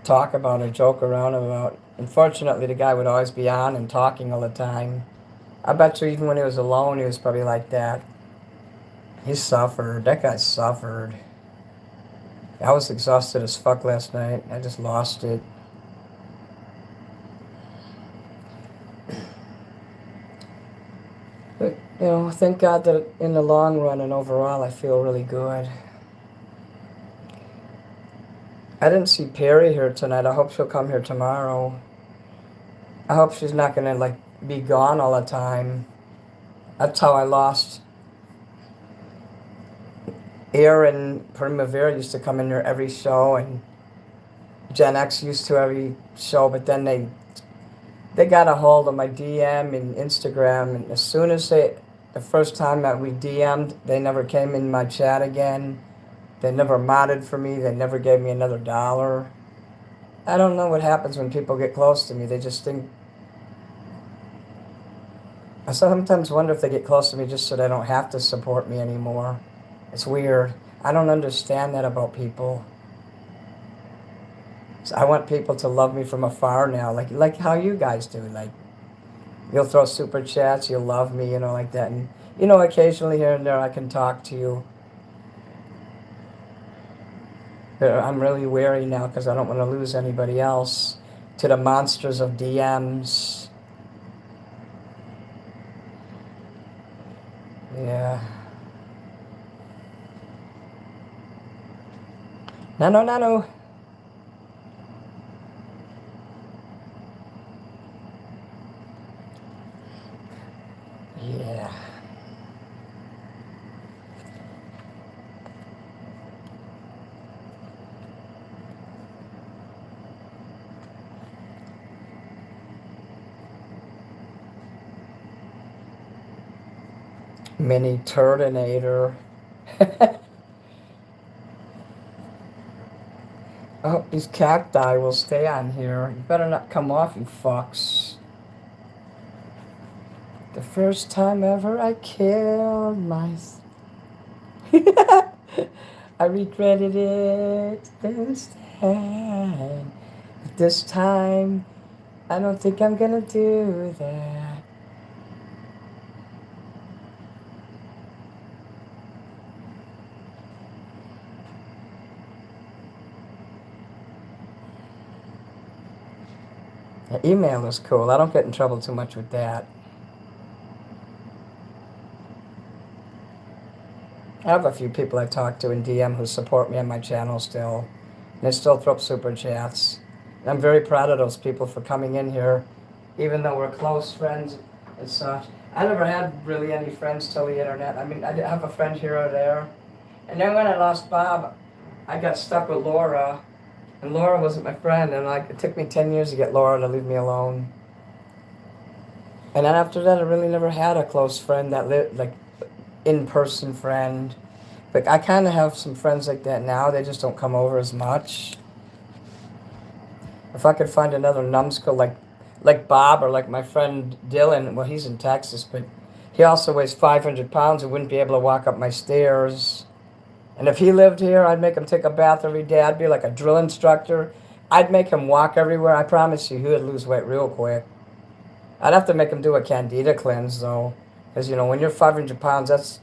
talk about or joke around about. Unfortunately, the guy would always be on and talking all the time. I bet you even when he was alone, he was probably like that. He suffered. That guy suffered. I was exhausted as fuck last night. I just lost it. But, thank God that in the long run and overall, I feel really good. I didn't see Perry here tonight. I hope she'll come here tomorrow. I hope she's not going to, be gone all the time. That's how I lost. Aaron Primavera used to come in here every show, and Gen X used to every show, but then they got a hold of my DM and Instagram, and as soon as the first time that we DM'd, they never came in my chat again. They never modded for me. They never gave me another $1. I don't know what happens when people get close to me. They just think... I sometimes wonder if they get close to me just so they don't have to support me anymore. It's weird. I don't understand that about people. So I want people to love me from afar now, like how you guys do. Like, you'll throw super chats, you'll love me, like that. And, occasionally here and there I can talk to you. But I'm really wary now because I don't want to lose anybody else to the monsters of DMs. Yeah. Nano. Yeah. Mini Turdinator. I hope these cacti will stay on here. You better not come off, you fucks. The first time ever I killed myself. I regretted it this time. But this time, I don't think I'm gonna do that. The email is cool. I don't get in trouble too much with that. I have a few people I talk to in DM who support me on my channel still. And they still throw up super chats. And I'm very proud of those people for coming in here, even though we're close friends and such. I never had really any friends till the internet. I mean, I did have a friend here or there. And then when I lost Bob, I got stuck with Laura. And Laura wasn't my friend. And it took me 10 years to get Laura to leave me alone. And then after that, I really never had a close friend that lived, in-person friend. But I kind of have some friends like that now. They just don't come over as much. If I could find another numbskull like Bob or like my friend Dylan, well, he's in Texas, but he also weighs 500 pounds and wouldn't be able to walk up my stairs. And if he lived here, I'd make him take a bath every day. I'd be like a drill instructor. I'd make him walk everywhere. I promise you, he would lose weight real quick. I'd have to make him do a candida cleanse, though. Because, when you're 500 pounds, that's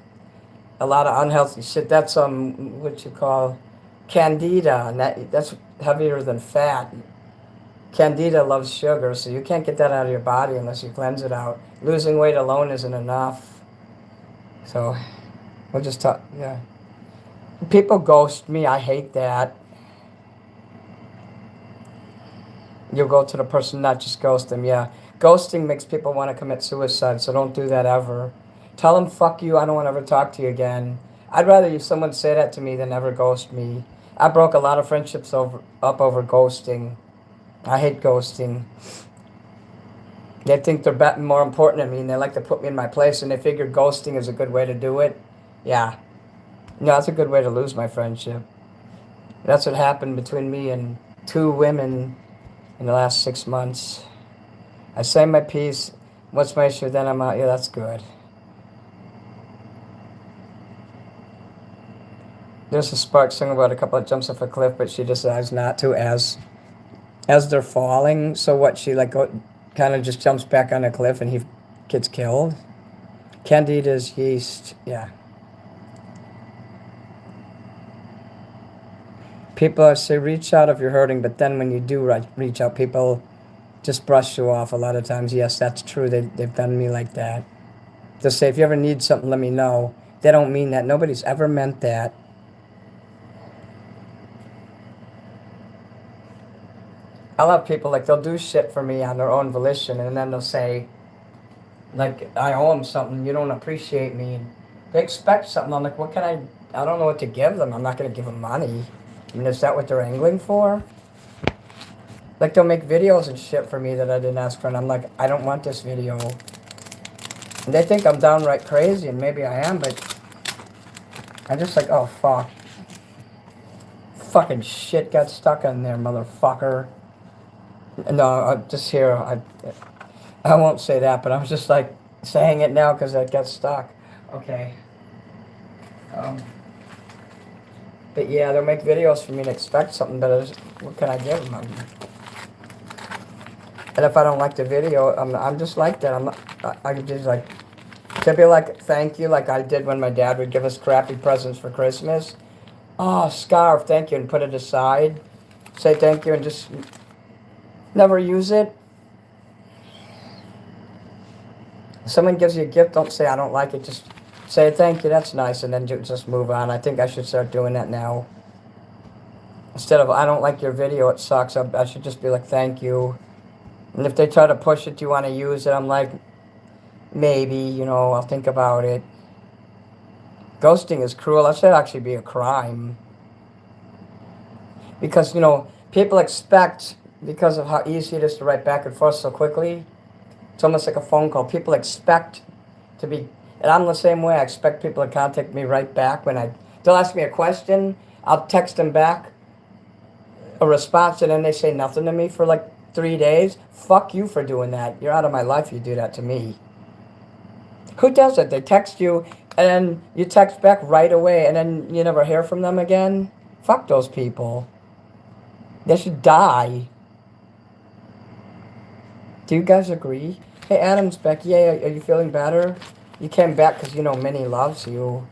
a lot of unhealthy shit. That's, what you call candida. And that's heavier than fat. Candida loves sugar, so you can't get that out of your body unless you cleanse it out. Losing weight alone isn't enough. So, we'll just talk, yeah. People ghost me. I hate that. You'll go to the person, not just ghost them. Yeah. Ghosting makes people want to commit suicide, so don't do that ever. Tell them, fuck you, I don't want to ever talk to you again. I'd rather you someone say that to me than ever ghost me. I broke a lot of friendships up over ghosting. I hate ghosting. They think they're more important than me, and they like to put me in my place, and they figure ghosting is a good way to do it. Yeah. No, that's a good way to lose my friendship. That's what happened between me and two women in the last 6 months. I say my piece. What's my issue? Then I'm out. Yeah, that's good. There's a Spark song about a couple that jumps off a cliff, but she decides not to as they're falling. So what? She like kind of just jumps back on a cliff and he gets killed. Candida's yeast. Yeah. People say reach out if you're hurting, but then when you do reach out, people just brush you off a lot of times. Yes, that's true. They've done me like that. They'll say, if you ever need something, let me know. They don't mean that. Nobody's ever meant that. I love people, like, they'll do shit for me on their own volition, and then they'll say, like, I owe them something, you don't appreciate me. They expect something. I'm like, what can I don't know what to give them. I'm not going to give them money. I mean, is that what they're angling for? Like, they'll make videos and shit for me that I didn't ask for, and I'm like, I don't want this video. And they think I'm downright crazy, and maybe I am, but I'm just like, oh, fuck. Fucking shit got stuck in there, motherfucker. No, I'm just here. I won't say that, but I'm just like saying it now because it got stuck. Okay. But yeah, they'll make videos for me to expect something, but what can I give them? And if I don't like the video, I'm just like that. I just like, to be like, thank you, like I did when my dad would give us crappy presents for Christmas. Oh, scarf, thank you, and put it aside. Say thank you and just never use it. If someone gives you a gift, don't say I don't like it. Just say thank you, that's nice, and then just move on. I think I should start doing that now. Instead of I don't like your video, it sucks. I should just be like thank you. And if they try to push it, do you want to use it? I'm like, maybe, I'll think about it. Ghosting is cruel. That should actually be a crime. Because, people expect, because of how easy it is to write back and forth so quickly, it's almost like a phone call. People expect to be, and I'm the same way. I expect people to contact me right back they'll ask me a question. I'll text them back a response, and then they say nothing to me for like 3 days. Fuck you for doing that. You're out of my life. You do that to me. Who does it? They text you, and then you text back right away, and then you never hear from them again? Fuck those people. They should die. Do you guys agree? Hey, Adam's back. Yeah, are you feeling better? You came back because Minnie loves you.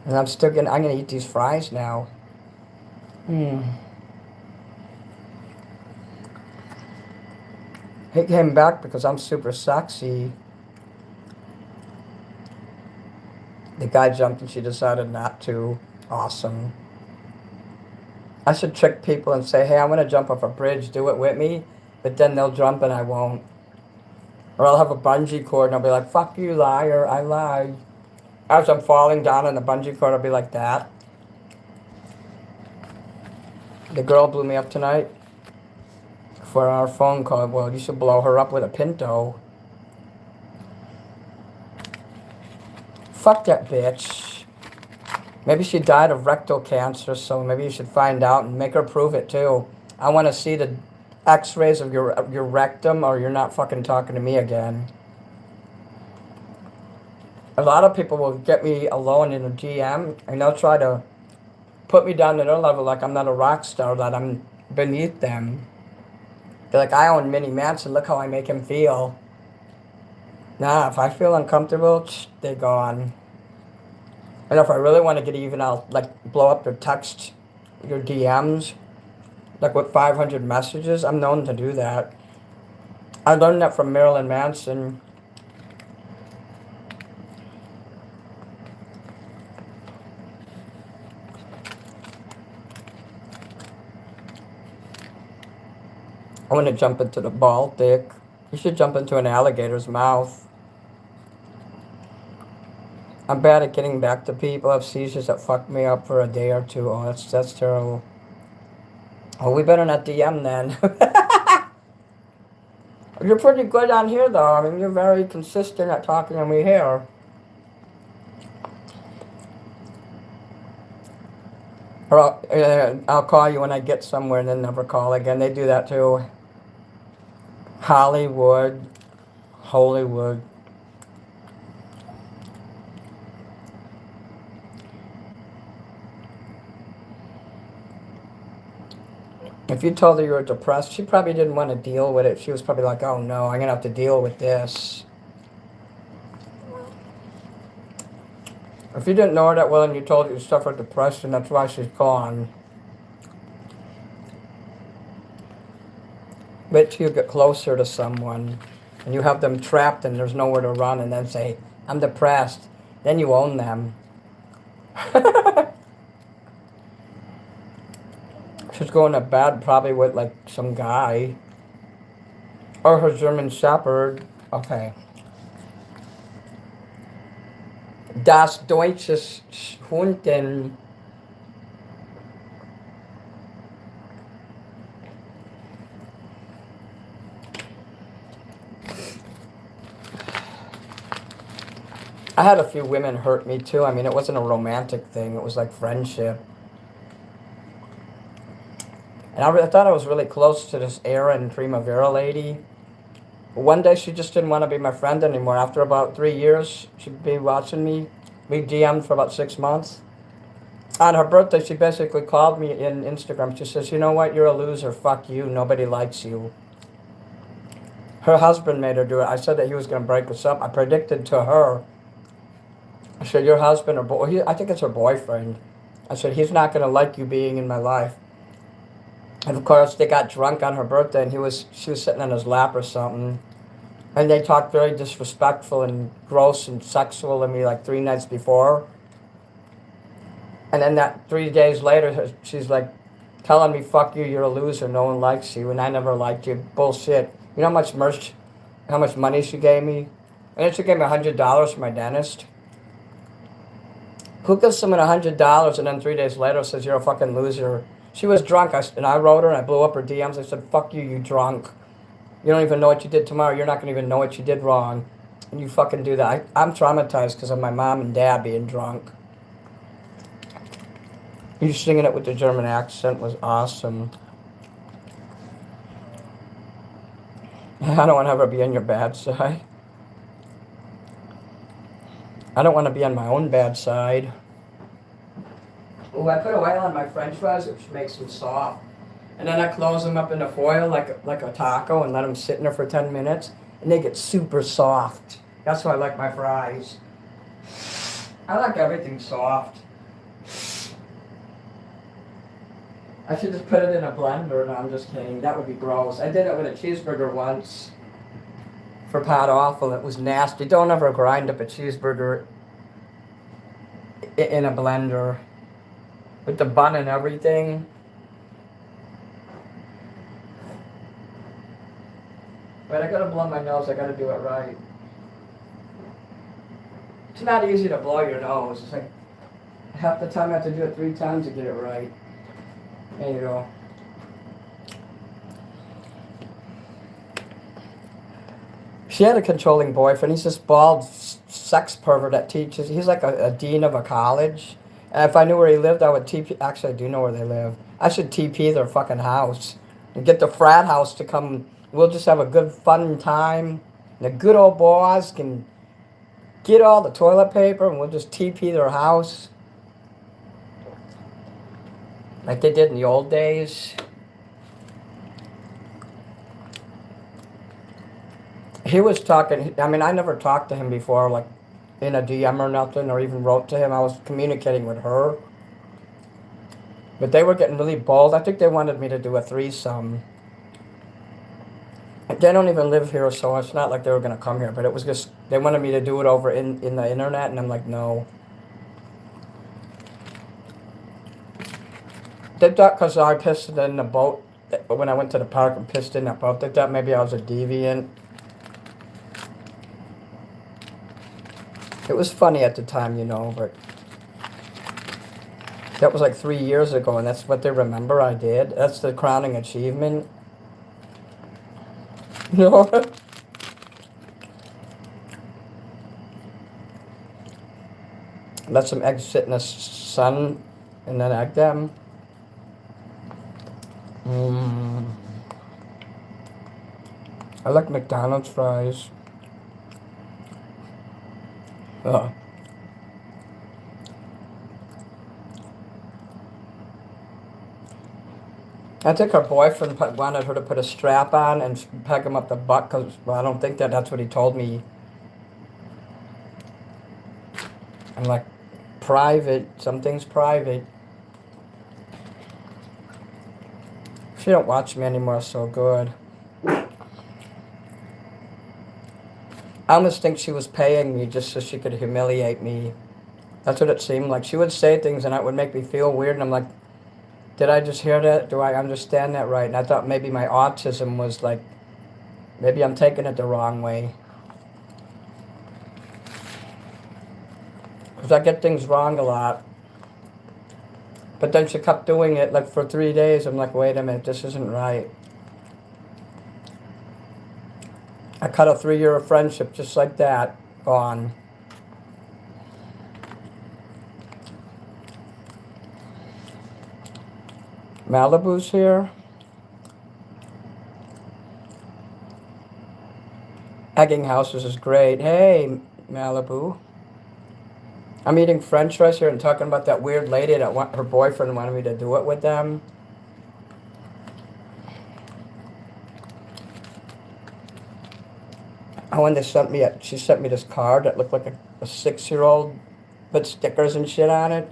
And I'm gonna eat these fries now. He came back because I'm super sexy. The guy jumped and she decided not to. Awesome. I should trick people and say, hey, I'm going to jump off a bridge, do it with me. But then they'll jump and I won't. Or I'll have a bungee cord and I'll be like, fuck you, liar, I lied. As I'm falling down on the bungee cord, I'll be like that. The girl blew me up tonight for our phone call. Well, you should blow her up with a Pinto. Fuck that bitch. Maybe she died of rectal cancer, so maybe you should find out and make her prove it too. I want to see the x-rays of your rectum, or you're not fucking talking to me again. A lot of people will get me alone in a GM, and they'll try to put me down to their level like I'm not a rock star, that I'm beneath them. They're like, I own Mini Manson, look how I make him feel. Nah, if I feel uncomfortable, they're gone. And if I really want to get even, I'll like blow up your text, your DMs, like with 500 messages. I'm known to do that. I learned that from Marilyn Manson. I want to jump into the Baltic. You should jump into an alligator's mouth. I'm bad at getting back to people. I have seizures that fuck me up for a day or two. Oh, that's terrible. Oh, we better not DM then. You're pretty good on here, though. I mean, you're very consistent at talking to me here. Or I'll call you when I get somewhere and then never call again. They do that too. Hollywood. If you told her you were depressed, she probably didn't want to deal with it. She was probably like, oh no, I'm going to have to deal with this. If you didn't know her that well and you told her you suffered depression, that's why she's gone. Wait till you get closer to someone and you have them trapped and there's nowhere to run and then say, I'm depressed. Then you own them. She's going to bed probably with like some guy. Or her German Shepherd. Okay. Das deutsche Hunden. I had a few women hurt me too. I mean, it wasn't a romantic thing. It was like friendship. And I thought I was really close to this Era and Primavera lady. One day she just didn't want to be my friend anymore. After about 3 years, she'd be watching me. We DM'd for about 6 months. On her birthday, she basically called me in Instagram. She says, you know what, you're a loser. Fuck you. Nobody likes you. Her husband made her do it. I said that he was going to break us up. I predicted to her. I said, your husband or boy, I think it's her boyfriend. I said, he's not going to like you being in my life. And of course, they got drunk on her birthday, and she was sitting on his lap or something. And they talked very disrespectful and gross and sexual to me like 3 nights before. And then that 3 days later, she's like telling me, fuck you, you're a loser, no one likes you, and I never liked you. Bullshit. You know how much money she gave me? And then she gave me $100 for my dentist. Who gives someone $100 and then 3 days later says you're a fucking loser? She was drunk, and I wrote her and I blew up her DMs. I said, fuck you, you drunk. You don't even know what you did tomorrow. You're not going to even know what you did wrong. And you fucking do that. I'm traumatized because of my mom and dad being drunk. You singing it with the German accent was awesome. I don't want to ever be on your bad side. I don't want to be on my own bad side. Oh, I put oil on my french fries, which makes them soft. And then I close them up in the foil like a taco and let them sit in there for 10 minutes. And they get super soft. That's why I like my fries. I like everything soft. I should just put it in a blender. No, I'm just kidding. That would be gross. I did it with a cheeseburger once for pot awful. It was nasty. Don't ever grind up a cheeseburger in a blender. With the bun and everything. But I gotta blow my nose, I gotta do it right. It's not easy to blow your nose. It's like half the time I have to do it 3 times to get it right. There you go. She had a controlling boyfriend. He's this bald sex pervert that teaches. He's like a dean of a college. And if I knew where he lived, I would TP. Actually, I do know where they live. I should TP their fucking house and get the frat house to come. We'll just have a good fun time. The good old boys can get all the toilet paper and we'll just TP their house. Like they did in the old days. He was talking, I mean, I never talked to him before, like in a DM or nothing, or even wrote to him. I was communicating with her. But they were getting really bold. I think they wanted me to do a threesome. They don't even live here, so it's not like they were going to come here. But it was just, they wanted me to do it over in the internet, and I'm like, no. They thought because I pissed in the boat when I went to the park and pissed in that boat. They thought maybe I was a deviant. It was funny at the time, you know, but that was like 3 years ago, and that's what they remember I did. That's the crowning achievement. You know? Let some eggs sit in the sun and then egg them. I like McDonald's fries. Ugh. I think her boyfriend wanted her to put a strap on and peg him up the butt, because, well, I don't think that's what he told me. I'm like, private, something's private. She don't watch me anymore so good. I almost think she was paying me just so she could humiliate me. That's what it seemed like. She would say things and that would make me feel weird, and I'm like, did I just hear that? Do I understand that right? And I thought maybe my autism was like, maybe I'm taking it the wrong way. Because I get things wrong a lot. But then she kept doing it like for 3 days. I'm like, wait a minute, this isn't right. I cut a 3-year friendship just like that. Gone. Malibu's here. Egging houses is great. Hey, Malibu. I'm eating french fries here and talking about that weird lady that her boyfriend wanted me to do it with them. Oh, when she sent me this card that looked like a 6-year-old, put stickers and shit on it.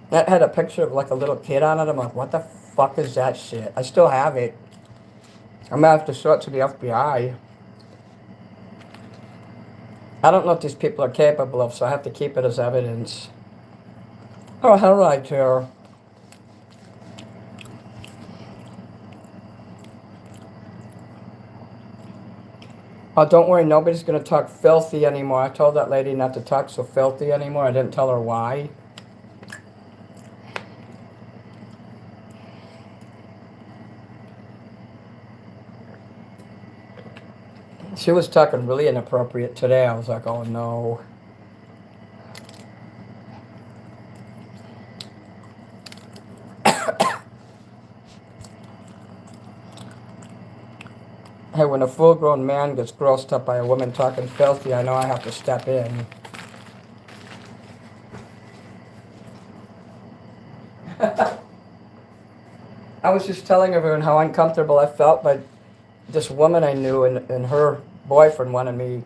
That had a picture of like a little kid on it. I'm like, what the fuck is that shit? I still have it. I'm gonna have to show it to the FBI. I don't know what these people are capable of, so I have to keep it as evidence. Oh, hell right here. Oh, don't worry, nobody's gonna talk filthy anymore. I told that lady not to talk so filthy anymore. I didn't tell her why. She was talking really inappropriate today. I was like, oh no. Hey, when a full-grown man gets grossed up by a woman talking filthy, I know I have to step in. I was just telling everyone how uncomfortable I felt by this woman I knew, and her boyfriend wanted me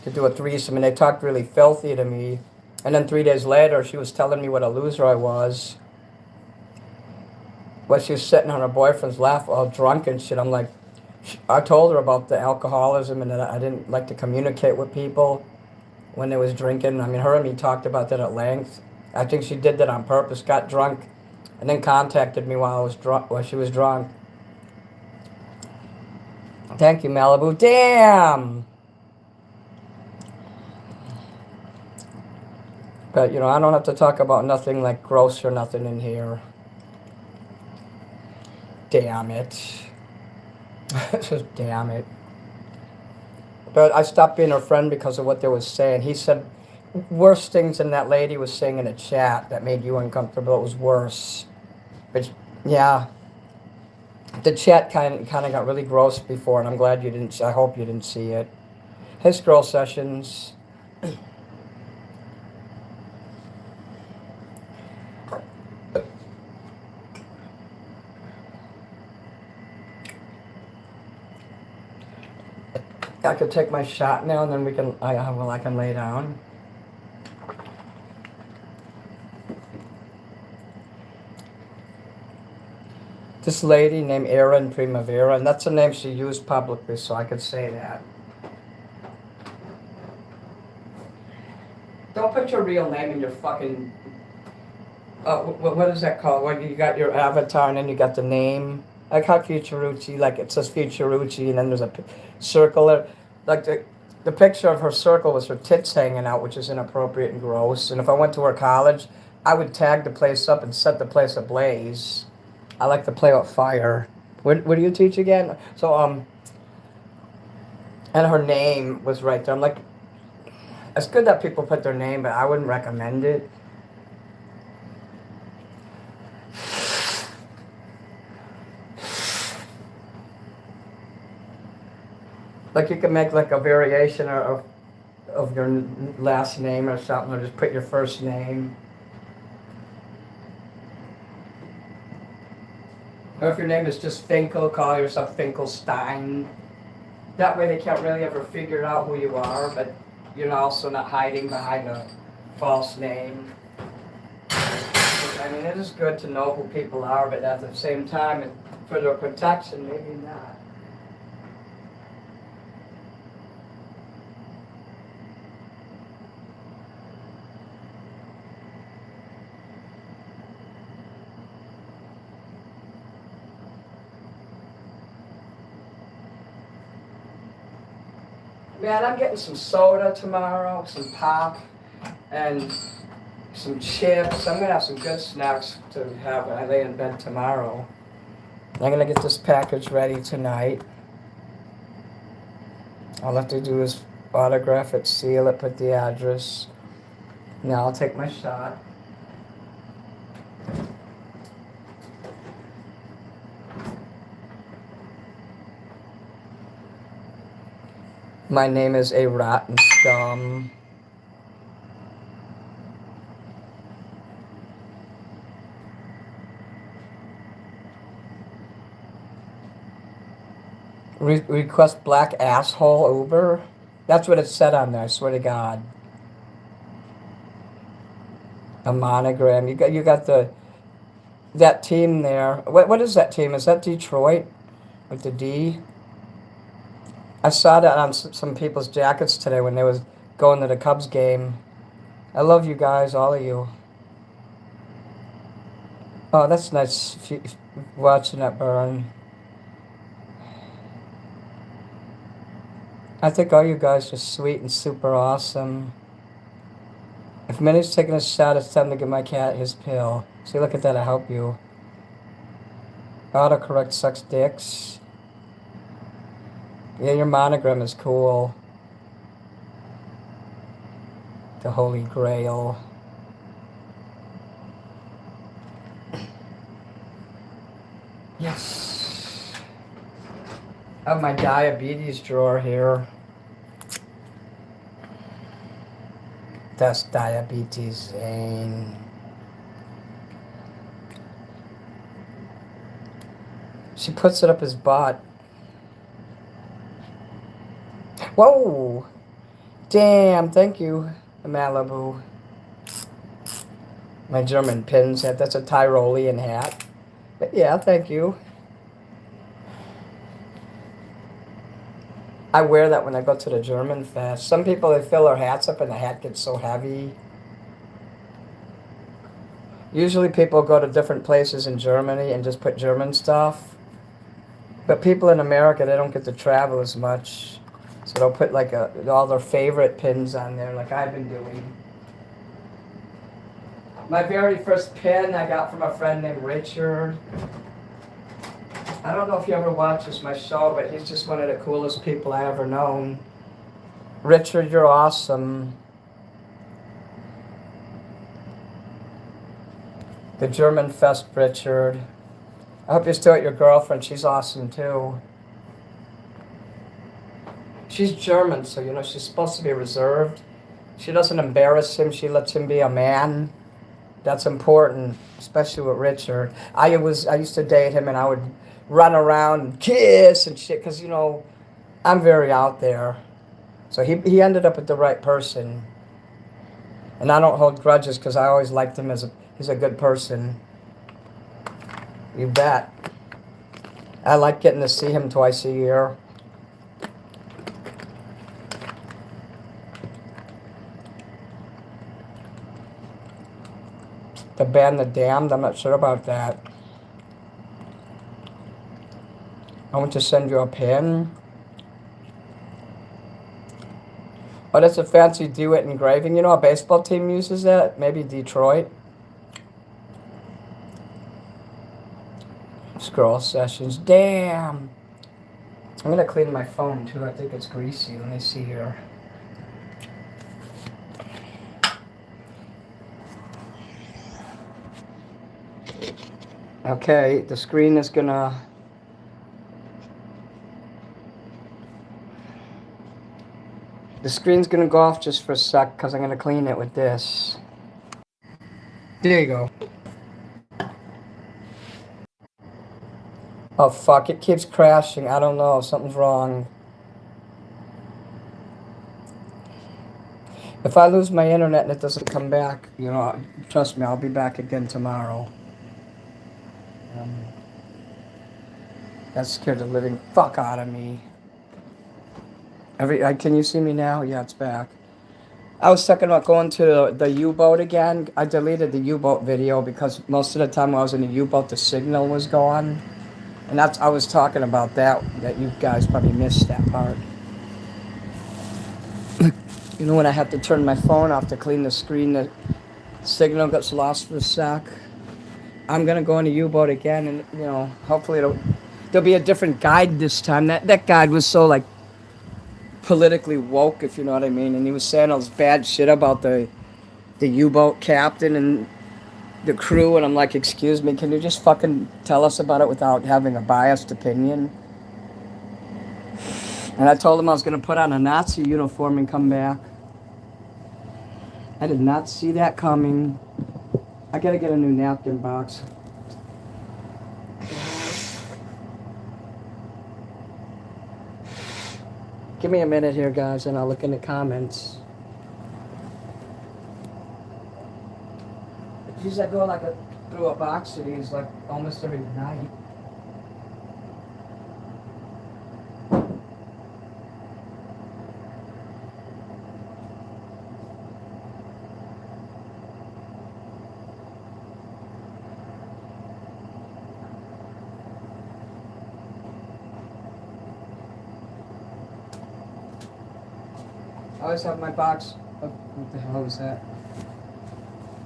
to do a threesome, and they talked really filthy to me. And then 3 days later, she was telling me what a loser I was. When she was sitting on her boyfriend's lap all drunk and shit, I'm like, I told her about the alcoholism and that I didn't like to communicate with people when they was drinking. I mean, her and me talked about that at length. I think she did that on purpose, got drunk, and then contacted me while she was drunk. Thank you, Malibu. Damn! But, you know, I don't have to talk about nothing like gross or nothing in here. Damn it. Just damn it. But I stopped being her friend because of what they was saying. He said worse things than that lady was saying in the chat that made you uncomfortable. It was worse. But, yeah. The chat kind of got really gross before, and I'm glad you didn't. I hope you didn't see it. Hey, Scroll Sessions. I could take my shot now, and then we can. I can lay down. This lady named Erin Primavera, and that's a name she used publicly, so I could say that. Don't put your real name in your fucking. What is that called? When you got your avatar and then you got the name. like how Futurucci, like it says Futurucci, and then there's a circle there. Like the picture of her circle was her tits hanging out, which is inappropriate and gross. And if I went to her college, I would tag the place up and set the place ablaze. I like to play with fire. What do you teach again? So, and her name was right there. I'm like, it's good that people put their name, but I wouldn't recommend it. Like you can make like a variation of your last name or something, or just put your first name. Or if your name is just Finkel, call yourself Finkelstein. That way they can't really ever figure out who you are, but you're also not hiding behind a false name. I mean, it is good to know who people are, but at the same time, for their protection, maybe not. Man, I'm getting some soda tomorrow, some pop, and some chips. I'm going to have some good snacks to have when I lay in bed tomorrow. I'm going to get this package ready tonight. All I have to do is autograph it, seal it, put the address. Now I'll take my shot. My name is a rotten scum. Request black asshole Uber. That's what it said on there. I swear to God. A monogram. You got that team there. What is that team? Is that Detroit with the D? I saw that on some people's jackets today when they was going to the Cubs game. I love you guys, all of you. Oh, that's nice watching that burn. I think all you guys are sweet and super awesome. If Minnie's taking a shot, it's time to give my cat his pill. See, look at that, I help you. Autocorrect sucks dicks. Yeah, your monogram is cool. The Holy Grail. Yes. I have my diabetes drawer here. That's diabetes, Zane. She puts it up his butt. Whoa! Damn, thank you, Malibu. My German pins hat. That's a Tyrolean hat. But yeah, thank you. I wear that when I go to the German fest. Some people, they fill their hats up and the hat gets so heavy. Usually people go to different places in Germany and just put German stuff. But people in America, they don't get to travel as much. So they'll put like all their favorite pins on there, like I've been doing. My very first pin I got from a friend named Richard. I don't know if he ever watches my show, but he's just one of the coolest people I ever known. Richard, you're awesome. The German Fest, Richard. I hope you're still at your girlfriend. She's awesome too. She's German, so you know she's supposed to be reserved. She doesn't embarrass him. She lets him be a man. That's important, especially with Richard. I used to date him, and I would run around and kiss and shit, because you know I'm very out there. So he ended up with the right person, and I don't hold grudges because I always liked him as he's a good person. You bet. I like getting to see him twice a year. The band The Damned, I'm not sure about that. I want to send you a pen. Oh, that's a fancy DeWitt engraving. You know, a baseball team uses that. Maybe Detroit. Scroll sessions. Damn. I'm gonna clean my phone too. I think it's greasy. Let me see here. Okay, the screen is gonna... The screen's gonna go off just for a sec because I'm gonna clean it with this. There you go. Oh fuck, it keeps crashing. I don't know, something's wrong. If I lose my internet and it doesn't come back, you know, trust me, I'll be back again tomorrow. That scared the living fuck out of me. Can you see me now? Yeah, it's back. I was thinking about going to the U-boat again. I deleted the U-boat video because most of the time when I was in the U-boat, the signal was gone. And I was talking about that you guys probably missed that part. You know, when I have to turn my phone off to clean the screen, the signal gets lost for a sec. I'm going to go in the U-boat again, and, you know, hopefully there'll be a different guide this time. That guide was so, like, politically woke, if you know what I mean, and he was saying all this bad shit about the U-boat captain and the crew, and I'm like, excuse me, can you just fucking tell us about it without having a biased opinion? And I told him I was going to put on a Nazi uniform and come back. I did not see that coming. I gotta get a new napkin box. Give me a minute here, guys, and I'll look in the comments. Geez, I go like through a box of these like almost every night. I always have my box of, what the hell was that?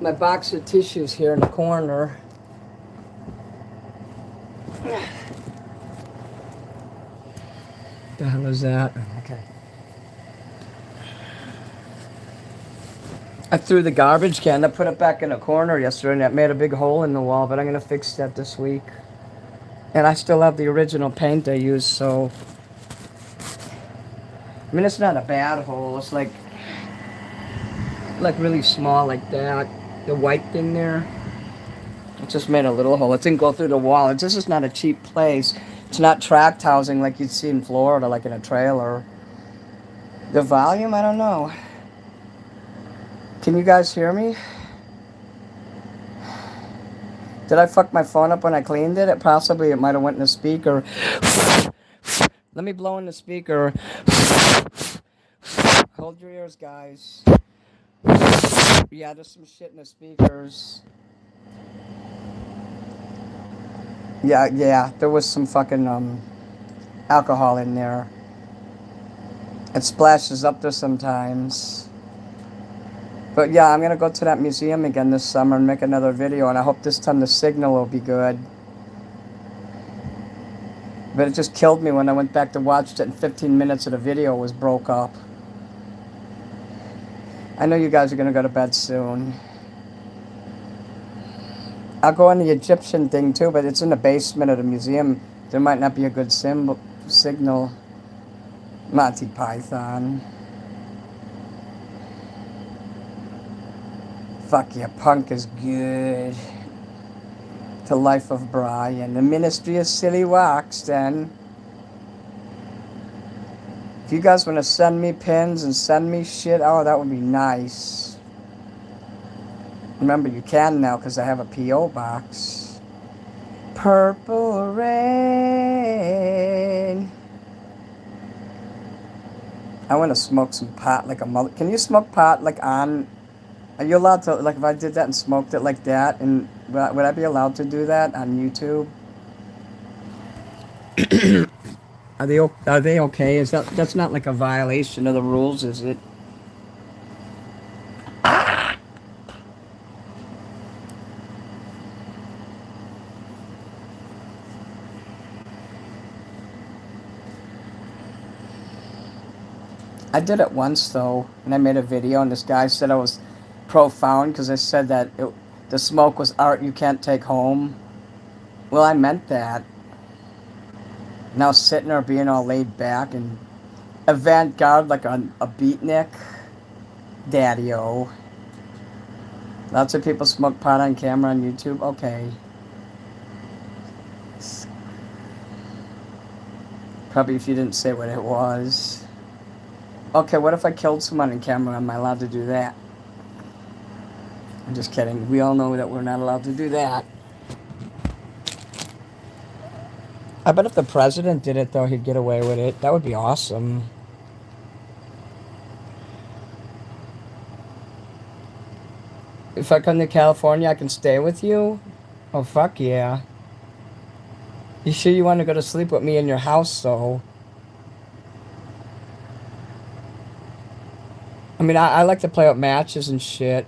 My box of tissues here in the corner. The hell is that? Okay. I threw the garbage can. I put it back in the corner yesterday and that made a big hole in the wall, but I'm going to fix that this week. And I still have the original paint I used, so... I mean, it's not a bad hole. It's like really small like that. The white thing there. It just made a little hole. It didn't go through the wall. This is not a cheap place. It's not tract housing like you'd see in Florida, like in a trailer. The volume, I don't know. Can you guys hear me? Did I fuck my phone up when I cleaned it? It might have went in the speaker. Let me blow in the speaker. Hold your ears, guys. Yeah, there's some shit in the speakers. Yeah, there was some fucking alcohol in there. It splashes up there sometimes. But yeah, I'm gonna go to that museum again this summer and make another video, and I hope this time the signal will be good. But it just killed me when I went back to watch it and 15 minutes of the video was broke up. I know you guys are going to go to bed soon. I'll go on the Egyptian thing too, but it's in the basement of the museum. There might not be a good signal. Monty Python. Fuck yeah, punk is good. The Life of Brian. The Ministry of Silly Walks, then. If you guys want to send me pins and send me shit, oh, that would be nice. Remember, you can now because I have a P.O. box. Purple rain. I want to smoke some pot like a mother. Can you smoke pot like on... Are you allowed to, like if I did that and smoked it like that, and would I be allowed to do that on YouTube? Are they okay? That's not like a violation of the rules, is it? I did it once though, and I made a video, and this guy said I was profound because I said that the smoke was art you can't take home. Well, I meant that. And I was sitting there being all laid back and avant-garde like a beatnik. Daddy-o. Lots of people smoke pot on camera on YouTube. Okay. Probably if you didn't say what it was. Okay, what if I killed someone on camera? Am I allowed to do that? I'm just kidding. We all know that we're not allowed to do that. I bet if the president did it, though, he'd get away with it. That would be awesome. If I come to California, I can stay with you? Oh, fuck yeah. You sure you want to go to sleep with me in your house, though? I mean, I like to play with matches and shit.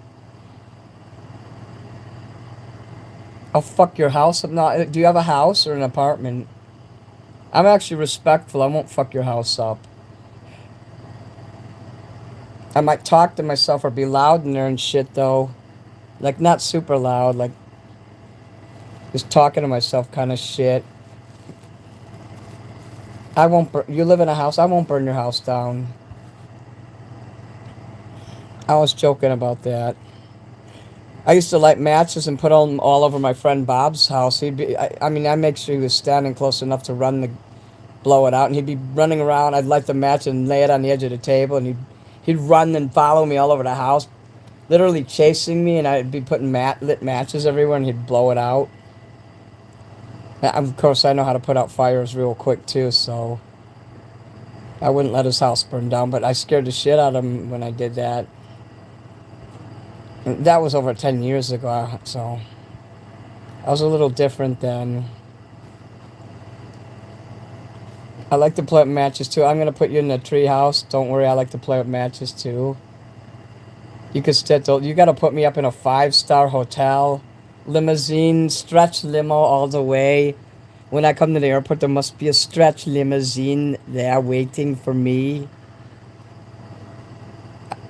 I'll fuck your house up. Not, do you have a house or an apartment? I'm actually respectful. I won't fuck your house up. I might talk to myself or be loud in there and shit, though. Like, not super loud. Like, just talking to myself kind of shit. I won't you live in a house. I won't burn your house down. I was joking about that. I used to light matches and put them all over my friend Bob's house. I mean, I make sure he was standing close enough to blow it out, and he'd be running around. I'd light the match and lay it on the edge of the table, and he'd run and follow me all over the house, literally chasing me, and I'd be putting lit matches everywhere, and he'd blow it out. Of course, I know how to put out fires real quick, too, so I wouldn't let his house burn down, but I scared the shit out of him when I did that. And that was over 10 years ago, so I was a little different then. I like to play with matches, too. I'm going to put you in the tree house. Don't worry, I like to play with matches, too. You got to put me up in a 5-star hotel. Limousine, stretch limo all the way. When I come to the airport, there must be a stretch limousine there waiting for me.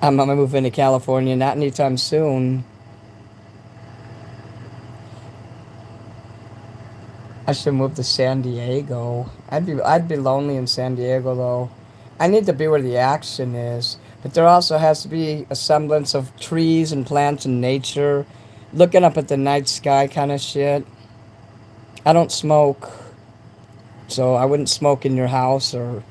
I'm going to move into California, not anytime soon. I should move to San Diego. I'd be lonely in San Diego, though. I need to be where the action is. But there also has to be a semblance of trees and plants and nature. Looking up at the night sky kind of shit. I don't smoke. So I wouldn't smoke in your house or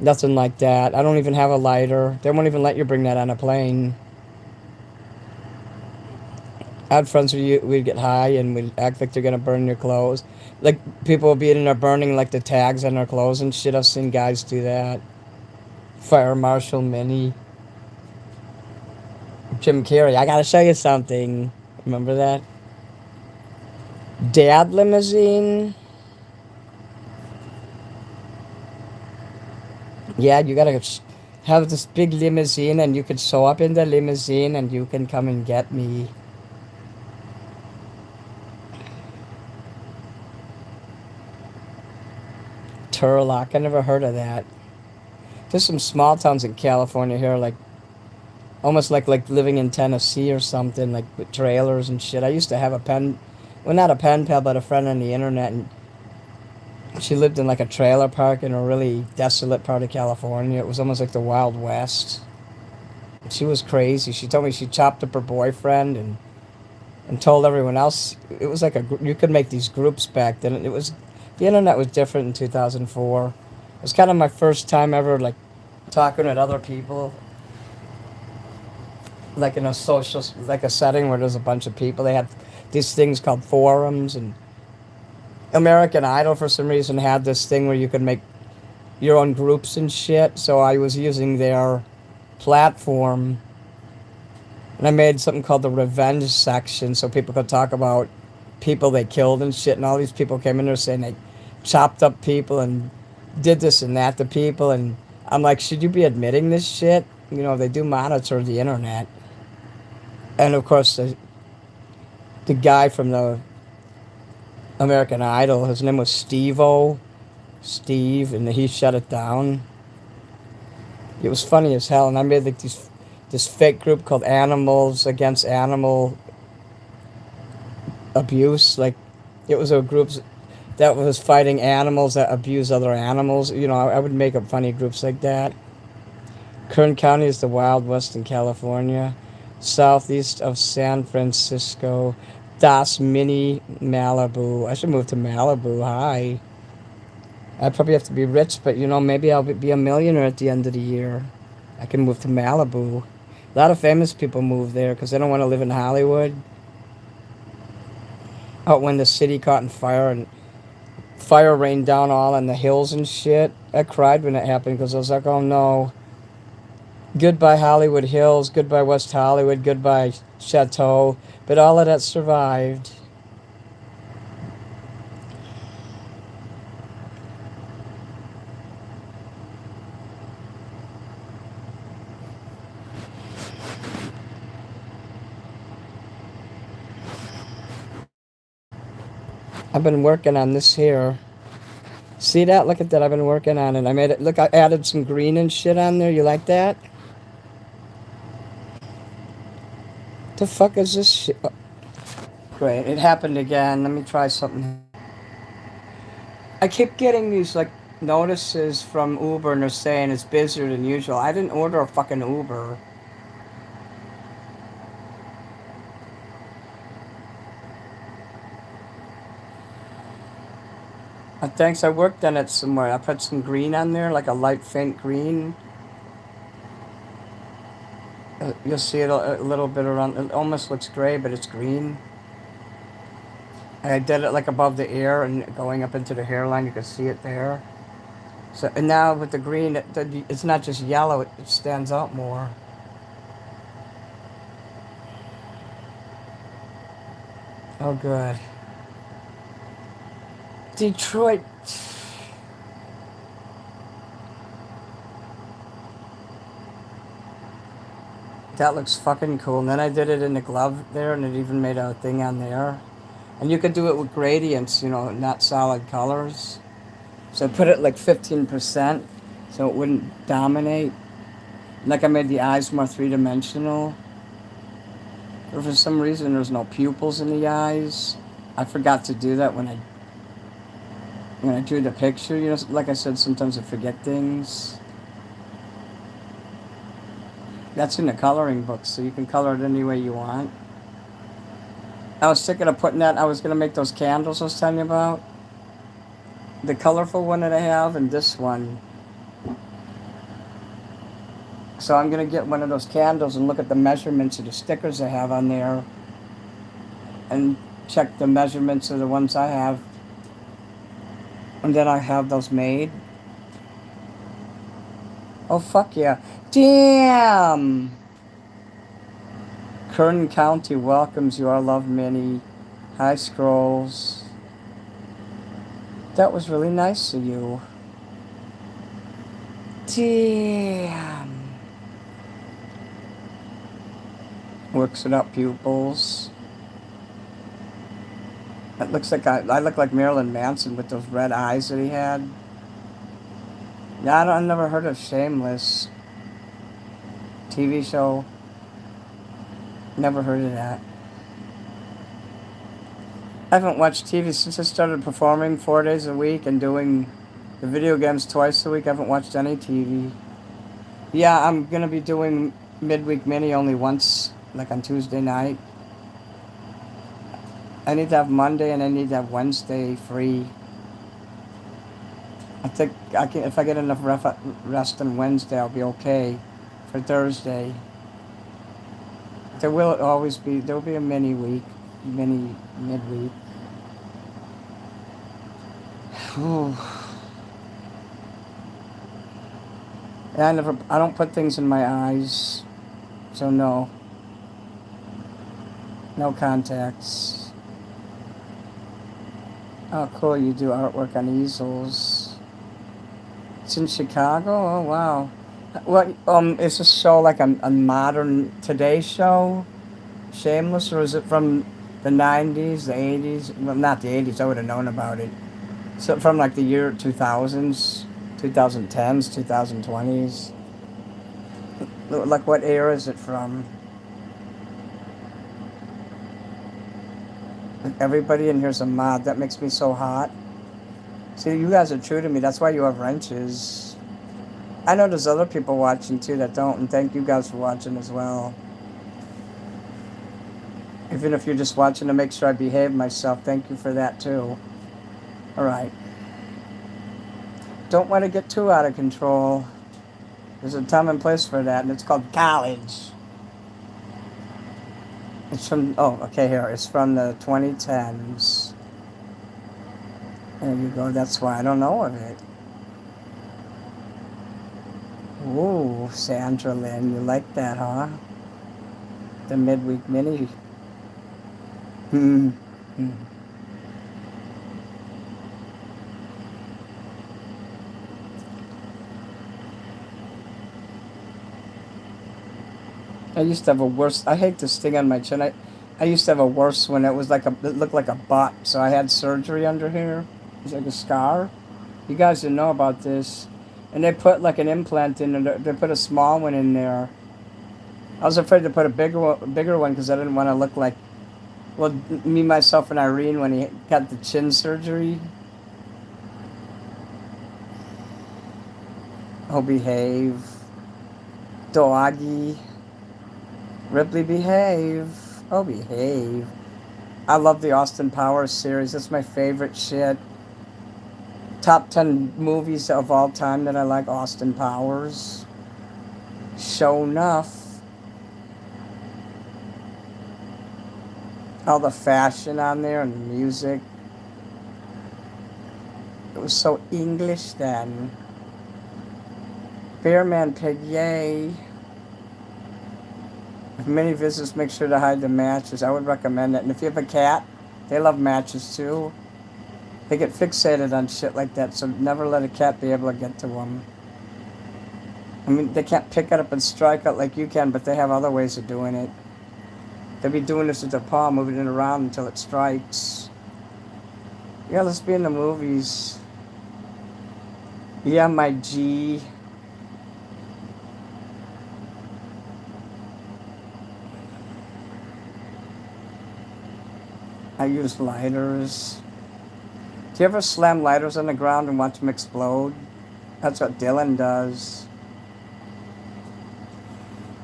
nothing like that. I don't even have a lighter. They won't even let you bring that on a plane. I had friends we'd get high and we'd act like they're going to burn your clothes. Like, people would be in there burning, like, the tags on their clothes and shit. I've seen guys do that. Fire Marshal Minnie. Jim Carrey, I gotta show you something. Remember that? Dad limousine. Yeah, you gotta have this big limousine and you could show up in the limousine and you can come and get me. Turlock, I never heard of that. There's some small towns in California here, like almost like living in Tennessee or something, like with trailers and shit. I used to have not a pen pal, but a friend on the internet, and she lived in like a trailer park in a really desolate part of California. It was almost like the Wild West. She was crazy. She told me she chopped up her boyfriend and told everyone else. It was like you could make these groups back then. The internet was different in 2004. It was kind of my first time ever, like, talking with other people. Like in a social, like a setting where there's a bunch of people. They had these things called forums, and American Idol, for some reason, had this thing where you could make your own groups and shit. So I was using their platform, and I made something called the revenge section, so people could talk about people they killed and shit. And all these people came in there saying they chopped up people and did this and that to people, and I'm like, should you be admitting this shit? You know, they do monitor the internet. And of course, the guy from the American Idol, his name was Steve-O, Steve, and he shut it down. It was funny as hell, and I made like this fake group called Animals Against Animal Abuse. Like, it was a group that was fighting animals that abuse other animals. You know, I would make up funny groups like that. Kern County is the Wild West in California, southeast of San Francisco. Das Mini Malibu. I should move to Malibu. Hi. I probably have to be rich, but you know, maybe I'll be a millionaire at the end of the year. I can move to Malibu. A lot of famous people move there because they don't want to live in Hollywood. Out when the city caught in fire and fire rained down all on the hills and shit. I cried when it happened because I was like, oh no. Goodbye Hollywood Hills, goodbye West Hollywood, goodbye Chateau. But all of that survived. I've been working on this here. See that? Look at that. I've been working on it. I made it. Look, I added some green and shit on there. You like that? The fuck is this shit? Oh, great. It happened again. Let me try something. I keep getting these, like, notices from Uber and they're saying it's busier than usual. I didn't order a fucking Uber. Thanks. I worked on it somewhere. I put some green on there, like a light faint green. You'll see it a little bit around. It almost looks gray, but it's green. I did it like above the ear and going up into the hairline. You can see it there. So and now with the green, it's not just yellow. It stands out more. Oh, good. Detroit. That looks fucking cool. And then I did it in the glove there, and it even made a thing on there. And you could do it with gradients, you know, not solid colors. So I put it like 15% so it wouldn't dominate. Like I made the eyes more three-dimensional. But for some reason there's no pupils in the eyes. I forgot to do that when I drew the picture. You know, like I said, sometimes I forget things. That's in the coloring book, so you can color it any way you want. I was thinking of putting that. I was going to make those candles I was telling you about. The colorful one that I have and this one. So I'm going to get one of those candles and look at the measurements of the stickers I have on there. And check the measurements of the ones I have. And then I have those made. Oh, fuck yeah. Damn! Kern County welcomes you. I love Minnie. Hi, Scrolls. That was really nice of you. Damn. Works it up pupils. It looks like I look like Marilyn Manson with those red eyes that he had. Yeah, I never heard of Shameless. TV show. Never heard of that. I haven't watched TV since I started performing 4 days a week and doing the video games twice a week. I haven't watched any TV. Yeah, I'm going to be doing midweek mini only once, like on Tuesday night. I need to have Monday and I need to have Wednesday free. I think I can, if I get enough rest on Wednesday, I'll be okay for Thursday. There will be a mini midweek. Whew. I don't put things in my eyes, so no contacts. Oh, cool, you do artwork on easels. It's in Chicago? Oh, wow. What, is this show like a modern Today show? Shameless, or is it from the 90s, the 80s? Well, not the 80s, I would have known about it. So from like the year 2000s, 2010s, 2020s. Like what era is it from? Everybody in here's a mod. That makes me so hot. See, you guys are true to me. That's why you have wrenches. I know there's other people watching too that don't, and thank you guys for watching as well. Even if you're just watching to make sure I behave myself, thank you for that too. Alright. Don't want to get too out of control. There's a time and place for that, and it's called college. It's from, oh, okay, here. It's from the 2010s. There you go. That's why I don't know of it. Ooh, Sandra Lynn, you like that, huh? The midweek mini. Hmm. I used to have a worse. I hate this thing on my chin. I used to have a worse one. It was like it looked like a butt. So I had surgery under here. It's like a scar. You guys didn't know about this, and they put like an implant in, and they put a small one in there. I was afraid to put a bigger one because I didn't want to look like, well, me, myself, and Irene when he got the chin surgery. Oh, behave, doggy. Ripley, behave. Oh, behave. I love the Austin Powers series. That's my favorite shit. Top 10 movies of all time that I like. Austin Powers. Show enough. All the fashion on there and the music. It was so English then. Bearman Pig, yay. If many visitors, make sure to hide the matches. I would recommend that. And if you have a cat, they love matches too. They get fixated on shit like that, so never let a cat be able to get to them. I mean, they can't pick it up and strike it like you can, but they have other ways of doing it. They'll be doing this with their paw, moving it around until it strikes. Yeah, let's be in the movies. Yeah, my G. I use lighters. Do you ever slam lighters on the ground and watch them explode? That's what Dylan does.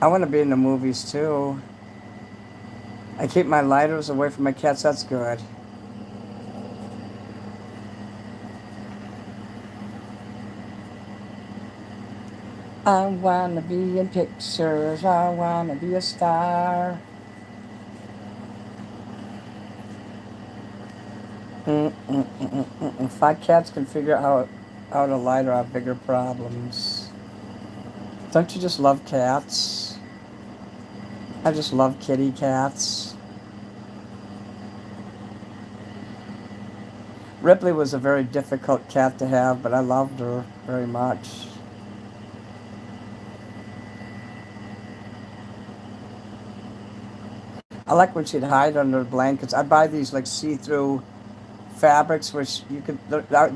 I want to be in the movies too. I keep my lighters away from my cats. That's good. I want to be in pictures. I want to be a star. If my cats can figure out how to lighter, I have bigger problems. Don't you just love cats? I just love kitty cats. Ripley was a very difficult cat to have, but I loved her very much. I like when she'd hide under blankets. I buy these like see-through fabrics, which you could,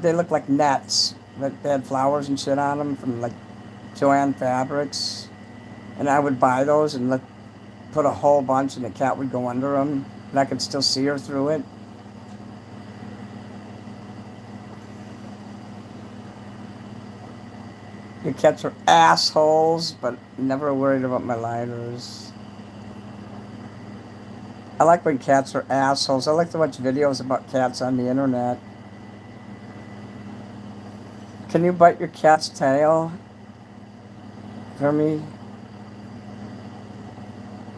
they look like nets, but they had flowers and shit on them from like Joanne Fabrics. And I would buy those and put a whole bunch, and the cat would go under them, and I could still see her through it. Your cats are assholes, but never worried about my lighters. I like when cats are assholes. I like to watch videos about cats on the internet. Can you bite your cat's tail for me?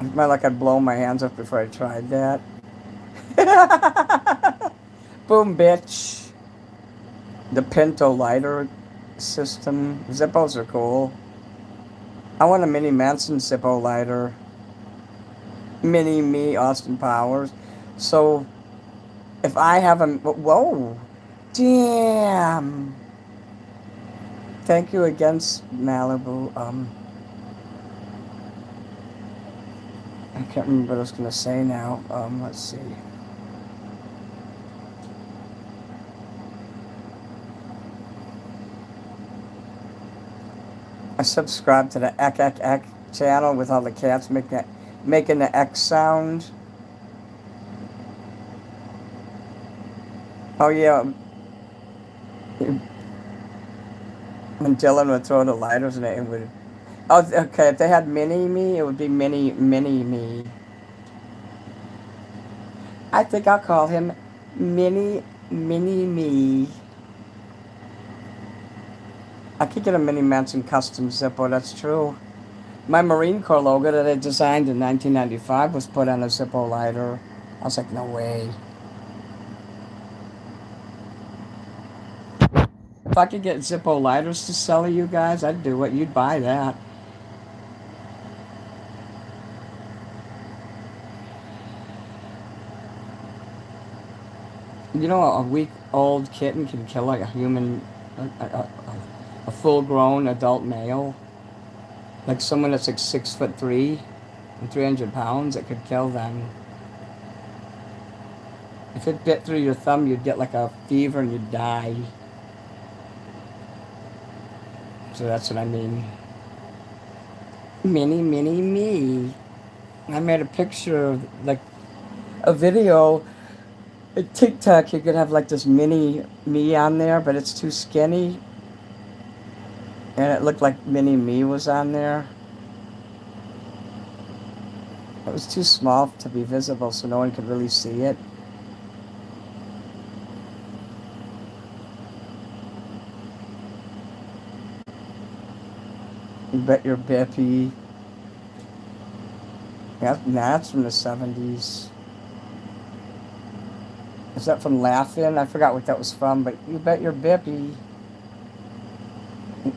With my luck, I'd blow my hands up before I tried that. Boom, bitch. The Pinto lighter system. Zippos are cool. I want a mini Manson Zippo lighter. Mini me, Austin Powers. So, if I have a... Whoa. Damn. Thank you again, Malibu. I can't remember what I was going to say now. Let's see. I subscribe to the Ek channel with all the cats making the X sound. Oh yeah, when Dylan would throw the lighters and it would. Oh, okay. If they had mini me, it would be mini me. I think I'll call him mini me. I could get a mini Manson custom Zippo. That's true. My Marine Corps logo that I designed in 1995 was put on a Zippo lighter. I was like, no way. If I could get Zippo lighters to sell to you guys, I'd do it. You'd buy that. You know, a week-old kitten can kill like a human, a full-grown adult male. Like someone that's like 6'3" and 300 pounds, it could kill them. If it bit through your thumb, you'd get like a fever and you'd die. So that's what I mean. Mini me. I made a picture of like a video. At TikTok, you could have like this mini me on there, but it's too skinny. And it looked like mini me was on there. It was too small to be visible, so no one could really see it. You bet your bippy. Yeah, that's from the 70s. Is that from Laughing? I forgot what that was from, but you bet your bippy.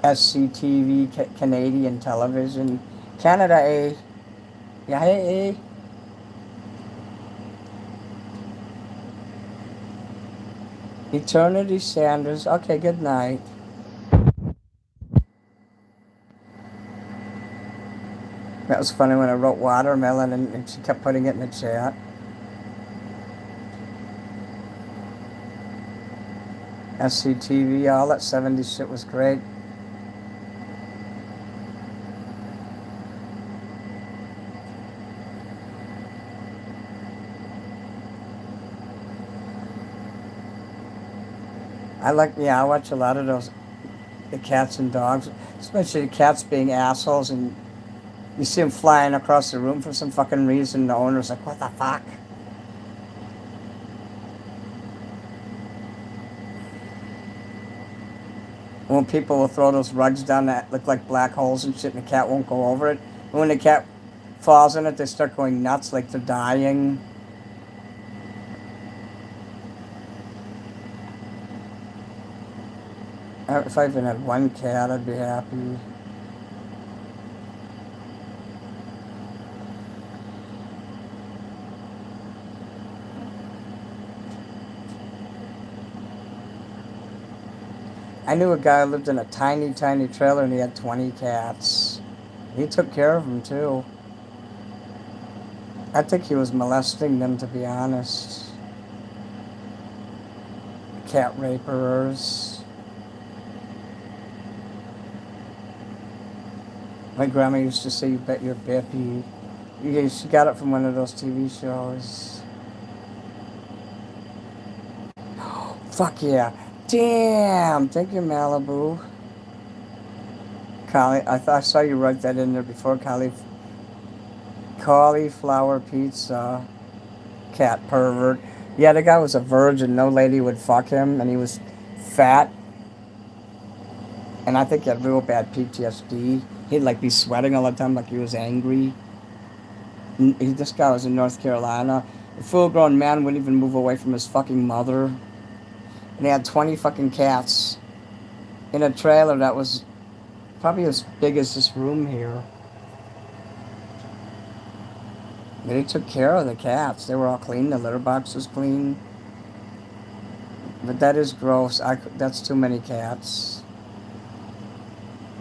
SCTV, Canadian television. Canada, eh? Yeah, hey, eh? Eternity Sanders. Okay, good night. That was funny when I wrote watermelon and she kept putting it in the chat. SCTV, all that 70s shit was great. I watch a lot of those, the cats and dogs, especially the cats being assholes, and you see them flying across the room for some fucking reason. The owner's like, what the fuck? When people will throw those rugs down that look like black holes and shit, and the cat won't go over it. And when the cat falls in it, they start going nuts like they're dying. If I even had one cat, I'd be happy. I knew a guy who lived in a tiny, tiny trailer and he had 20 cats. He took care of them too. I think he was molesting them, to be honest. Cat raperers. My grandma used to say, you bet your bippy. She got it from one of those TV shows. Fuck yeah. Damn. Thank you, Malibu. I thought I saw you write that in there before. Cauliflower pizza. Cat pervert. Yeah, the guy was a virgin. No lady would fuck him, and he was fat. And I think he had real bad PTSD. He'd like be sweating all the time like he was angry. This guy was in North Carolina. A full-grown man wouldn't even move away from his fucking mother. And he had 20 fucking cats in a trailer that was probably as big as this room here. They took care of the cats. They were all clean. The litter box was clean. But that is gross. That's too many cats.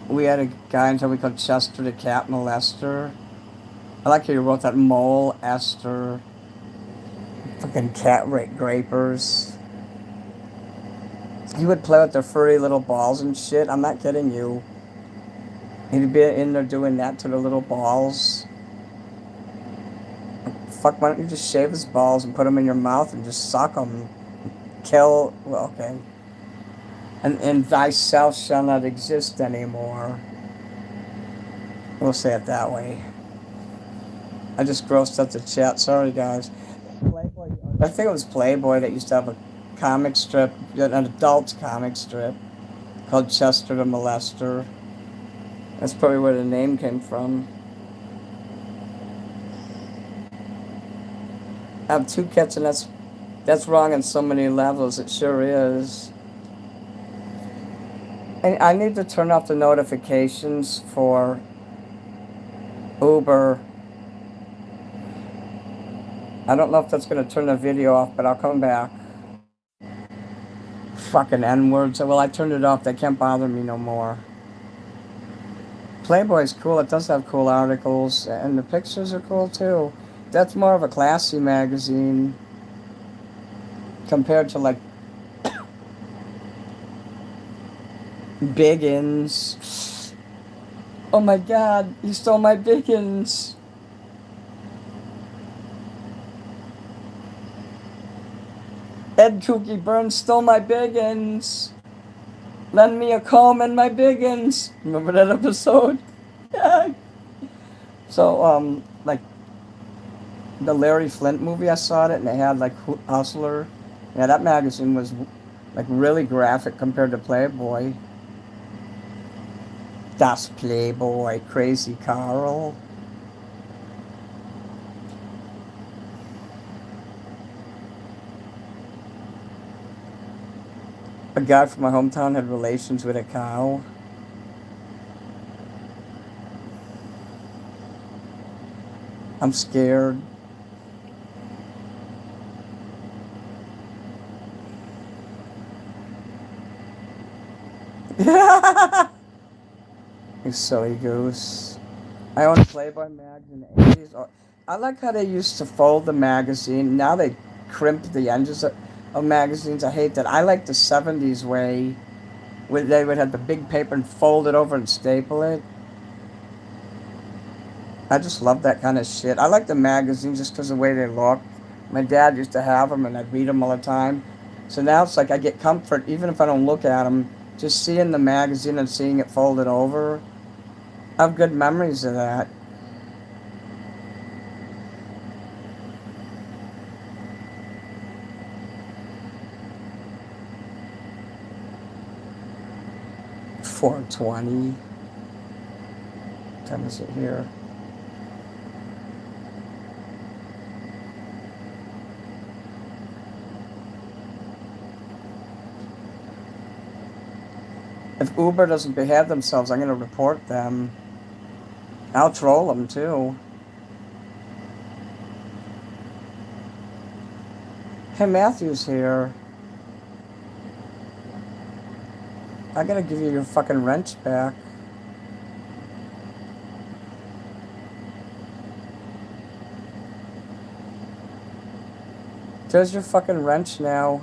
we had a guy until we called Chester the cat molester. I like how you wrote that mole Esther. Fucking cat grapers. He would play with their furry little balls and shit. I'm not kidding you. He'd be in there doing that to the little balls. Fuck, why don't you just shave his balls and put them in your mouth and just suck them? Kill. Well, okay. And thyself shall not exist anymore. We'll say it that way. I just grossed up the chat. Sorry, guys. Playboy. I think it was Playboy that used to have a comic strip, an adult comic strip, called Chester the Molester. That's probably where the name came from. I have 2 cats, and that's wrong on so many levels. It sure is. And I need to turn off the notifications for Uber. I don't know if that's going to turn the video off, but I'll come back. Fucking N-words. Well, I turned it off. They can't bother me no more. Playboy's cool. It does have cool articles, and the pictures are cool too. That's more of a classy magazine compared to like Biggins. Oh my god, you stole my Biggins. Ed Kooky Burns stole my Biggins. Lend me a comb and my Biggins. Remember that episode? So, like, the Larry Flint movie, I saw it, and they had, like, Hustler. Yeah, that magazine was, like, really graphic compared to Playboy. Das Playboy, Crazy Carl. A guy from my hometown had relations with a cow. I'm scared. You silly goose. I owned a Playboy mag in the 80s. I like how they used to fold the magazine. Now they crimped the edges of magazines. I hate that. I like the 70s way, where they would have the big paper and fold it over and staple it. I just love that kind of shit. I like the magazines just because of the way they look. My dad used to have them, and I'd read them all the time. So now it's like I get comfort, even if I don't look at them, just seeing the magazine and seeing it folded over. I have good memories of that. $4.20. What time is it here? If Uber doesn't behave themselves, I'm going to report them. I'll troll them too. Hey, Matthew's here. I gotta give you your fucking wrench back. There's your fucking wrench now.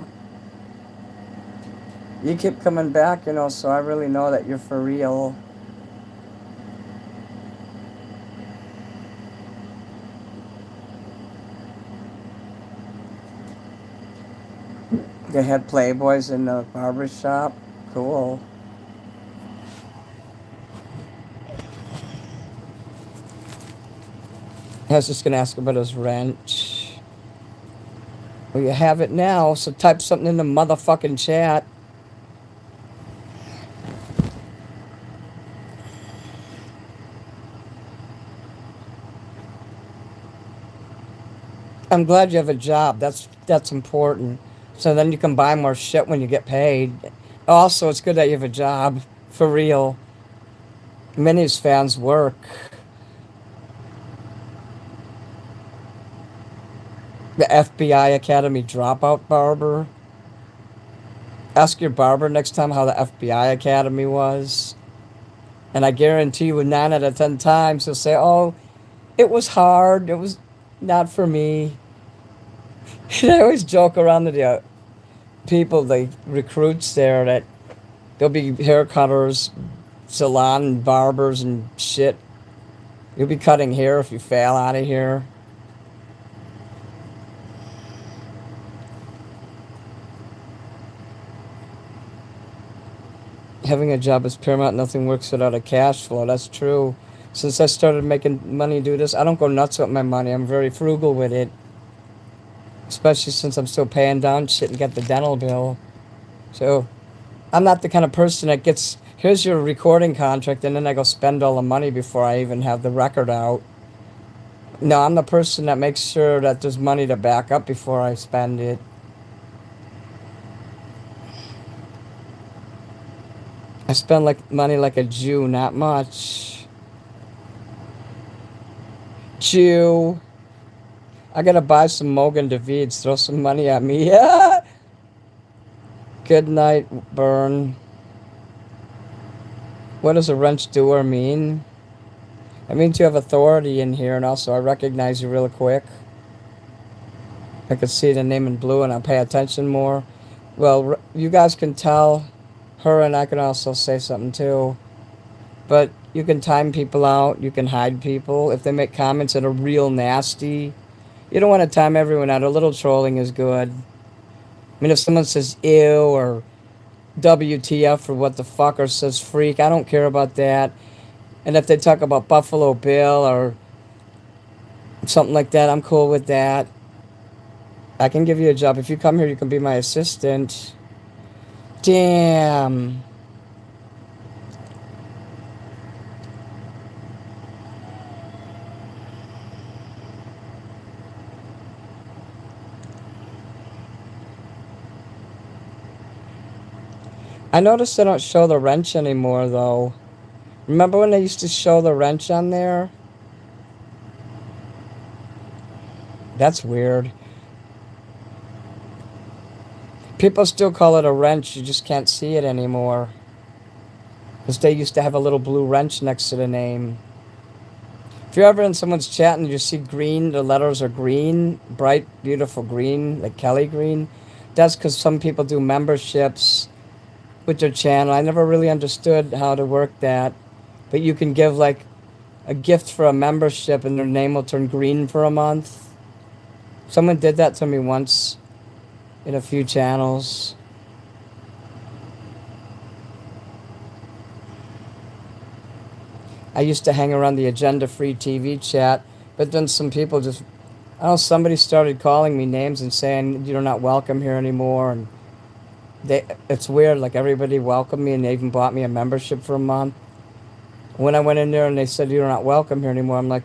You keep coming back, you know, so I really know that you're for real. They had Playboys in the barber shop. Cool. I was just going to ask about his wrench. Well, you have it now, so type something in the motherfucking chat. I'm glad you have a job. That's important. So then you can buy more shit when you get paid. Also, it's good that you have a job. For real. Many of his fans work. The FBI Academy dropout barber. Ask your barber next time how the FBI Academy was. And I guarantee you, 9 out of 10 times, he'll say, "Oh, it was hard. It was not for me." And I always joke around to the people, the recruits there, that there'll be hair cutters, salon barbers, and shit. You'll be cutting hair if you fail out of here. Having a job is paramount. Nothing works without a cash flow. That's true. Since I started making money do this, I don't go nuts with my money. I'm very frugal with it. Especially since I'm still paying down shit and get the dental bill. So I'm not the kind of person that gets, here's your recording contract, and then I go spend all the money before I even have the record out. No, I'm the person that makes sure that there's money to back up before I spend it. I spend like money like a Jew, not much. Jew. I gotta buy some Mogan Davids. Throw some money at me. Yeah. Good night, Burn. What does a wrench doer mean? It means you have authority in here, and also I recognize you real quick. I could see the name in blue, and I'll pay attention more. Well, you guys can tell her, and I can also say something too. But you can time people out. You can hide people. If they make comments that are real nasty, you don't want to time everyone out. A little trolling is good. I mean, if someone says ew or WTF or what the fuck or says freak, I don't care about that. And if they talk about Buffalo Bill or something like that, I'm cool with that. I can give you a job. If you come here, you can be my assistant. Damn. I noticed they don't show the wrench anymore, though. Remember when they used to show the wrench on there? That's weird. People still call it a wrench, you just can't see it anymore. Because they used to have a little blue wrench next to the name. If you're ever in someone's chat and you see green, the letters are green, bright, beautiful green, like Kelly green, that's because some people do memberships with their channel. I never really understood how to work that. But you can give like a gift for a membership and their name will turn green for a month. Someone did that to me once in a few channels. I used to hang around the Agenda Free TV chat, but then some people just, I don't know, somebody started calling me names and saying you're not welcome here anymore, and it's weird, like everybody welcomed me and they even bought me a membership for a month. When I went in there and they said you're not welcome here anymore, I'm like,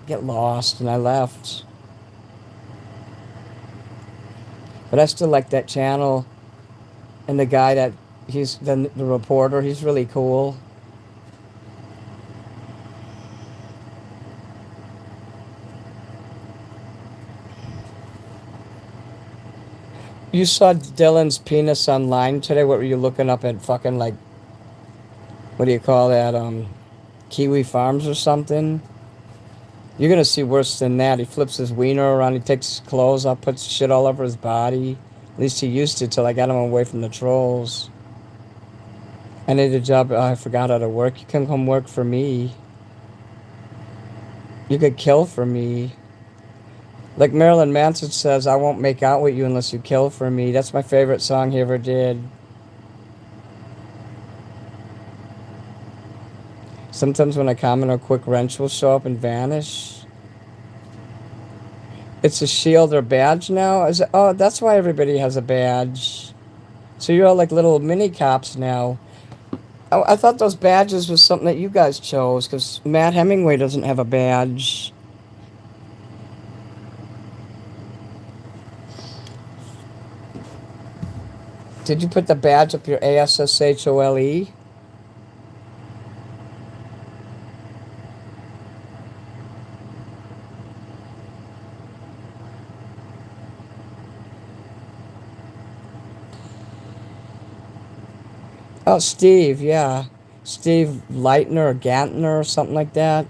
get lost, and I left. But I still like that channel, and the guy that he's the reporter, he's really cool. You saw Dylan's penis online today. What were you looking up at? Fucking like, what do you call that? Kiwi Farms or something? You're gonna see worse than that. He flips his wiener around. He takes his clothes off, puts shit all over his body. At least he used to till I got him away from the trolls. I need a job. Oh, I forgot how to work. You can come work for me. You could kill for me. Like Marilyn Manson says, I won't make out with you unless you kill for me. That's my favorite song he ever did. Sometimes when I comment, a quick wrench will show up and vanish. It's a shield or badge now? Is it? Oh, that's why everybody has a badge. So you're all like little mini cops now. I thought those badges was something that you guys chose, because Matt Hemingway doesn't have a badge. Did you put the badge up your ASSHOLE? Oh, Steve, yeah. Steve Leitner or Gantner or something like that.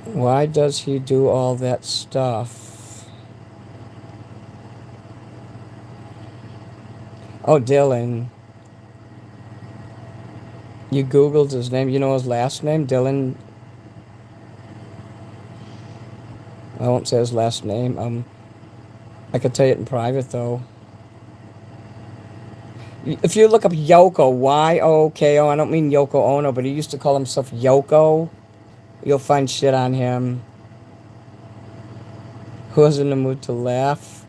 Why does he do all that stuff? Oh, Dylan. You Googled his name. You know his last name? Dylan. I won't say his last name. I could tell you it in private, though. If you look up Yoko, Y-O-K-O, I don't mean Yoko Ono, but he used to call himself Yoko. You'll find shit on him. Who was in the mood to laugh?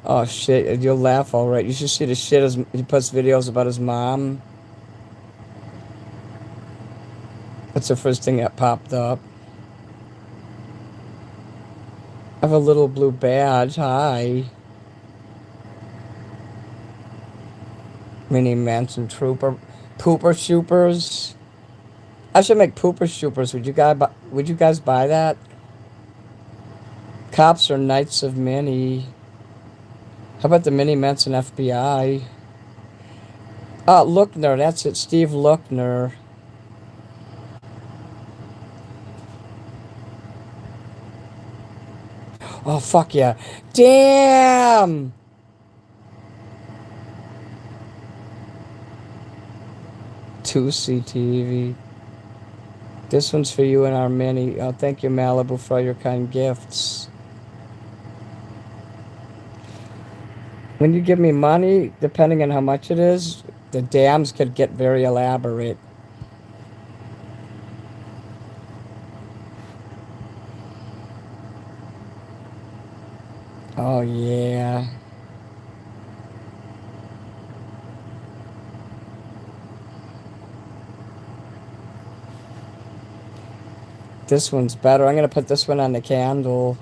Oh, shit, you'll laugh all right. You should see the shit he puts videos about his mom. That's the first thing that popped up. I have a little blue badge. Hi. Mini Manson Trooper. Pooper Shoopers. I should make Pooper Shoopers. Would you guys buy that? Cops are Knights of Mini. How about the Mini Manson FBI? Oh, Lookner. That's it. Steve Lookner. Oh, fuck yeah. Damn! TV. This one's for you and our mini. Oh, thank you, Malibu, for all your kind gifts. When you give me money, depending on how much it is, the dams could get very elaborate. Oh, yeah. This one's better. I'm going to put this one on the candle.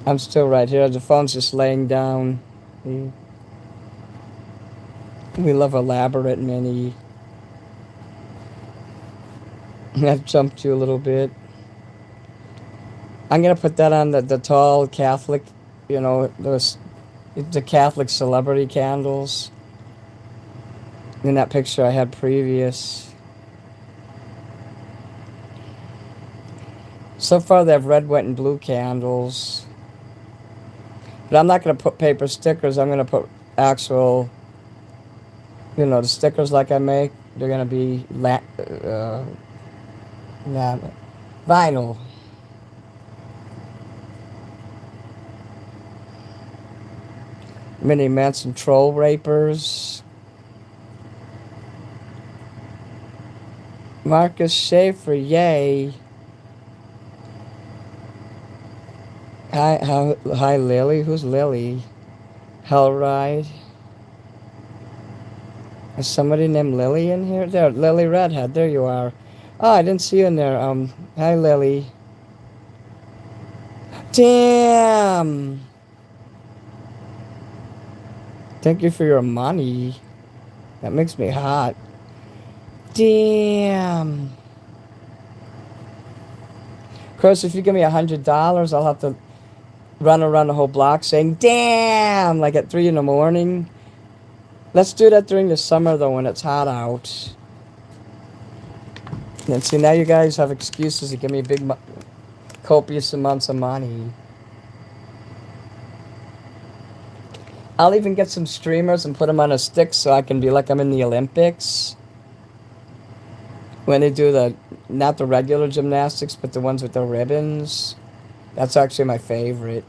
I'm still right here. The phone's just laying down. We love elaborate mini. I've jumped you a little bit. I'm going to put that on the tall Catholic, you know, the Catholic celebrity candles. In that picture I had previous. So far they have red, white, and blue candles. But I'm not going to put paper stickers. I'm going to put actual, you know, the stickers like I make. They're going to be vinyl. Mini Manson troll rapers. Marcus Schaefer, yay. Hi, Lily. Who's Lily? Hellride. Is somebody named Lily in here? There, Lily Redhead. There you are. Oh, I didn't see you in there. Hi, Lily. Damn. Thank you for your money. That makes me hot. Damn. Of course, if you give me $100, I'll have to run around the whole block saying, damn, like at 3 in the morning. Let's do that during the summer, though, when it's hot out. And see, now you guys have excuses to give me big, copious amounts of money. I'll even get some streamers and put them on a stick so I can be like I'm in the Olympics. When they do not the regular gymnastics, but the ones with the ribbons. That's actually my favorite.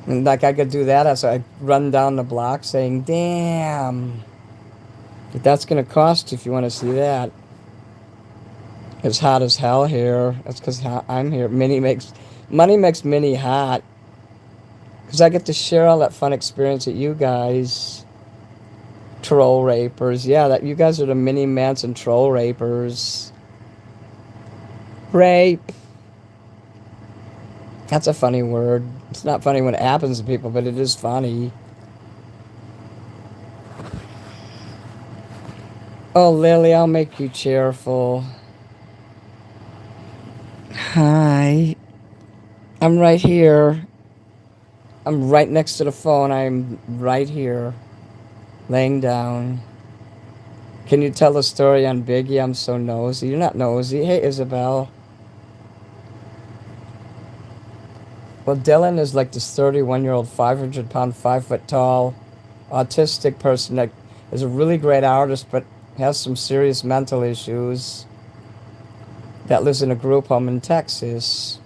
And like I could do that as I run down the block saying, damn. But that's going to cost you if you want to see that. It's hot as hell here. That's because I'm here. Money makes Minnie hot. Because I get to share all that fun experience with you guys. Troll rapers. Yeah, you guys are the Mini Manson troll rapers. Rape. That's a funny word. It's not funny when it happens to people, but it is funny. Oh, Lily, I'll make you cheerful. Hi. I'm right here. I'm right next to the phone. I'm right here, laying down. Can you tell a story on Biggie? I'm so nosy. You're not nosy. Hey, Isabel. Well, Dylan is like this 31-year-old, 500-pound, 5 foot tall, autistic person that is a really great artist, but has some serious mental issues. That lives in a group home in Texas.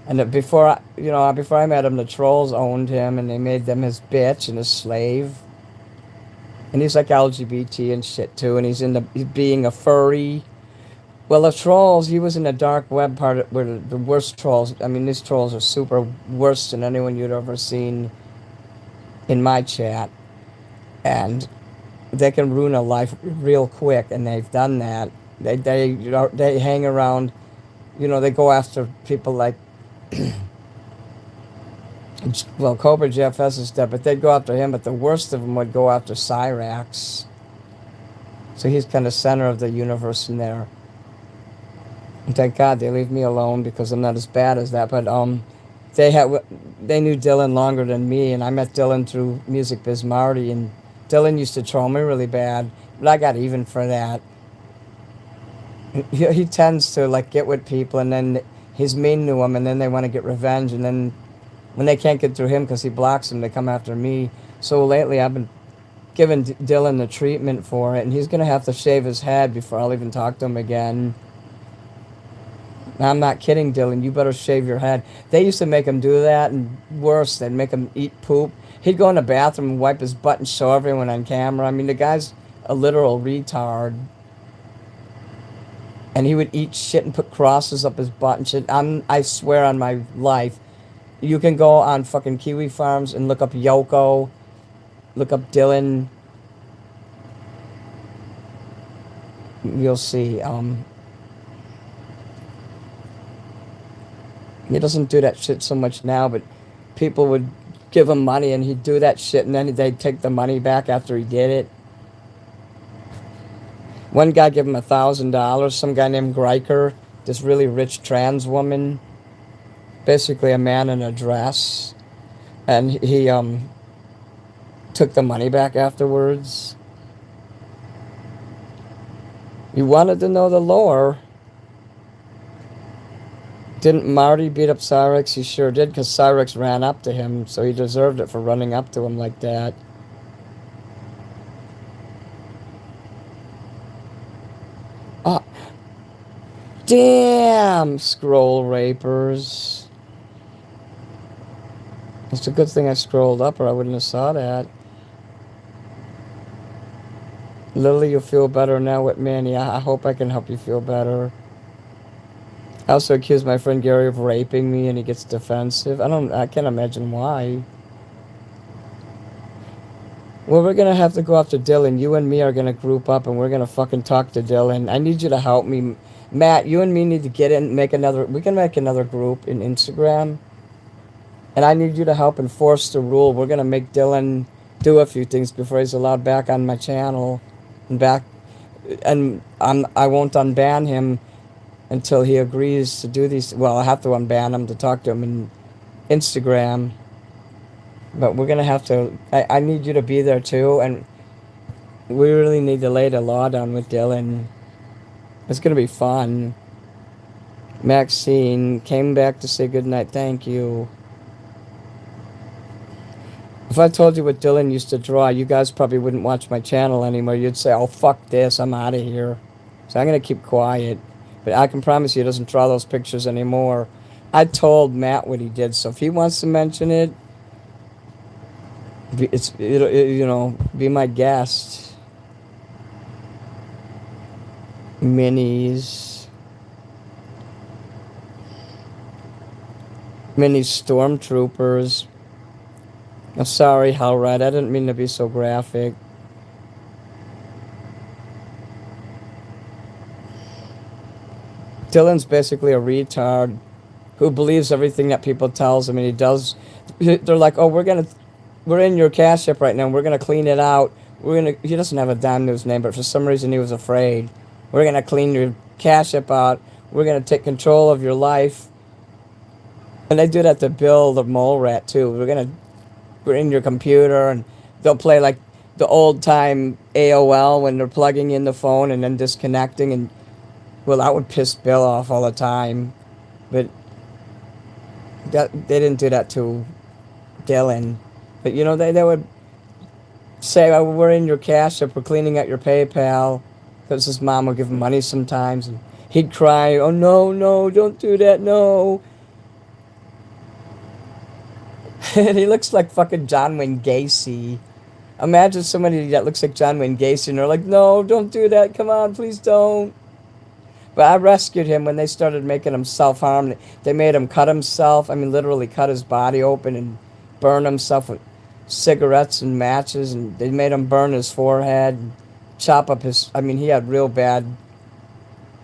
And that before I met him, the trolls owned him, and they made them his bitch and his slave. And he's like LGBT and shit too, and he's being a furry. Well, the trolls, he was in the dark web part where the worst trolls. I mean, these trolls are super worse than anyone you'd ever seen in my chat, and they can ruin a life real quick, and they've done that. They hang around, they go after people like, well, Cobra GFS is dead, but they'd go after him, but the worst of them would go after Cyrax. So he's kind of center of the universe in there. And thank God they leave me alone because I'm not as bad as that. But they knew Dylan longer than me, and I met Dylan through Music Biz Marty, and Dylan used to troll me really bad, but I got even for that. He tends to like get with people, and then he's mean to them, and then they want to get revenge, and then when they can't get through him because he blocks them, they come after me. So lately I've been giving Dylan the treatment for it, and he's going to have to shave his head before I'll even talk to him again. Now, I'm not kidding, Dylan. You better shave your head. They used to make him do that, and worse, they'd make him eat poop. He'd go in the bathroom and wipe his butt and show everyone on camera. I mean, the guy's a literal retard. And he would eat shit and put crosses up his butt and shit. I swear on my life. You can go on fucking Kiwi Farms and look up Yoko, look up Dylan. You'll see. He doesn't do that shit so much now, but people would give him money and he'd do that shit, and then they'd take the money back after he did it. One guy gave him $1,000, some guy named Greiker, this really rich trans woman, basically a man in a dress, and he took the money back afterwards. You wanted to know the lore. Didn't Marty beat up Cyrex? He sure did, because Cyrex ran up to him, so he deserved it for running up to him like that. Oh, damn, scroll rapers. It's a good thing I scrolled up, or I wouldn't have saw that. Lily, you'll feel better now with Manny. I hope I can help you feel better. I also accused my friend Gary of raping me, and he gets defensive. I can't imagine why. Well, we're gonna have to go after Dylan. You and me are gonna group up, and we're gonna fucking talk to Dylan. I need you to help me. Matt, you and me need to get in, we can make another group in Instagram. And I need you to help enforce the rule. We're gonna make Dylan do a few things before he's allowed back on my channel. I won't unban him until he agrees to do these. Well, I have to unban him to talk to him in Instagram. But we're going to have to. I need you to be there too. And we really need to lay the law down with Dylan. It's going to be fun. Maxine came back to say goodnight. Thank you. If I told you what Dylan used to draw, you guys probably wouldn't watch my channel anymore. You'd say, oh, fuck this. I'm out of here. So I'm going to keep quiet. But I can promise you he doesn't draw those pictures anymore. I told Matt what he did, so if he wants to mention it, be my guest. Minis stormtroopers. I'm sorry, Howard. I didn't mean to be so graphic. Dylan's basically a retard who believes everything that people tells him, and he does. They're like, oh, we're in your Cashapp right now, and we're gonna clean it out. he doesn't have a damn news name, but for some reason he was afraid. We're going to clean your Cashapp out. We're going to take control of your life. And they do that to Bill the mole rat, too. We're going to bring your computer, and they'll play like the old time AOL when they're plugging in the phone and then disconnecting. And, well, that would piss Bill off all the time. But they didn't do that to Dylan. But, you know, they would say, oh, we're in your Cashapp, we're cleaning out your PayPal. Because his mom would give him money sometimes. And he'd cry, oh, no, no, don't do that, no. And he looks like fucking John Wayne Gacy. Imagine somebody that looks like John Wayne Gacy and they're like, no, don't do that, come on, please don't. But I rescued him when they started making him self-harm. They made him cut himself. I mean, literally cut his body open and burn himself with cigarettes and matches. And they made him burn his forehead and chop up his... I mean, he had real bad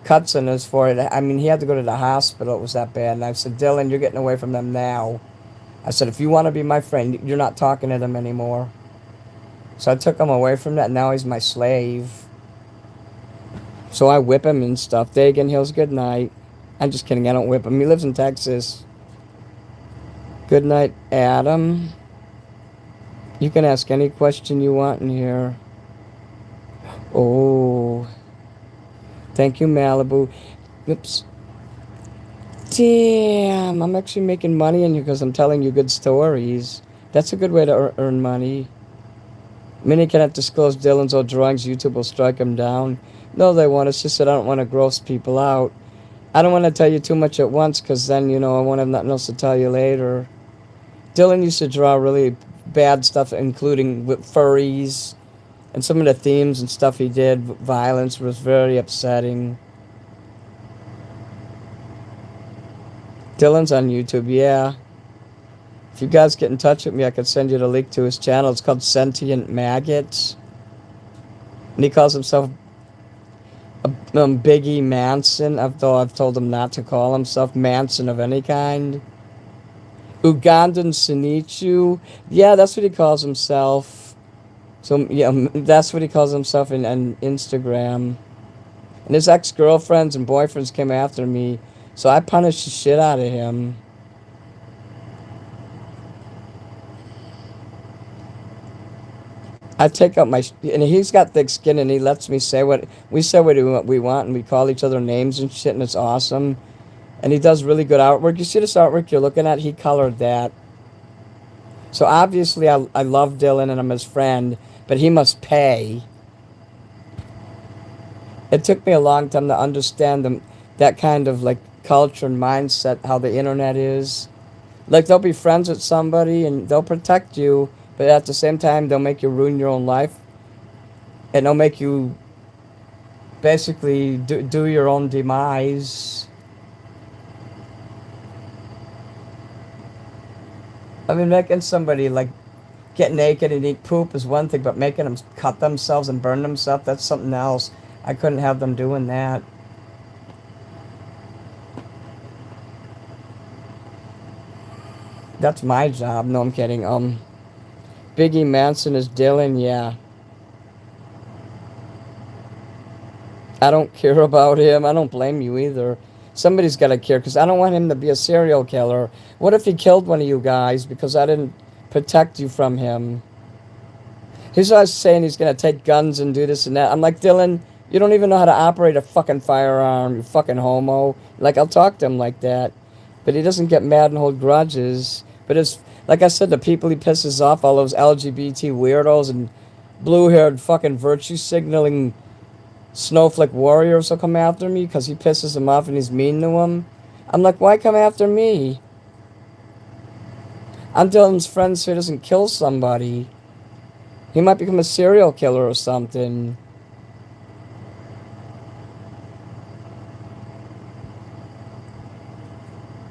cuts in his forehead. I mean, he had to go to the hospital. It was that bad. And I said, Dylan, you're getting away from them now. I said, if you want to be my friend, you're not talking to them anymore. So I took him away from that. Now he's my slave. So I whip him and stuff. Dagan Hills, good night. I'm just kidding. I don't whip him. He lives in Texas. Good night, Adam. You can ask any question you want in here. Oh. Thank you, Malibu. Oops. Damn, I'm actually making money in you because I'm telling you good stories. That's a good way to earn money. Minnie cannot disclose Dylan's old drawings. YouTube will strike him down. No, they won't. It's just that I don't want to gross people out. I don't want to tell you too much at once because then, you know, I won't have nothing else to tell you later. Dylan used to draw really bad stuff, including with furries. And some of the themes and stuff he did, violence, was very upsetting. Dylan's on YouTube, yeah. If you guys get in touch with me, I could send you the link to his channel. It's called Sentient Maggots. And he calls himself Biggie Manson, though I've told him not to call himself Manson of any kind. Ugandan Sinichu. Yeah, that's what he calls himself. So, yeah, that's what he calls himself on Instagram. And his ex-girlfriends and boyfriends came after me, so I punished the shit out of him. I take out my... And he's got thick skin, and he lets me say what... We say what we want, and we call each other names and shit, and it's awesome. And he does really good artwork. You see this artwork you're looking at? He colored that. So obviously I love Dylan, and I'm his friend, but he must pay. It took me a long time to understand that kind of, like, culture and mindset, how the internet is. Like, they'll be friends with somebody, and they'll protect you, but at the same time, they'll make you ruin your own life. And they'll make you basically do your own demise. I mean, making somebody, like, get naked and eat poop is one thing, but making them cut themselves and burn themselves, that's something else. I couldn't have them doing that. That's my job. No, I'm kidding. Biggie Manson is Dylan, yeah. I don't care about him. I don't blame you either. Somebody's got to care, because I don't want him to be a serial killer. What if he killed one of you guys because I didn't protect you from him? He's always saying he's going to take guns and do this and that. I'm like, Dylan, you don't even know how to operate a fucking firearm, you fucking homo. Like, I'll talk to him like that. But he doesn't get mad and hold grudges. But it's, like I said, the people he pisses off, all those LGBT weirdos and blue-haired fucking virtue-signaling snowflake warriors will come after me because he pisses them off and he's mean to them. I'm like, why come after me? I'm Dylan's friend so he doesn't kill somebody. He might become a serial killer or something.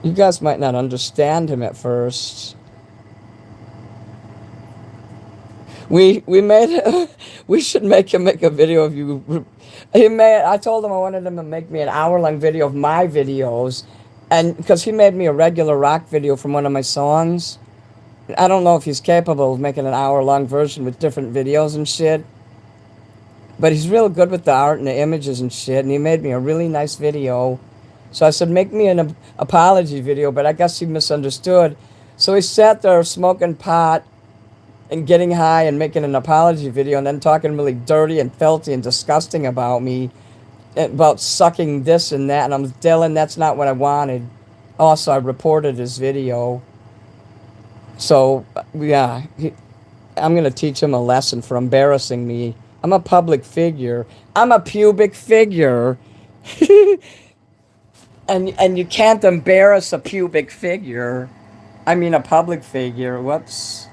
You guys might not understand him at first. We should make him make a video of you. I told him I wanted him to make me an hour-long video of my videos, and because he made me a regular rock video from one of my songs, I don't know if he's capable of making an hour-long version with different videos and shit. But he's real good with the art and the images and shit. And he made me a really nice video. So I said, make me an apology video. But I guess he misunderstood. So he sat there smoking pot and getting high and making an apology video and then talking really dirty and filthy and disgusting about me, about sucking this and that. And I'm Dylan, that's not what I wanted. Also, I reported his video. So, yeah, I'm going to teach him a lesson for embarrassing me. I'm a public figure. I'm a pubic figure. and you can't embarrass a pubic figure. I mean, a public figure. Whoops.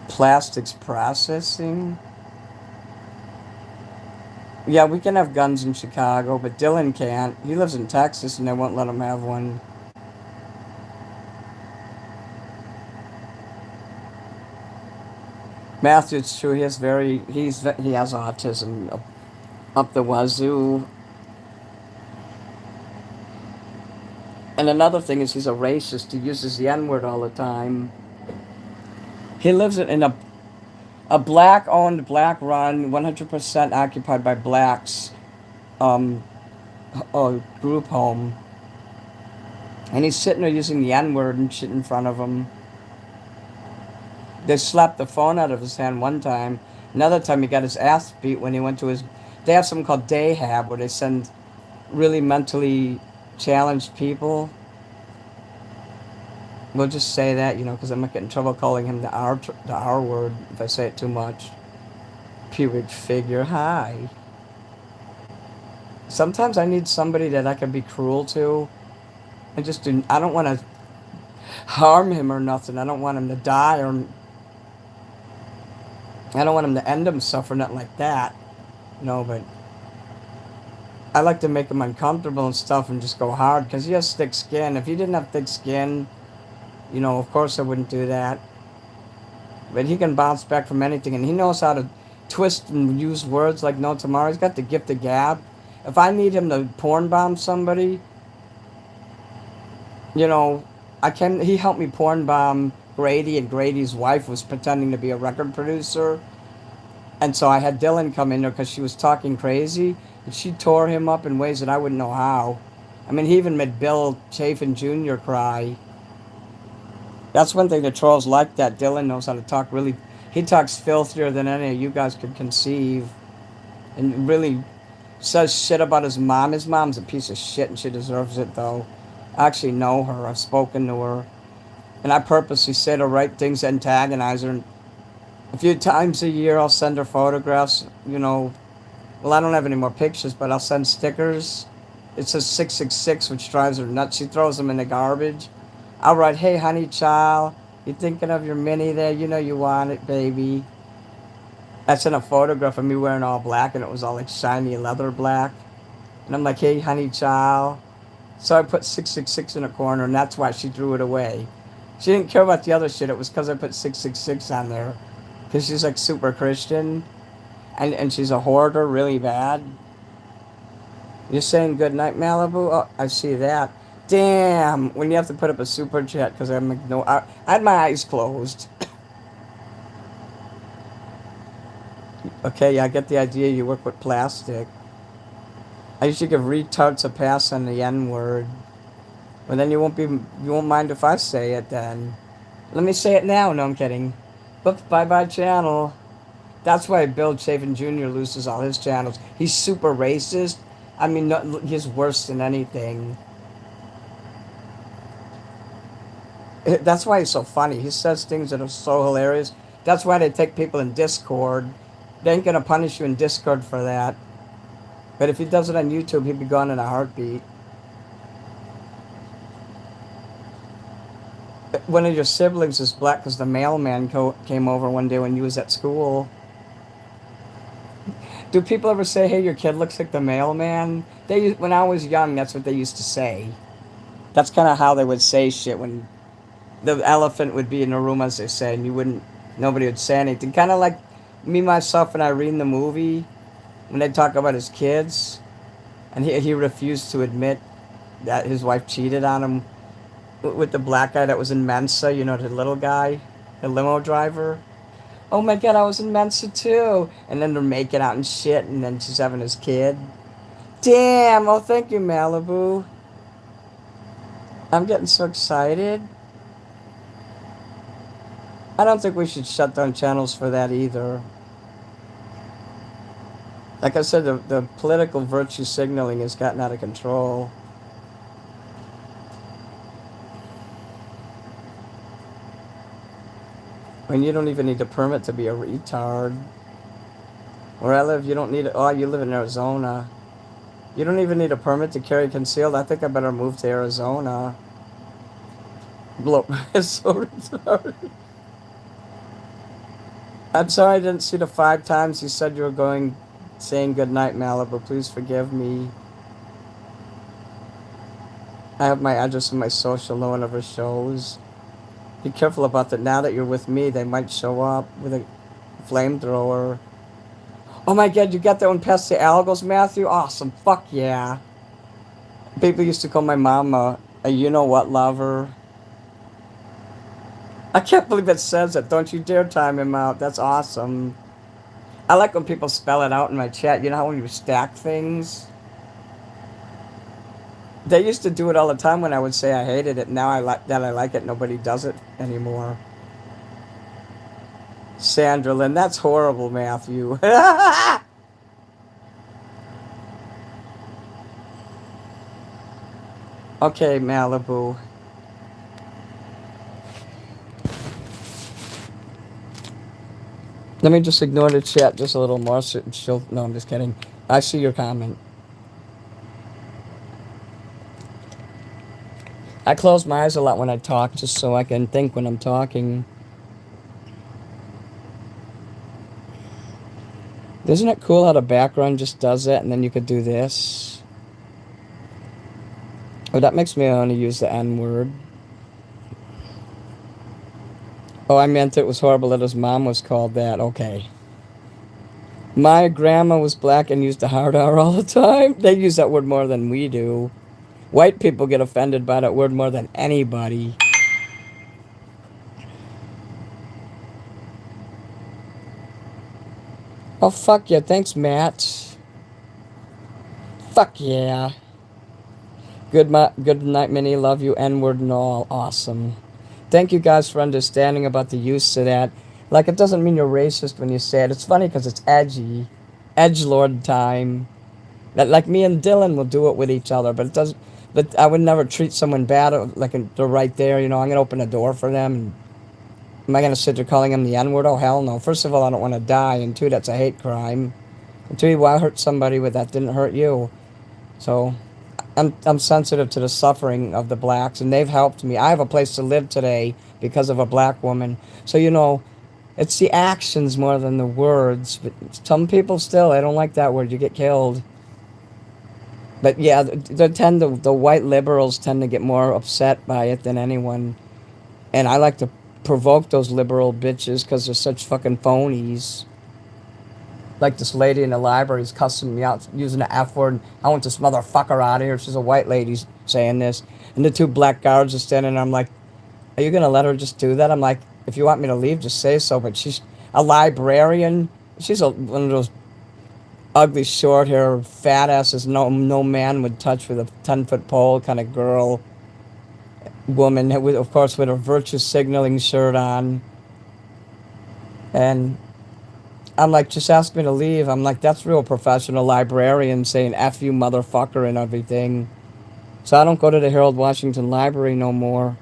Plastics processing. Yeah, we can have guns in Chicago, but Dylan can't. He lives in Texas and they won't let him have one. Matthew, it's true. He has autism up the wazoo. And another thing is he's a racist. He uses the N-word all the time. He lives in a black-owned, black-run, 100% occupied by blacks group home. And he's sitting there using the N-word and shit in front of him. They slapped the phone out of his hand one time. Another time he got his ass beat when he went to his... They have something called Dayhab where they send really mentally challenged people. We'll just say that, because I might get in trouble calling him the R word if I say it too much. Pubic figure, hi. Sometimes I need somebody that I can be cruel to. I don't want to harm him or nothing. I don't want him to die or... I don't want him to end himself or nothing like that. But I like to make him uncomfortable and stuff and just go hard because he has thick skin. If he didn't have thick skin, of course I wouldn't do that. But he can bounce back from anything and he knows how to twist and use words like no tomorrow. He's got the gift of gab. If I need him to porn bomb somebody, he helped me porn bomb Grady, and Grady's wife was pretending to be a record producer. And so I had Dylan come in there because she was talking crazy, and she tore him up in ways that I wouldn't know how. I mean, he even made Bill Chafin Jr. cry. That's one thing the trolls like that. Dylan knows how to talk really... He talks filthier than any of you guys could conceive. And really says shit about his mom. His mom's a piece of shit, and she deserves it, though. I actually know her. I've spoken to her. And I purposely say the right things to antagonize her. And a few times a year, I'll send her photographs, Well, I don't have any more pictures, but I'll send stickers. It says 666, which drives her nuts. She throws them in the garbage. I'll write, hey, honey child, you thinking of your mini there? You know you want it, baby. I sent a photograph of me wearing all black, and it was all like shiny leather black. And I'm like, hey, honey child. So I put 666 in a corner, and that's why she threw it away. She didn't care about the other shit. It was because I put 666 on there. Because she's like super Christian. And she's a hoarder really bad. You're saying good night, Malibu? Oh, I see that. Damn. When you have to put up a super chat because I had my eyes closed. Okay, yeah, I get the idea. You work with plastic. I usually give retards a pass on the N-word. But then you won't mind if I say it then. Let me say it now. No, I'm kidding. Oops, bye-bye channel. That's why Bill Chafin Jr. loses all his channels. He's super racist. I mean, no, he's worse than anything. That's why he's so funny. He says things that are so hilarious. That's why they take people in Discord. They ain't gonna punish you in Discord for that. But if he does it on YouTube, he'd be gone in a heartbeat. One of your siblings is black because the mailman came over one day when you was at school. Do people ever say, hey, your kid looks like the mailman? When I was young, that's what they used to say. That's kind of how they would say shit when the elephant would be in the room, as they say, and nobody would say anything. Kind of like me, myself, and Irene, the movie, when they talk about his kids, and he refused to admit that his wife cheated on him. with the black guy that was in Mensa, you know, the little guy, the limo driver. Oh my god, I was in Mensa too. And then they're making out and shit, and then she's having his kid. Damn, oh thank you, Malibu. I'm getting so excited. I don't think we should shut down channels for that either. Like I said, the political virtue signaling has gotten out of control. When you don't even need a permit to be a retard. Where I live, you don't need it. Oh, you live in Arizona. You don't even need a permit to carry concealed. I think I better move to Arizona. Blow. It's so retarded. I'm sorry I didn't see the 5 times you said you were going, saying goodnight, Malibu. Please forgive me. I have my address and my social. No one ever shows. Be careful about that. Now that you're with me, they might show up with a flamethrower. Oh my god, you got that one past the Algos, Matthew? Awesome. Fuck yeah. People used to call my mom a you-know-what lover. I can't believe it says it. Don't you dare time him out. That's awesome. I like when people spell it out in my chat. You know how when you stack things? They used to do it all the time when I would say I hated it. Now I like it, nobody does it anymore. Sandra Lynn, that's horrible, Matthew. Okay, Malibu. Let me just ignore the chat just a little more. No, I'm just kidding. I see your comment. I close my eyes a lot when I talk just so I can think when I'm talking. Isn't it cool how the background just does that and then you could do this? Oh, that makes me want to use the N-word. Oh, I meant it was horrible that his mom was called that. Okay. My grandma was black and used the hard R all the time. They use that word more than we do. White people get offended by that word more than anybody. Oh, fuck yeah. Thanks, Matt. Fuck yeah. Good night, Minnie. Love you. N-word and all. Awesome. Thank you guys for understanding about the use of that. Like, it doesn't mean you're racist when you say it. It's funny because it's edgy. Edgelord time. That, like, me and Dylan will do it with each other, but it doesn't... But I would never treat someone bad, like they're right there, you know, I'm going to open a door for them. And am I going to sit there calling them the N-word? Oh, hell no. First of all, I don't want to die, and 2, that's a hate crime. And 3, why hurt somebody with that didn't hurt you? So, I'm sensitive to the suffering of the blacks, and they've helped me. I have a place to live today because of a black woman. So, you know, it's the actions more than the words. But some people still, I don't like that word. You get killed. But yeah, the white liberals tend to get more upset by it than anyone. And I like to provoke those liberal bitches because they're such fucking phonies. Like this lady in the library is cussing me out using the F word. I want this motherfucker out of here. She's a white lady saying this. And the 2 black guards are standing there. I'm like, are you going to let her just do that? I'm like, if you want me to leave, just say so. But she's a librarian. She's one of those ugly, short hair, fat asses no man would touch with a 10-foot pole kind of girl. Woman, of course, with a virtue signaling shirt on. And I'm like, just ask me to leave. I'm like, that's real professional librarian saying F you motherfucker and everything. So I don't go to the Harold Washington Library no more.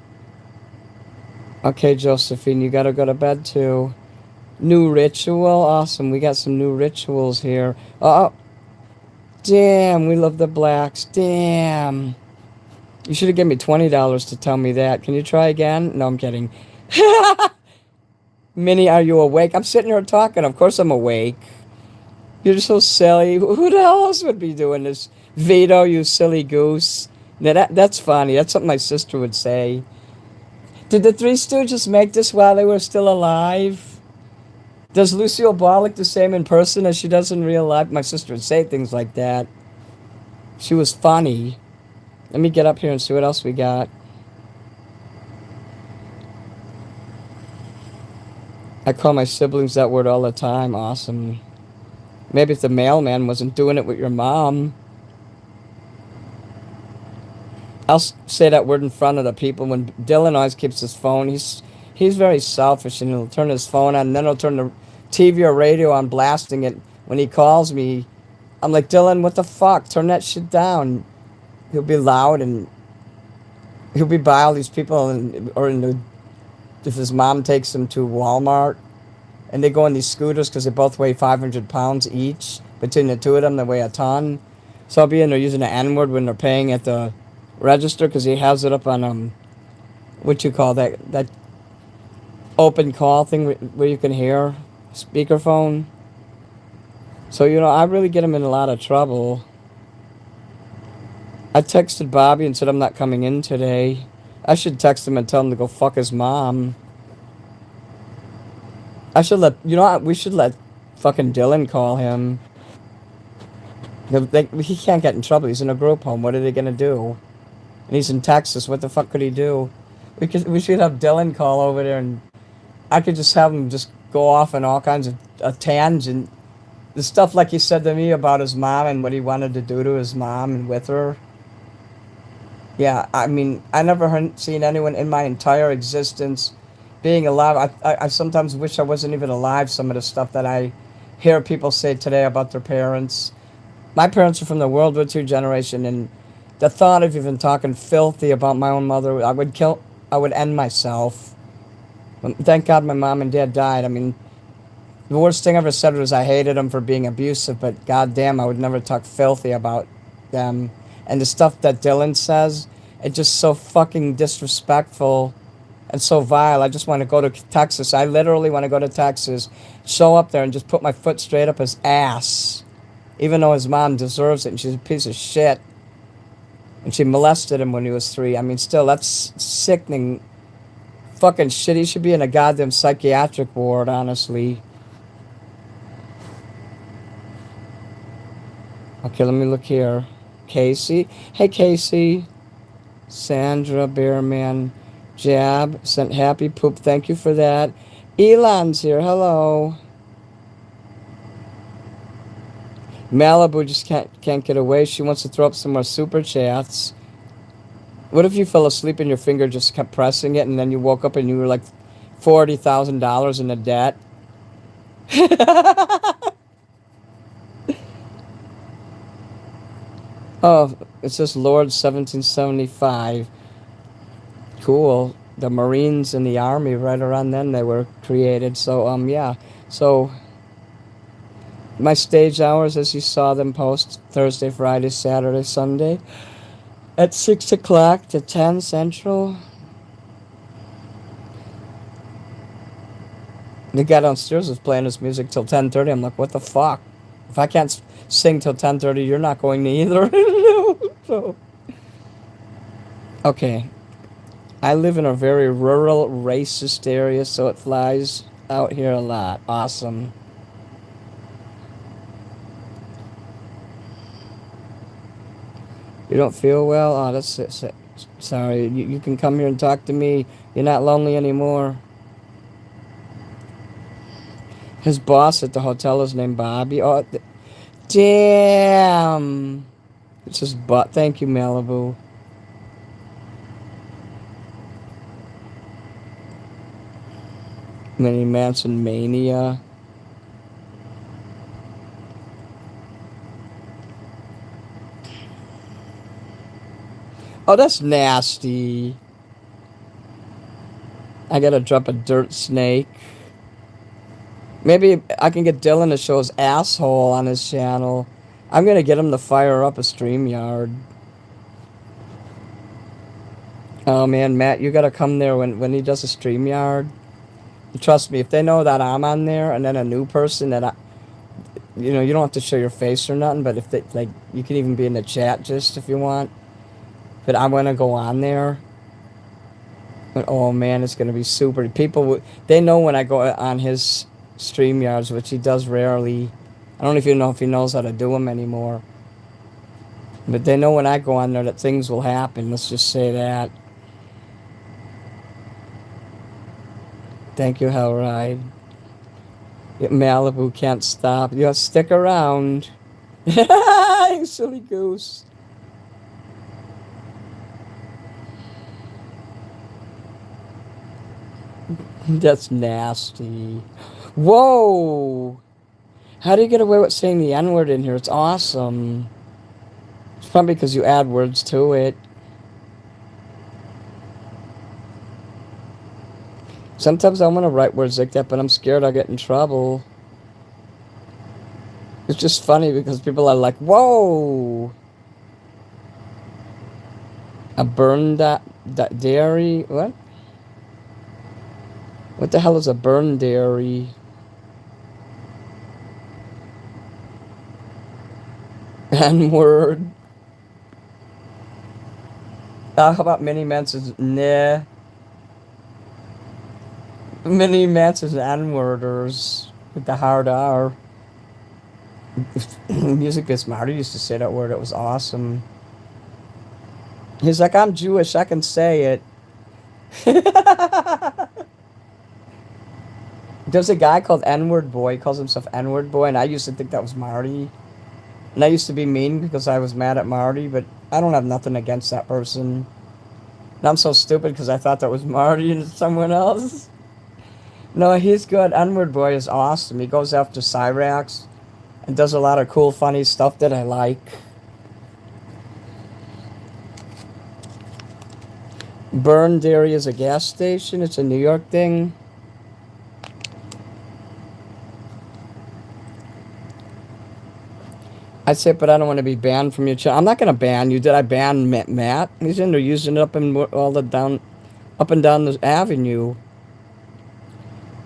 Okay, Josephine, you gotta go to bed too. New ritual? Awesome, we got some new rituals here. Oh, damn, we love the blacks. Damn. You should have given me $20 to tell me that. Can you try again? No, I'm kidding. Minnie, are you awake? I'm sitting here talking. Of course I'm awake. You're so silly. Who the hell else would be doing this? Vito, you silly goose. Now that's funny. That's something my sister would say. Did the Three Stooges make this while they were still alive? Does Lucille Ball look the same in person as she does in real life? My sister would say things like that. She was funny. Let me get up here and see what else we got. I call my siblings that word all the time. Awesome. Maybe if the mailman wasn't doing it with your mom. I'll say that word in front of the people. When Dylan always keeps his phone, he's very selfish, and he'll turn his phone on, and then he'll turn the TV or radio on, blasting it. When he calls me, I'm like, Dylan, what the fuck? Turn that shit down. He'll be loud, and he'll be by all these people, if his mom takes him to Walmart, and they go on these scooters because they both weigh 500 pounds each. Between the two of them, they weigh a ton. So I'll be in there using the N-word when they're paying at the register, because he has it up on what you call that open call thing where you can hear speakerphone. So I really get him in a lot of trouble. I texted Bobby and said I'm not coming in today. I should text him and tell him to go fuck his mom. I should we should let fucking Dylan call him. He can't get in trouble. He's in a group home. What are they gonna do? And he's in Texas. What the fuck could he do? We should have Dylan call over there, and I could just have him just go off on all kinds of a tangent. The stuff like he said to me about his mom and what he wanted to do to his mom and with her. Yeah, I mean, I never seen anyone in my entire existence being alive. I sometimes wish I wasn't even alive, some of the stuff that I hear people say today about their parents. My parents are from the World War II generation, and the thought of even talking filthy about my own mother, I would end myself. Thank God my mom and dad died. I mean, the worst thing I ever said was I hated them for being abusive, but goddamn, I would never talk filthy about them. And the stuff that Dylan says, it's just so fucking disrespectful and so vile. I just want to go to Texas. I literally want to go to Texas, show up there, and just put my foot straight up his ass, even though his mom deserves it, and she's a piece of shit. And she molested him when he was 3. I mean, still, that's sickening fucking shit. He should be in a goddamn psychiatric ward, honestly. Okay, let me look here. Casey. Hey, Casey. Sandra, Bearman, Jab, sent happy poop. Thank you for that. Elon's here. Hello. Malibu just can't get away. She wants to throw up some more super chats. What if you fell asleep and your finger just kept pressing it, and then you woke up and you were like $40,000 in a debt? Oh, it says Lord 1775. Cool. The Marines and the Army, right around then they were created. So, yeah. So, my stage hours, as you saw them post, Thursday, Friday, Saturday, Sunday, at 6 o'clock to 10 Central. The guy downstairs was playing his music till 10:30. I'm like, what the fuck? If I can't sing till 10:30, you're not going to either. So, okay. I live in a very rural, racist area, so it flies out here a lot. Awesome. You don't feel well? Oh, that's it. Sorry. You can come here and talk to me. You're not lonely anymore. His boss at the hotel is named Bobby. Oh, damn. It's his butt. Thank you, Malibu. Mini Manson Mania. Oh, that's nasty. I gotta drop a dirt snake. Maybe I can get Dylan to show his asshole on his channel. I'm gonna get him to fire up a StreamYard. Oh man, Matt, you gotta come there when he does a StreamYard. Trust me, if they know that I'm on there, and then a new person that you don't have to show your face or nothing, but if they, you can even be in the chat just if you want. But I want to go on there. But, oh man, it's gonna be super. People, they know when I go on his StreamYards, which he does rarely. I don't even know if he knows how to do them anymore. But they know when I go on there that things will happen. Let's just say that. Thank you, Hellride. Malibu can't stop. You have to stick around. You silly goose. That's nasty. Whoa! How do you get away with saying the N word in here? It's awesome. It's probably because you add words to it. Sometimes I want to write words like that, but I'm scared I'll get in trouble. It's just funny because people are like, whoa! A burned that dairy? What? What the hell is a burned dairy? N-word. How about Mini Manson's? Nah. Mini Manson's N-worders with the hard R. Music Biz Marty used to say that word. It was awesome. He's like, I'm Jewish. I can say it. There's a guy called N-word boy. He calls himself N-word boy, and I used to think that was Marty. And I used to be mean because I was mad at Marty, but I don't have nothing against that person. And I'm so stupid because I thought that was Marty and it's someone else. No, he's good. N-word boy is awesome. He goes after Cyrax and does a lot of cool, funny stuff that I like. Burn Dairy is a gas station. It's a New York thing. I'd say, but I don't want to be banned from your channel. I'm not going to ban you. Did I ban Matt? He's in there using it up and all the down, up and down the avenue.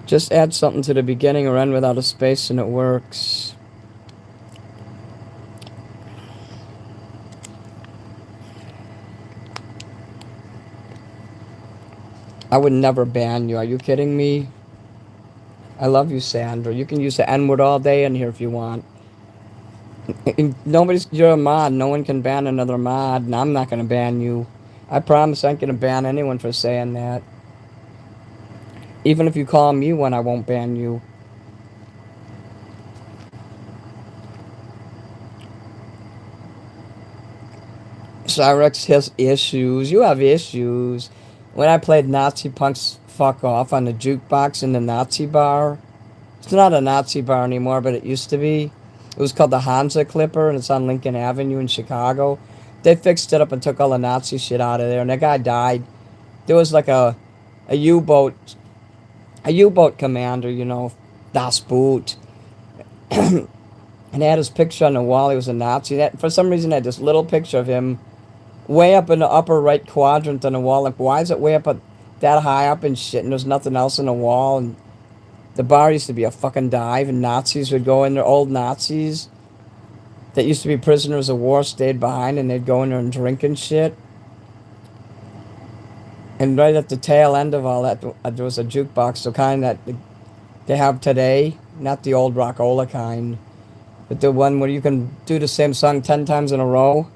Just add something to the beginning or end without a space and it works. I would never ban you. Are you kidding me? I love you, Sandra. You can use the N-word all day in here if you want. You're a mod. No one can ban another mod, and I'm not going to ban you. I promise I ain't going to ban anyone for saying that. Even if you call me one, I won't ban you. Cyrex has issues. You have issues. When I played Nazi Punk's Fuck Off on the jukebox in the Nazi bar, it's not a Nazi bar anymore, but it used to be. It was called the Hansa Clipper, and it's on Lincoln Avenue in Chicago. They fixed it up and took all the Nazi shit out of there, and that guy died. There was like a U-boat commander, you know, Das Boot. And they had his picture on the wall. He was a Nazi. For some reason, they had this little picture of him way up in the upper right quadrant on the wall. Like, why is it way up that high up and shit, and there's nothing else on the wall? And the bar used to be a fucking dive, and Nazis would go in there, old Nazis that used to be prisoners of war stayed behind, and they'd go in there and drink and shit. And right at the tail end of all that, there was a jukebox, the kind that they have today, not the old Rockola kind, but the one where you can do the same song 10 times in a row.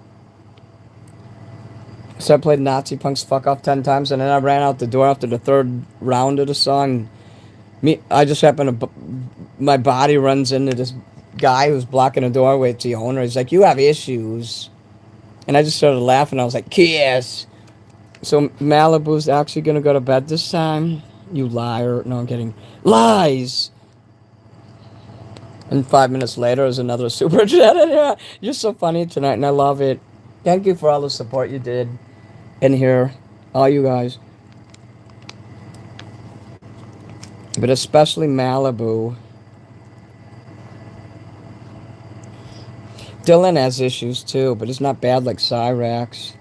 So I played Nazi Punk's Fuck Off 10 times, and then I ran out the door after the third round of the song. I just happened to, my body runs into this guy who's blocking the doorway. It's the owner. He's like, you have issues. And I just started laughing. I was like, Kiss. So Malibu's actually going to go to bed this time? You liar. No, I'm kidding. Lies! And 5 minutes later, there's another super chat in here. You're so funny tonight, and I love it. Thank you for all the support you did in here. All you guys. But especially Malibu. Dylan has issues too, but he's not bad like Cyrax.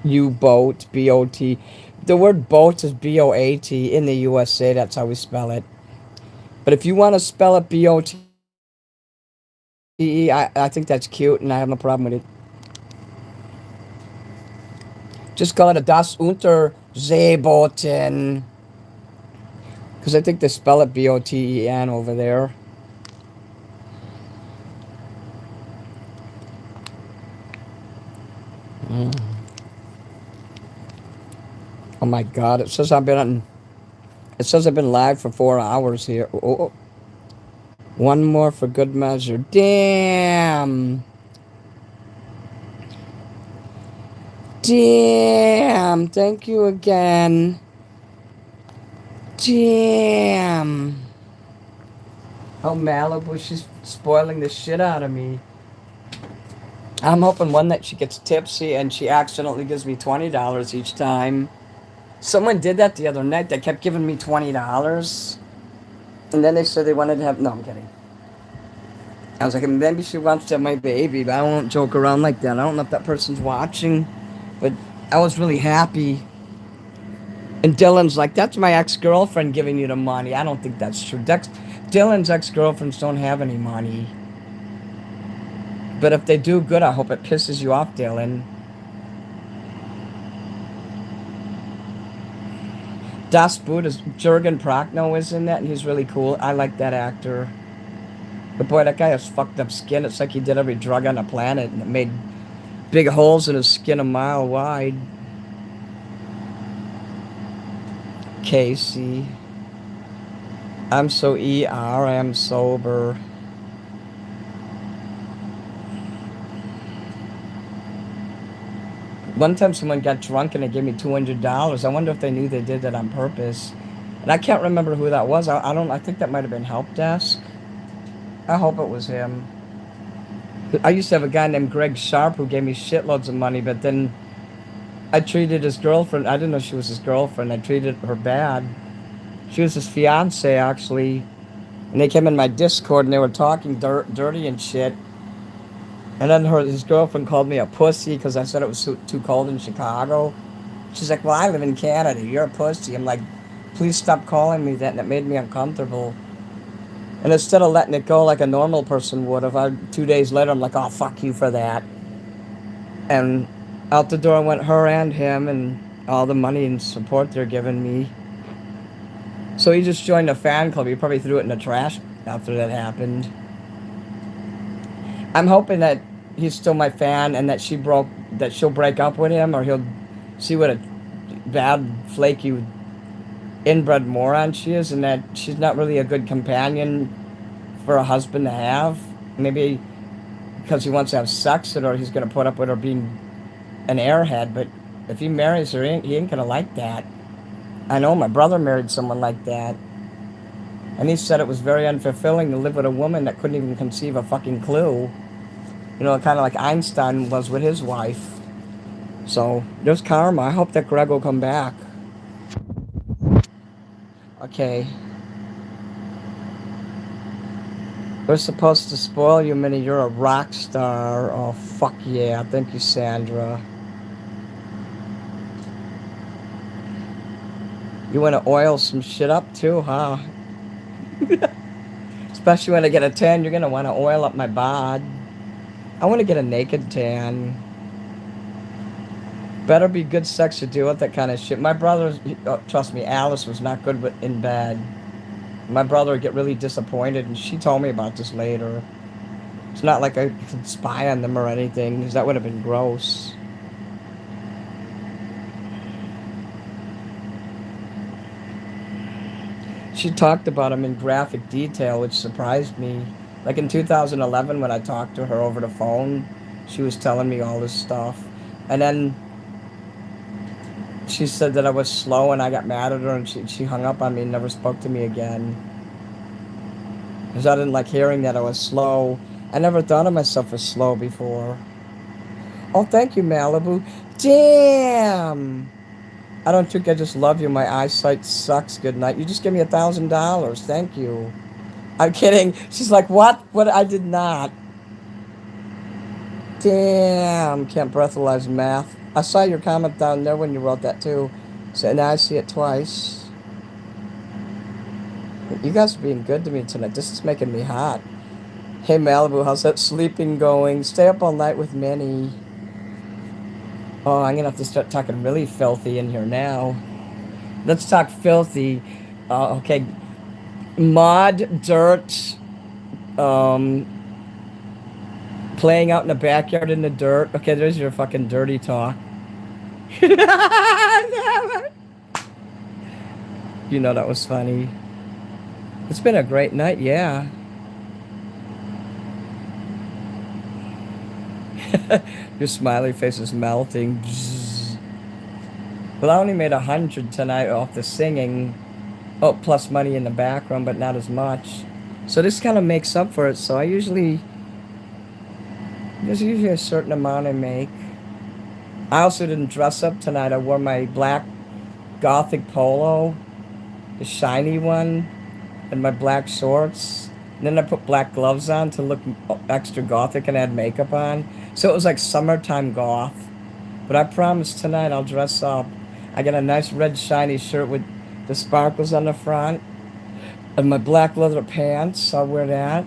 U-boat, B-O-T. The word boat is B-O-A-T in the USA. That's how we spell it. But if you want to spell it B-O-T-E, I think that's cute, and I have no problem with it. Just call it a Das Unterseeboten. Because I think they spell it B-O-T-E-N over there. Oh my God! It says I've been live for 4 hours here. Oh. One more for good measure. Damn. Damn. Thank you again. Damn. Oh, Malibu, she's spoiling the shit out of me. I'm hoping one that she gets tipsy and she accidentally gives me $20 each time. Someone did that the other night. They kept giving me $20. And then they said they wanted to have. No, I'm kidding. I was like, maybe she wants to have my baby, but I won't joke around like that. I don't know if that person's watching, but I was really happy. And Dylan's like, that's my ex-girlfriend giving you the money. I don't think that's true. Dylan's ex-girlfriends don't have any money. But if they do, good. I hope it pisses you off, Dylan. Das Boot is Jurgen Prochnow is in that, and he's really cool. I like that actor. But boy, that guy has fucked up skin. It's like he did every drug on the planet, and it made big holes in his skin a mile wide. Casey. I'm so ER, I am sober. One time someone got drunk and they gave me $200. I wonder if they knew they did that on purpose. And I can't remember who that was. I think that might have been Help Desk. I hope it was him. I used to have a guy named Greg Sharp who gave me shitloads of money, but then I treated his girlfriend. I didn't know she was his girlfriend. I treated her bad. She was his fiance, actually. And they came in my Discord and they were talking dirty and shit. And then his girlfriend called me a pussy because I said it was too cold in Chicago. She's like, well, I live in Canada. You're a pussy. I'm like, please stop calling me that. And it made me uncomfortable. And instead of letting it go like a normal person would, 2 days later, I'm like, oh, fuck you for that. And out the door went her and him and all the money and support they're giving me. So he just joined a fan club. He probably threw it in the trash after that happened. I'm hoping that he's still my fan and that she'll break up with him, or he'll see what a bad, flaky, inbred moron she is, and that she's not really a good companion for a husband to have. Maybe because he wants to have sex with her, he's going to put up with her being an airhead, but if he marries her, he ain't going to like that. I know my brother married someone like that, and he said it was very unfulfilling to live with a woman that couldn't even conceive a fucking clue. You know, kind of like Einstein was with his wife. So, there's karma. I hope that Greg will come back. Okay. We're supposed to spoil you, Minnie. You're a rock star. Oh, fuck yeah. Thank you, Sandra. You want to oil some shit up, too, huh? Especially when I get a tan, you're going to want to oil up my bod. I want to get a naked tan. Better be good sex to deal with that kind of shit. My brother, trust me, Alice was not good in bed. My brother would get really disappointed, and she told me about this later. It's not like I could spy on them or anything, because that would have been gross. She talked about him in graphic detail, which surprised me. Like in 2011, when I talked to her over the phone, she was telling me all this stuff. And then she said that I was slow, and I got mad at her, and she hung up on me and never spoke to me again. Because I didn't like hearing that I was slow. I never thought of myself as slow before. Oh, thank you, Malibu. Damn! I don't think I just love you. My eyesight sucks. Good night. You just gave me $1,000. Thank you. I'm kidding. She's like, what? What? I did not. Damn. Can't breathalyze math. I saw your comment down there when you wrote that too. So now I see it twice. You guys are being good to me tonight. This is making me hot. Hey, Malibu, how's that sleeping going? Stay up all night with Minnie. Oh, I'm going to have to start talking really filthy in here now. Let's talk filthy. Okay. Mud, dirt, playing out in the backyard in the dirt. Okay, there's your fucking dirty talk. You know that was funny. It's been a great night, yeah. Your smiley face is melting. Well, I only made 100 tonight off the singing. Oh, plus money in the background, but not as much. So this kind of makes up for it. So there's usually a certain amount I make. I also didn't dress up tonight. I wore my black gothic polo, the shiny one, and my black shorts. And then I put black gloves on to look extra gothic and add makeup on. So it was like summertime goth. But I promise tonight I'll dress up. I got a nice red shiny shirt with the sparkles on the front. And my black leather pants. I'll wear that.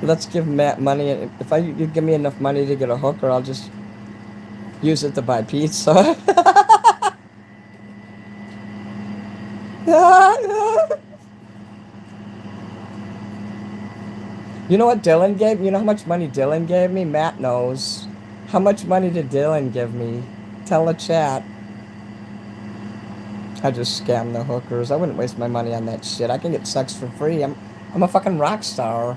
Let's give Matt money. If you give me enough money to get a hooker, I'll just use it to buy pizza. You know what Dylan gave? You know how much money Dylan gave me? Matt knows. How much money did Dylan give me? Tell the chat. I just scam the hookers. I wouldn't waste my money on that shit. I can get sex for free. I'm a fucking rock star.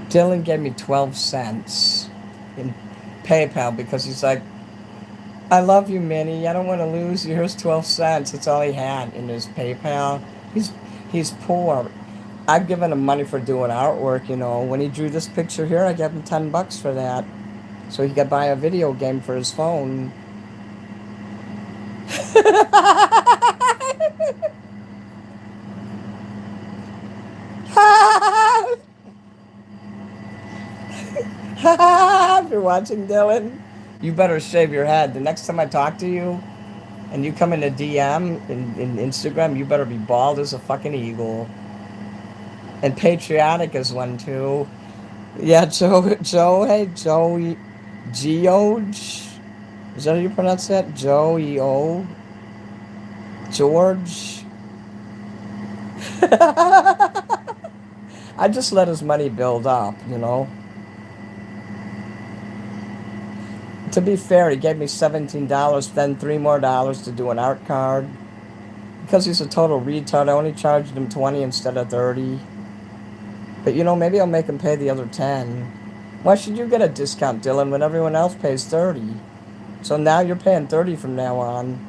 Dylan gave me 12 cents in PayPal because he's like, I love you, Minnie. I don't want to lose you. Here's 12 cents. That's all he had in his PayPal. He's poor. I've given him money for doing artwork, you know. When he drew this picture here, I gave him $10 for that. So he could buy a video game for his phone. If you're watching, Dylan, you better shave your head. The next time I talk to you and you come in a DM in Instagram, you better be bald as a fucking eagle. And patriotic as one, too. Yeah, hey, Joey, George. Is that how you pronounce that? Joey-O? George? I just let his money build up, you know. To be fair, he gave me $17, then $3 more to do an art card. Because he's a total retard, I only charged him 20 instead of 30. But you know, maybe I'll make him pay the other 10. Why should you get a discount, Dylan, when everyone else pays 30? So now you're paying 30 from now on.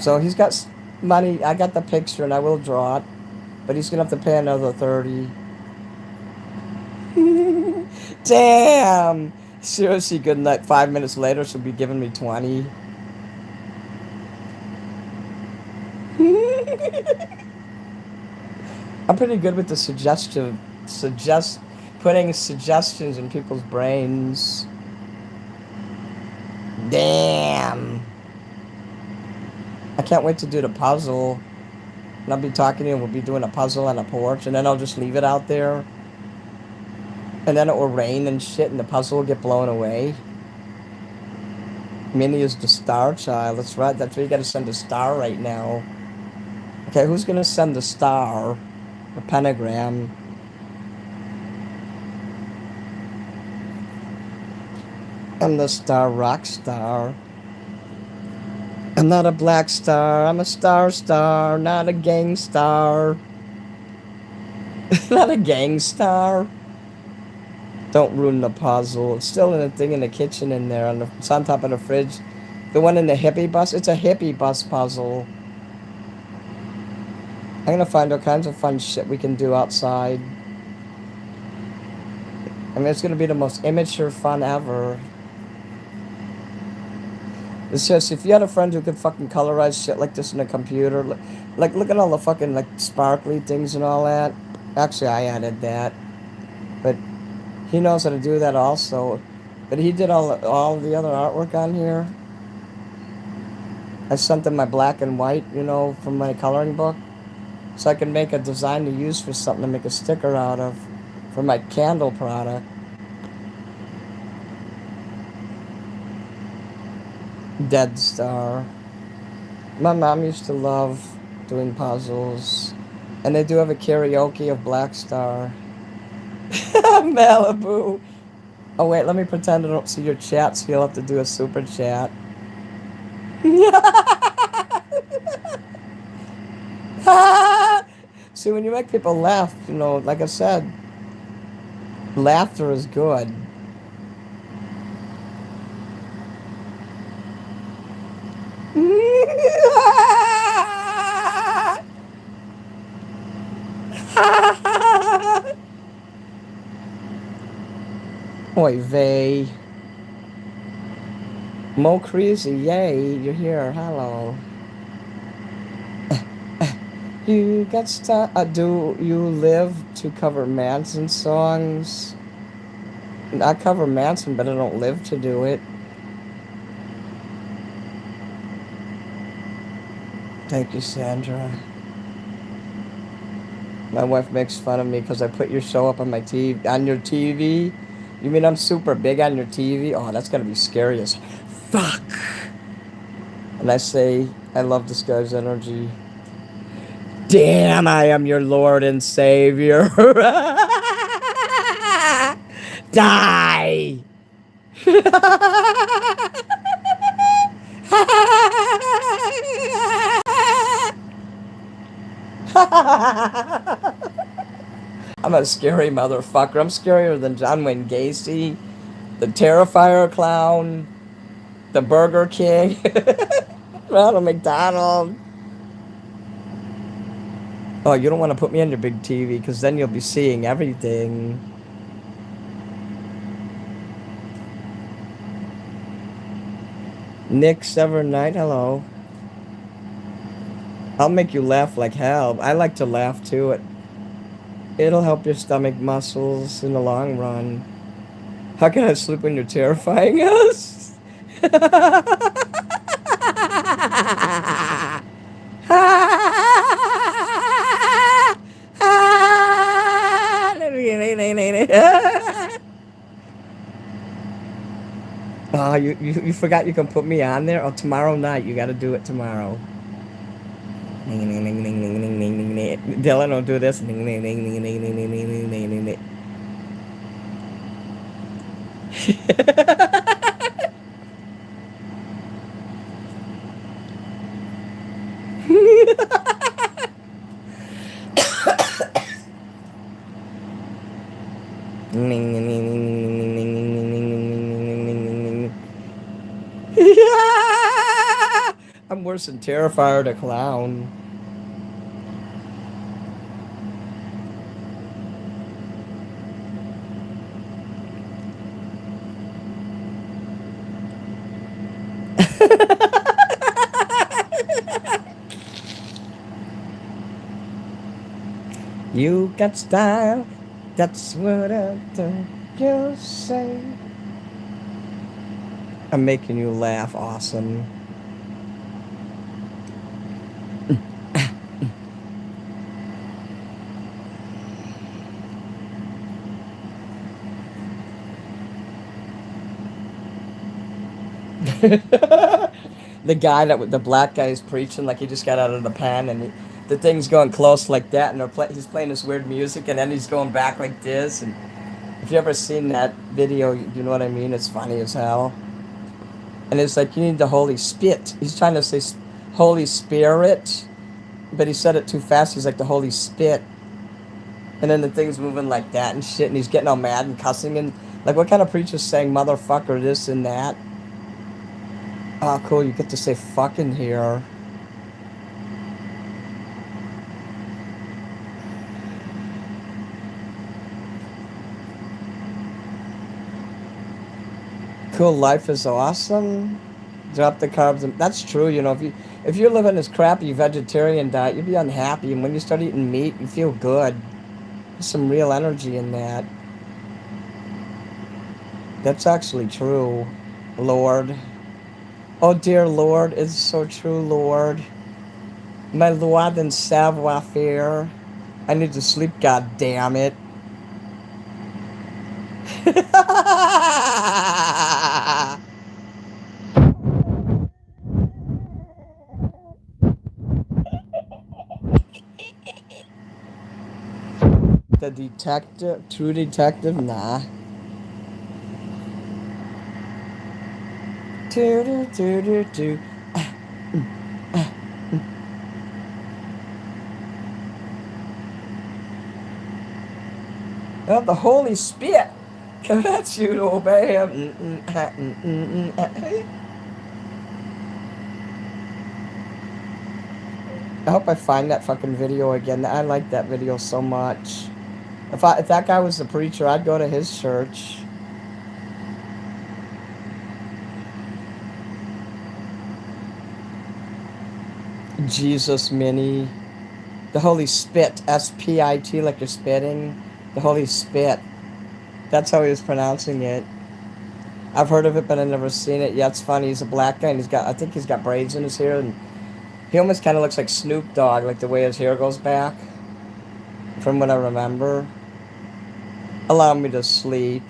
So he's got money. I got the picture and I will draw it. But he's going to have to pay another 30. Damn! Seriously, good night. 5 minutes later, she'll be giving me 20. I'm pretty good with the putting suggestions in people's brains. Damn. I can't wait to do the puzzle. And I'll be talking to you and we'll be doing a puzzle on a porch and then I'll just leave it out there. And then it will rain and shit and the puzzle will get blown away. Minnie is the star child. That's right. That's why you gotta send a star right now. Okay, who's gonna send the star? The pentagram. I'm the star rock star. I'm not a black star. I'm a star, not a gang star. Not a gang star. Don't ruin the puzzle. It's still in a thing in the kitchen in there. It's on top of the fridge. The one in the hippie bus. It's a hippie bus puzzle. I'm gonna find all kinds of fun shit we can do outside. I mean, it's gonna be the most immature fun ever. It's just, if you had a friend who could fucking colorize shit like this in a computer, like look at all the fucking, like, sparkly things and all that. Actually, I added that. But he knows how to do that also. But he did all the other artwork on here. I sent him my black and white, you know, from my coloring book. So I can make a design to use for something to make a sticker out of for my candle product. Dead Star. My mom used to love doing puzzles. And they do have a karaoke of Black Star. Malibu. Oh, wait, let me pretend I don't see your chat, so you'll have to do a super chat. See, when you make people laugh, you know, like I said, laughter is good. Oy vey. Mo Crazy, yay, you're here, hello. You got do you live to cover Manson songs? I cover Manson, but I don't live to do it. Thank you, Sandra. My wife makes fun of me because I put your show up on my TV, on your TV. You mean I'm super big on your TV? Oh, that's gonna be scary as fuck. And I say, I love this guy's energy. Damn, I am your Lord and Savior. Die. I'm a scary motherfucker. I'm scarier than John Wayne Gacy, the Terrifier clown, the Burger King, Ronald McDonald. Oh, you don't want to put me on your big TV because then you'll be seeing everything. Nick Sever Knight, hello. I'll make you laugh like hell. I like to laugh too. It'll help your stomach muscles in the long run. How can I sleep when you're terrifying us? Oh, you forgot you can put me on there? Oh, tomorrow night. You got to do it tomorrow. Dylan, don't do this. I'm worse than Terrifier the Clown. You got style, that's what I think you say. I'm making you laugh, awesome. The guy the black guy is preaching like he just got out of the pen and the thing's going close like that and he's playing this weird music and then he's going back like this. And if you ever seen that video, you know what I mean. It's funny as hell. And it's like you need the Holy Spit. He's trying to say Holy Spirit, but he said it too fast. He's like the Holy Spit, and then the thing's moving like that and shit. And he's getting all mad and cussing and like, what kind of preacher's saying motherfucker this and that? Oh, cool. You get to say fucking here. Cool. Life is awesome. Drop the carbs. That's true. You know, if you're living this crappy vegetarian diet, you'll be unhappy. And when you start eating meat, you feel good. There's some real energy in that. That's actually true, Lord. Oh, dear Lord, it's so true, Lord. My Lord and savoir faire. I need to sleep, god damn it. The detective, true detective, nah. Do do do do do. Oh, the Holy Spirit commands you to obey him. I hope I find that fucking video again. I like that video so much. If that guy was the preacher, I'd go to his church. Jesus Mini. The Holy Spit. S-P-I-T, like you're spitting. The Holy Spit. That's how he was pronouncing it. I've heard of it, but I've never seen it. Yeah, it's funny. He's a black guy, and I think he's got braids in his hair, and he almost kind of looks like Snoop Dogg, like the way his hair goes back, from what I remember. Allow me to sleep.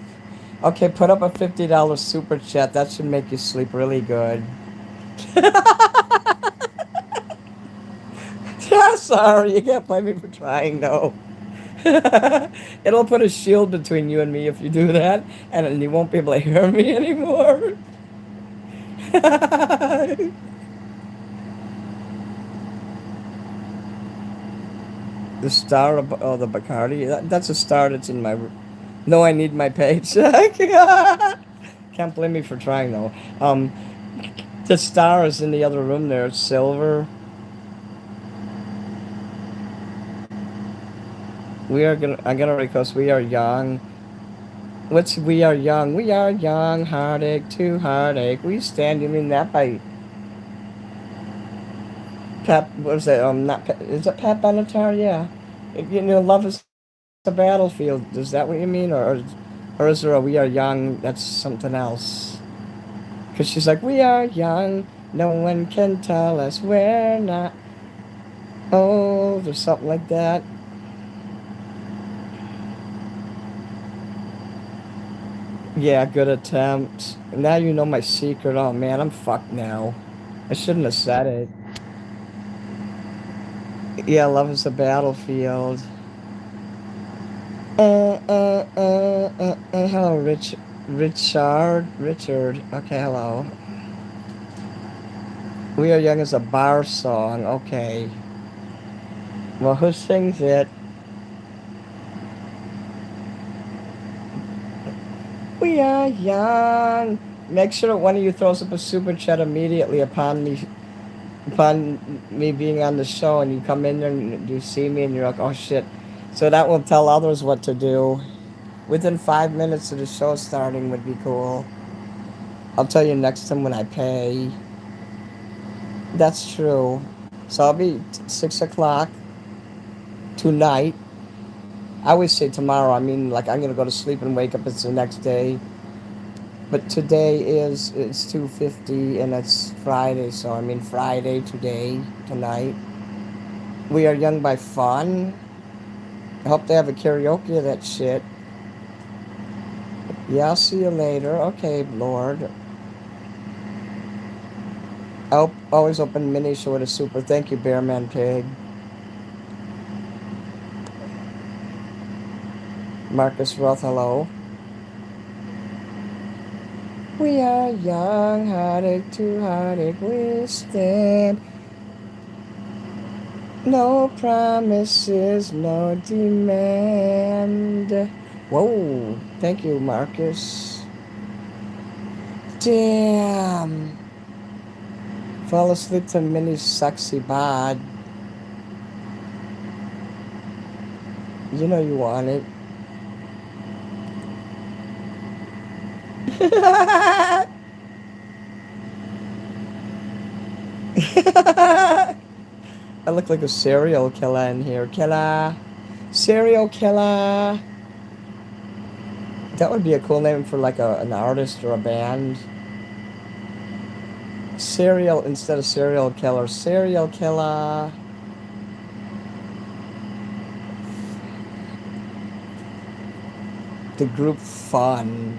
Okay, put up a $50 super chat. That should make you sleep really good. Yeah, sorry, you can't blame me for trying, though. It'll put a shield between you and me if you do that, and you won't be able to hear me anymore. The star of the Bacardi. That's a star that's in my. No, I need my paycheck. Can't blame me for trying though. The star is in the other room there. It's silver. I'm gonna request. We are young. What's we are young? We are young. Heartache to heartache. We stand. You mean that by Pat? What is that? Not Pat, is it Pat Benatar? Yeah. Love is a battlefield. Is that what you mean, or is there a we are young? That's something else. Cause she's like, we are young. No one can tell us we're not old, or something like that. Yeah, good attempt. Now you know my secret. Oh man, I'm fucked now. I shouldn't have said it. Yeah, love is a battlefield. Hello, Richard. Okay, hello. We Are Young is a bar song. Okay. Well, who sings it? We are young. Make sure that one of you throws up a super chat immediately upon me being on the show, and you come in there and you see me and you're like, oh shit. So that will tell others what to do. Within 5 minutes of the show starting would be cool. I'll tell you next time when I pay. That's true. So I'll be 6 o'clock tonight. I always say tomorrow. I mean, like, I'm gonna go to sleep and wake up. It's the next day. But today it's 2:50 and it's Friday. So I mean Friday today tonight. We Are Young by Fun. I hope they have a karaoke of that shit. Yeah, I'll see you later. Okay, Lord. I'll always open mini show with a super. Thank you, Bearman Pig. Marcus Roth, hello. We are young, heartache to heartache we stand. No promises, no demand. Whoa, thank you, Marcus. Damn. Fall asleep to Minnie's sexy bod. You know you want it. I look like a serial killer in here. Killer. Serial killer. That would be a cool name for like an artist or a band. Serial instead of serial killer. Serial killer. The group Fun.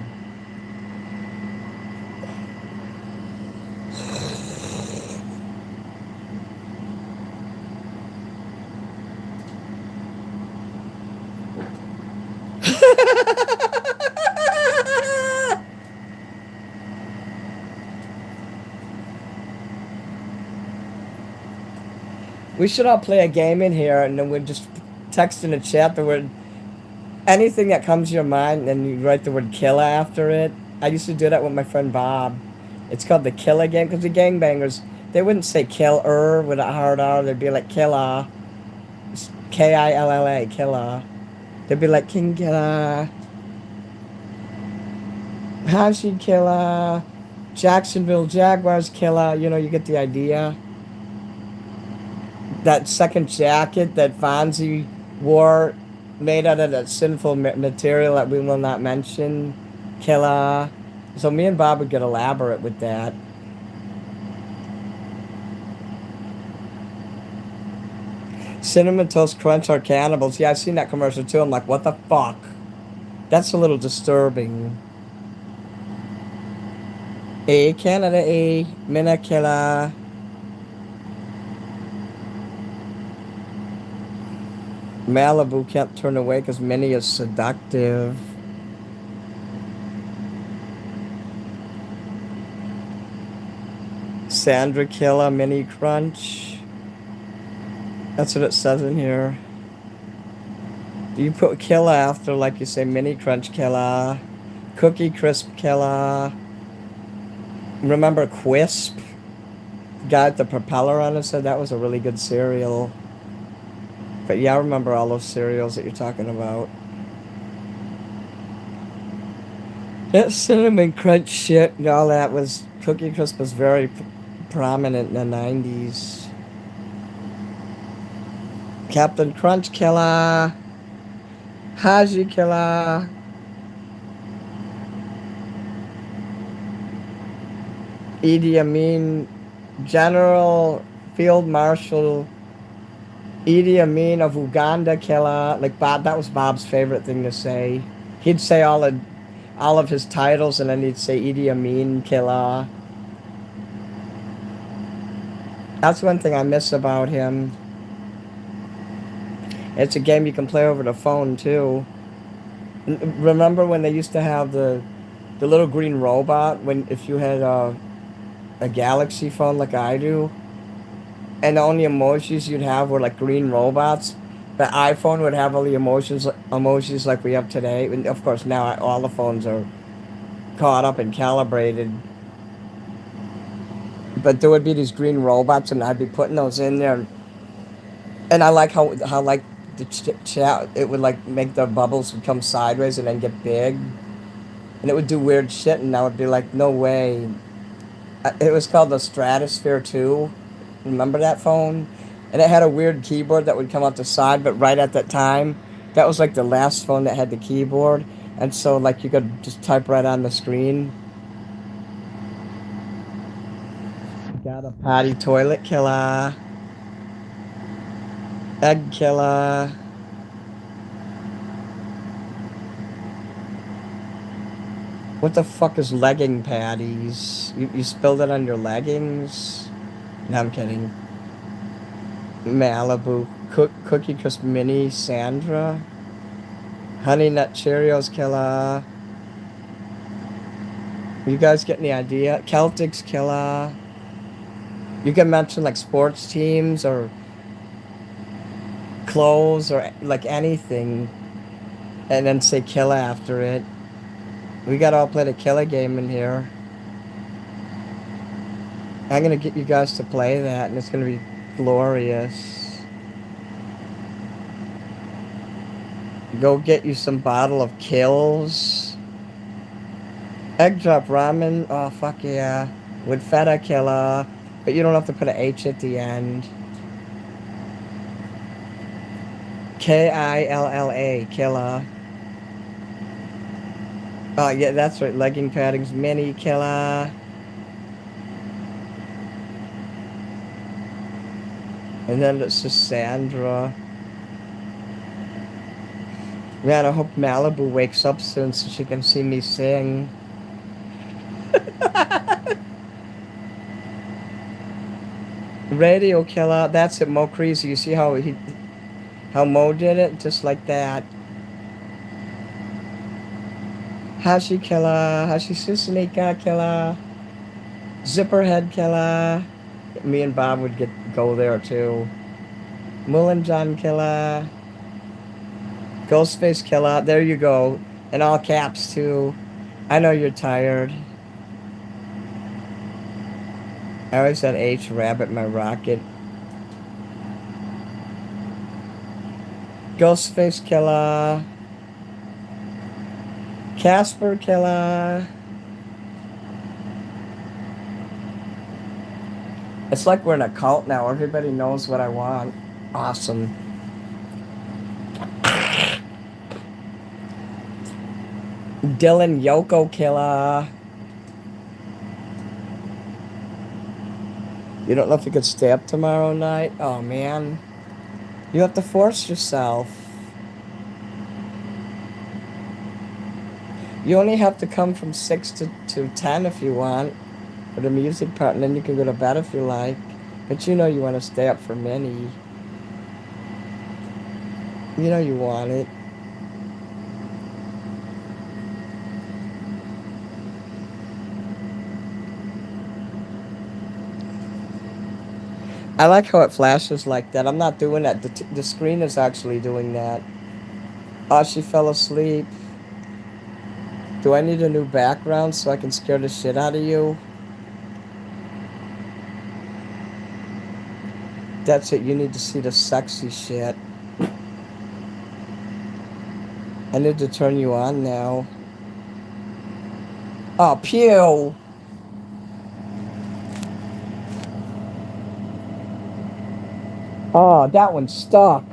We should all play a game in here, and then we'd just text in the chat the word anything that comes to your mind, and you write the word killer after it. I used to do that with my friend Bob. It's called the killer game because the gangbangers, they wouldn't say killer with a hard R. They'd be like killer. Killa, killer. They'd be like King Killer, Hashi Killer, Jacksonville Jaguars Killer. You know, you get the idea. That second jacket that Fonzie wore, made out of that sinful material that we will not mention, Killer. So me and Bob would get elaborate with that. Cinnamon Toast Crunch are cannibals. Yeah, I've seen that commercial too. I'm like, what the fuck? That's a little disturbing. A Canada A Mina Killer. Malibu can't turn away because Minnie is seductive. Sandra Killer Mini Crunch. That's what it says in here. You put killer after, like you say, Mini Crunch Killer, Cookie Crisp Killer. Remember Quisp? Guy with the propeller on it said that was a really good cereal. But yeah, I remember all those cereals that you're talking about. That Cinnamon Crunch shit and all that was, Cookie Crisp was very prominent in the 90s. Captain Crunch Killer. Haji Killer. Idi Amin. General Field Marshal Idi Amin of Uganda Killer. Like Bob, that was Bob's favorite thing to say. He'd say all of his titles and then he'd say Idi Amin Killer. That's one thing I miss about him. It's a game you can play over the phone too. Remember when they used to have the little green robot when if you had a Galaxy phone like I do, and the only emojis you'd have were like green robots. The iPhone would have all the emojis like we have today. And of course now all the phones are caught up and calibrated. But there would be these green robots, and I'd be putting those in there. And I like how like the chat, it would like make the bubbles become sideways and then get big, and it would do weird shit, and I would be like, no way. It was called the Stratosphere 2. Remember that phone? And it had a weird keyboard that would come out the side, but right at that time, that was like the last phone that had the keyboard, and so like you could just type right on the screen. Got a potty toilet killer. Egg Killer. What the fuck is legging patties? You spilled it on your leggings? No, I'm kidding. Malibu. Cookie Crisp Mini Sandra. Honey Nut Cheerios Killer. You guys getting the idea? Celtics Killer. You can mention like sports teams or clothes or like anything and then say killer after it. We gotta all play the killer game in here. I'm gonna get you guys to play that and it's gonna be glorious. Go get you some bottle of Kills. Egg drop ramen. Oh fuck yeah. With feta killer. But you don't have to put an H at the end. Killa, Killer. Oh, yeah, that's right. Legging paddings, Mini Killer. And then it's just Sandra. Man, I hope Malibu wakes up soon so she can see me sing. Radio Killer. That's it, Mo Crazy. You see how Mo did it? Just like that. Hashi killer, Hashi Susanika killer, Zipperhead killer. Me and Bob would go there too. Mullen John killer, Ghostface killer. There you go, in all caps too. I know you're tired. I always had H Rabbit my rocket. Ghostface killer, Casper killer. It's like we're in a cult now. Everybody knows what I want. Awesome. Dylan Yoko killer. You don't know if you could stay up tomorrow night? Oh man. You have to force yourself. You only have to come from 6 to 10 if you want for the music part, and then you can go to bed if you like. But you know you want to stay up for Minnie. You know you want it. I like how it flashes like that. I'm not doing that. The screen is actually doing that. Oh, she fell asleep. Do I need a new background so I can scare the shit out of you? That's it. You need to see the sexy shit. I need to turn you on now. Oh, pew! Oh, that one stuck.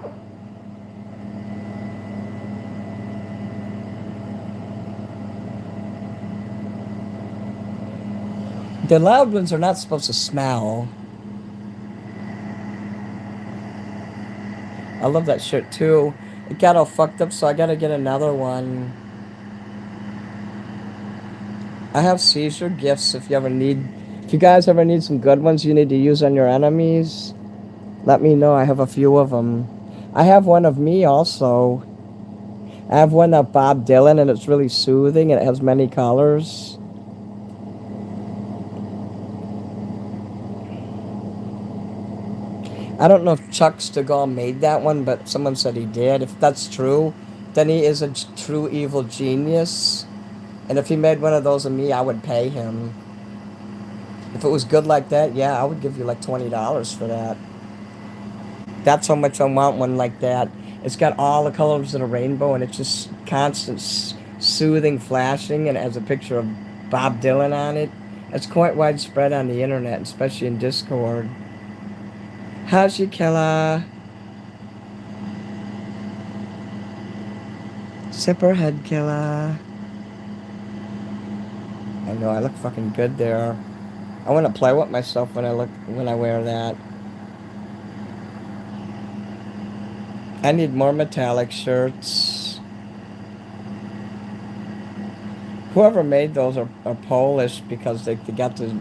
The loud ones are not supposed to smell. I love that shirt too. It got all fucked up, so I gotta get another one. I have seizure gifts if you ever need. If you guys ever need some good ones you need to use on your enemies, let me know. I have a few of them. I have one of me also. I have one of Bob Dylan, and it's really soothing, and it has many colors. I don't know if Chuck Stigall made that one, but someone said he did. If that's true, then he is a true evil genius. And if he made one of those of me, I would pay him. If it was good like that, yeah, I would give you like $20 for that. That's how much I want one like that. It's got all the colors of the rainbow, and it's just constant soothing flashing, and it has a picture of Bob Dylan on it. It's quite widespread on the internet, especially in Discord. How's you, killer? Zipperhead killer. I know I look fucking good there. I want to play with myself when I wear that. I need more metallic shirts. Whoever made those are Polish because they got the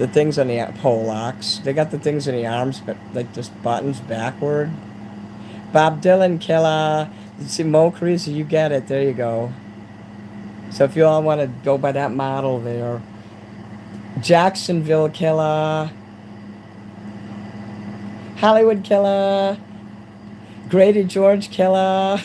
things on the Polacks. They got the things in the arms, but like just buttons backward. Bob Dylan killer. See Mokries, you get it. There you go. So if you all want to go by that model there. Jacksonville killer. Hollywood killer. Grady George killer.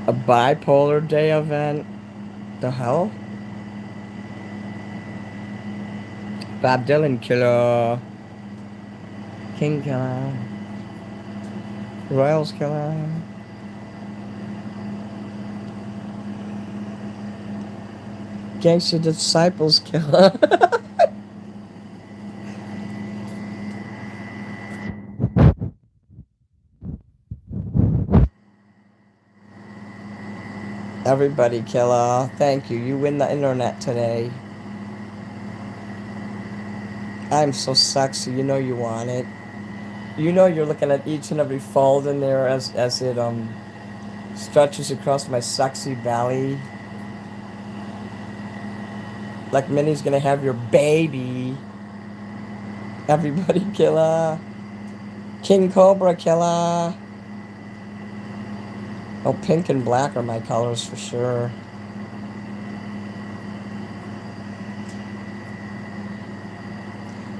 A bipolar day event. The hell? Bob Dylan killer. King killer. Royals killer. Gangster Disciples killer. Everybody killer. Thank you. You win the internet today. I'm so sexy. You know you want it. You know you're looking at each and every fold in there as it stretches across my sexy belly. Like Minnie's gonna have your baby. Everybody killer. King Cobra killer. Oh, pink and black are my colors for sure.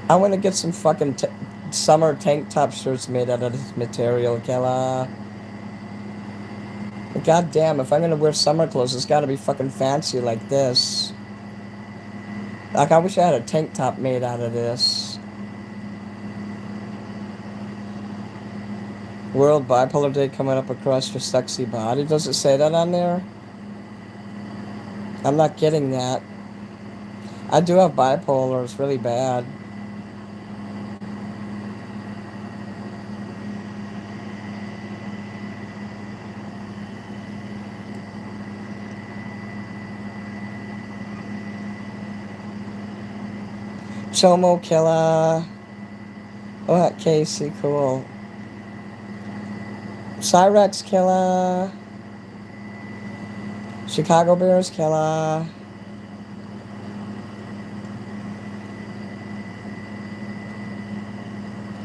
I want to get some fucking summer tank top shirts made out of this material, killer. But goddamn, if I'm gonna wear summer clothes, it's gotta be fucking fancy like this. Like, I wish I had a tank top made out of this. World Bipolar Day coming up across your sexy body. Does it say that on there? I'm not getting that. I do have bipolar. It's really bad. Chomo killer. Oh, Casey, cool. Cyrex killer. Chicago Bears killer.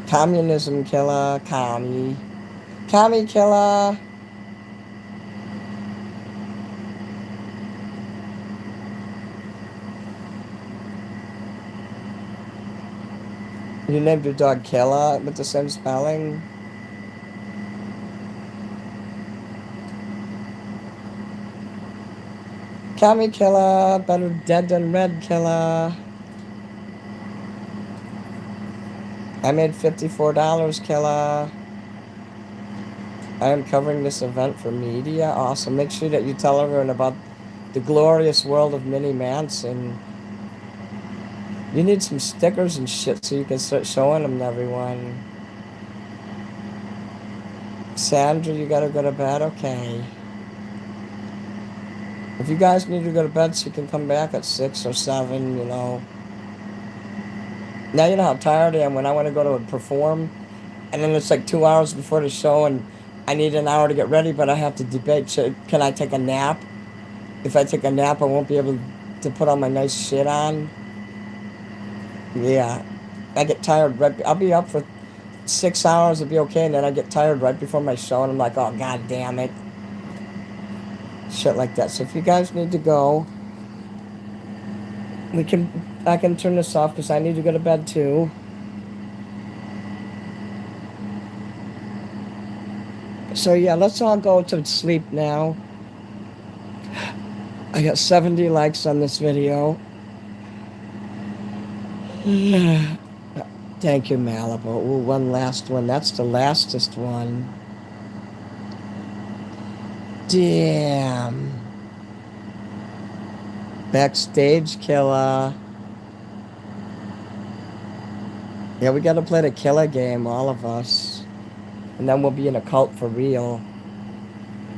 Communism killer. Commie. Commie killer. You named your dog Killa with the same spelling? Kami Killa, better dead than red Killa. I made $54 Killa. I am covering this event for media. Awesome. Make sure that you tell everyone about the glorious world of Mini Manson. You need some stickers and shit so you can start showing them to everyone. Sandra, you gotta go to bed? Okay. If you guys need to go to bed so you can come back at 6 or 7, you know. Now you know how tired I am when I want to go to perform. And then it's like 2 hours before the show and I need an hour to get ready, but I have to debate, can I take a nap? If I take a nap, I won't be able to put all my nice shit on. Yeah, I get tired right. I'll be up for 6 hours, it'll be okay, and then I get tired right before my show, and I'm like, oh god damn it, shit like that. So if you guys need to go, I can turn this off because I need to go to bed too. So yeah, let's all go to sleep now. I got 70 likes on this video. Thank you, Malibu. Ooh, one last one. That's the lastest one. Damn. Backstage killer. Yeah, we gotta play the killer game, all of us. And then we'll be in a cult for real.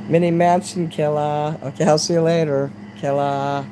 Mini Manson killer. Okay, I'll see you later. Killer.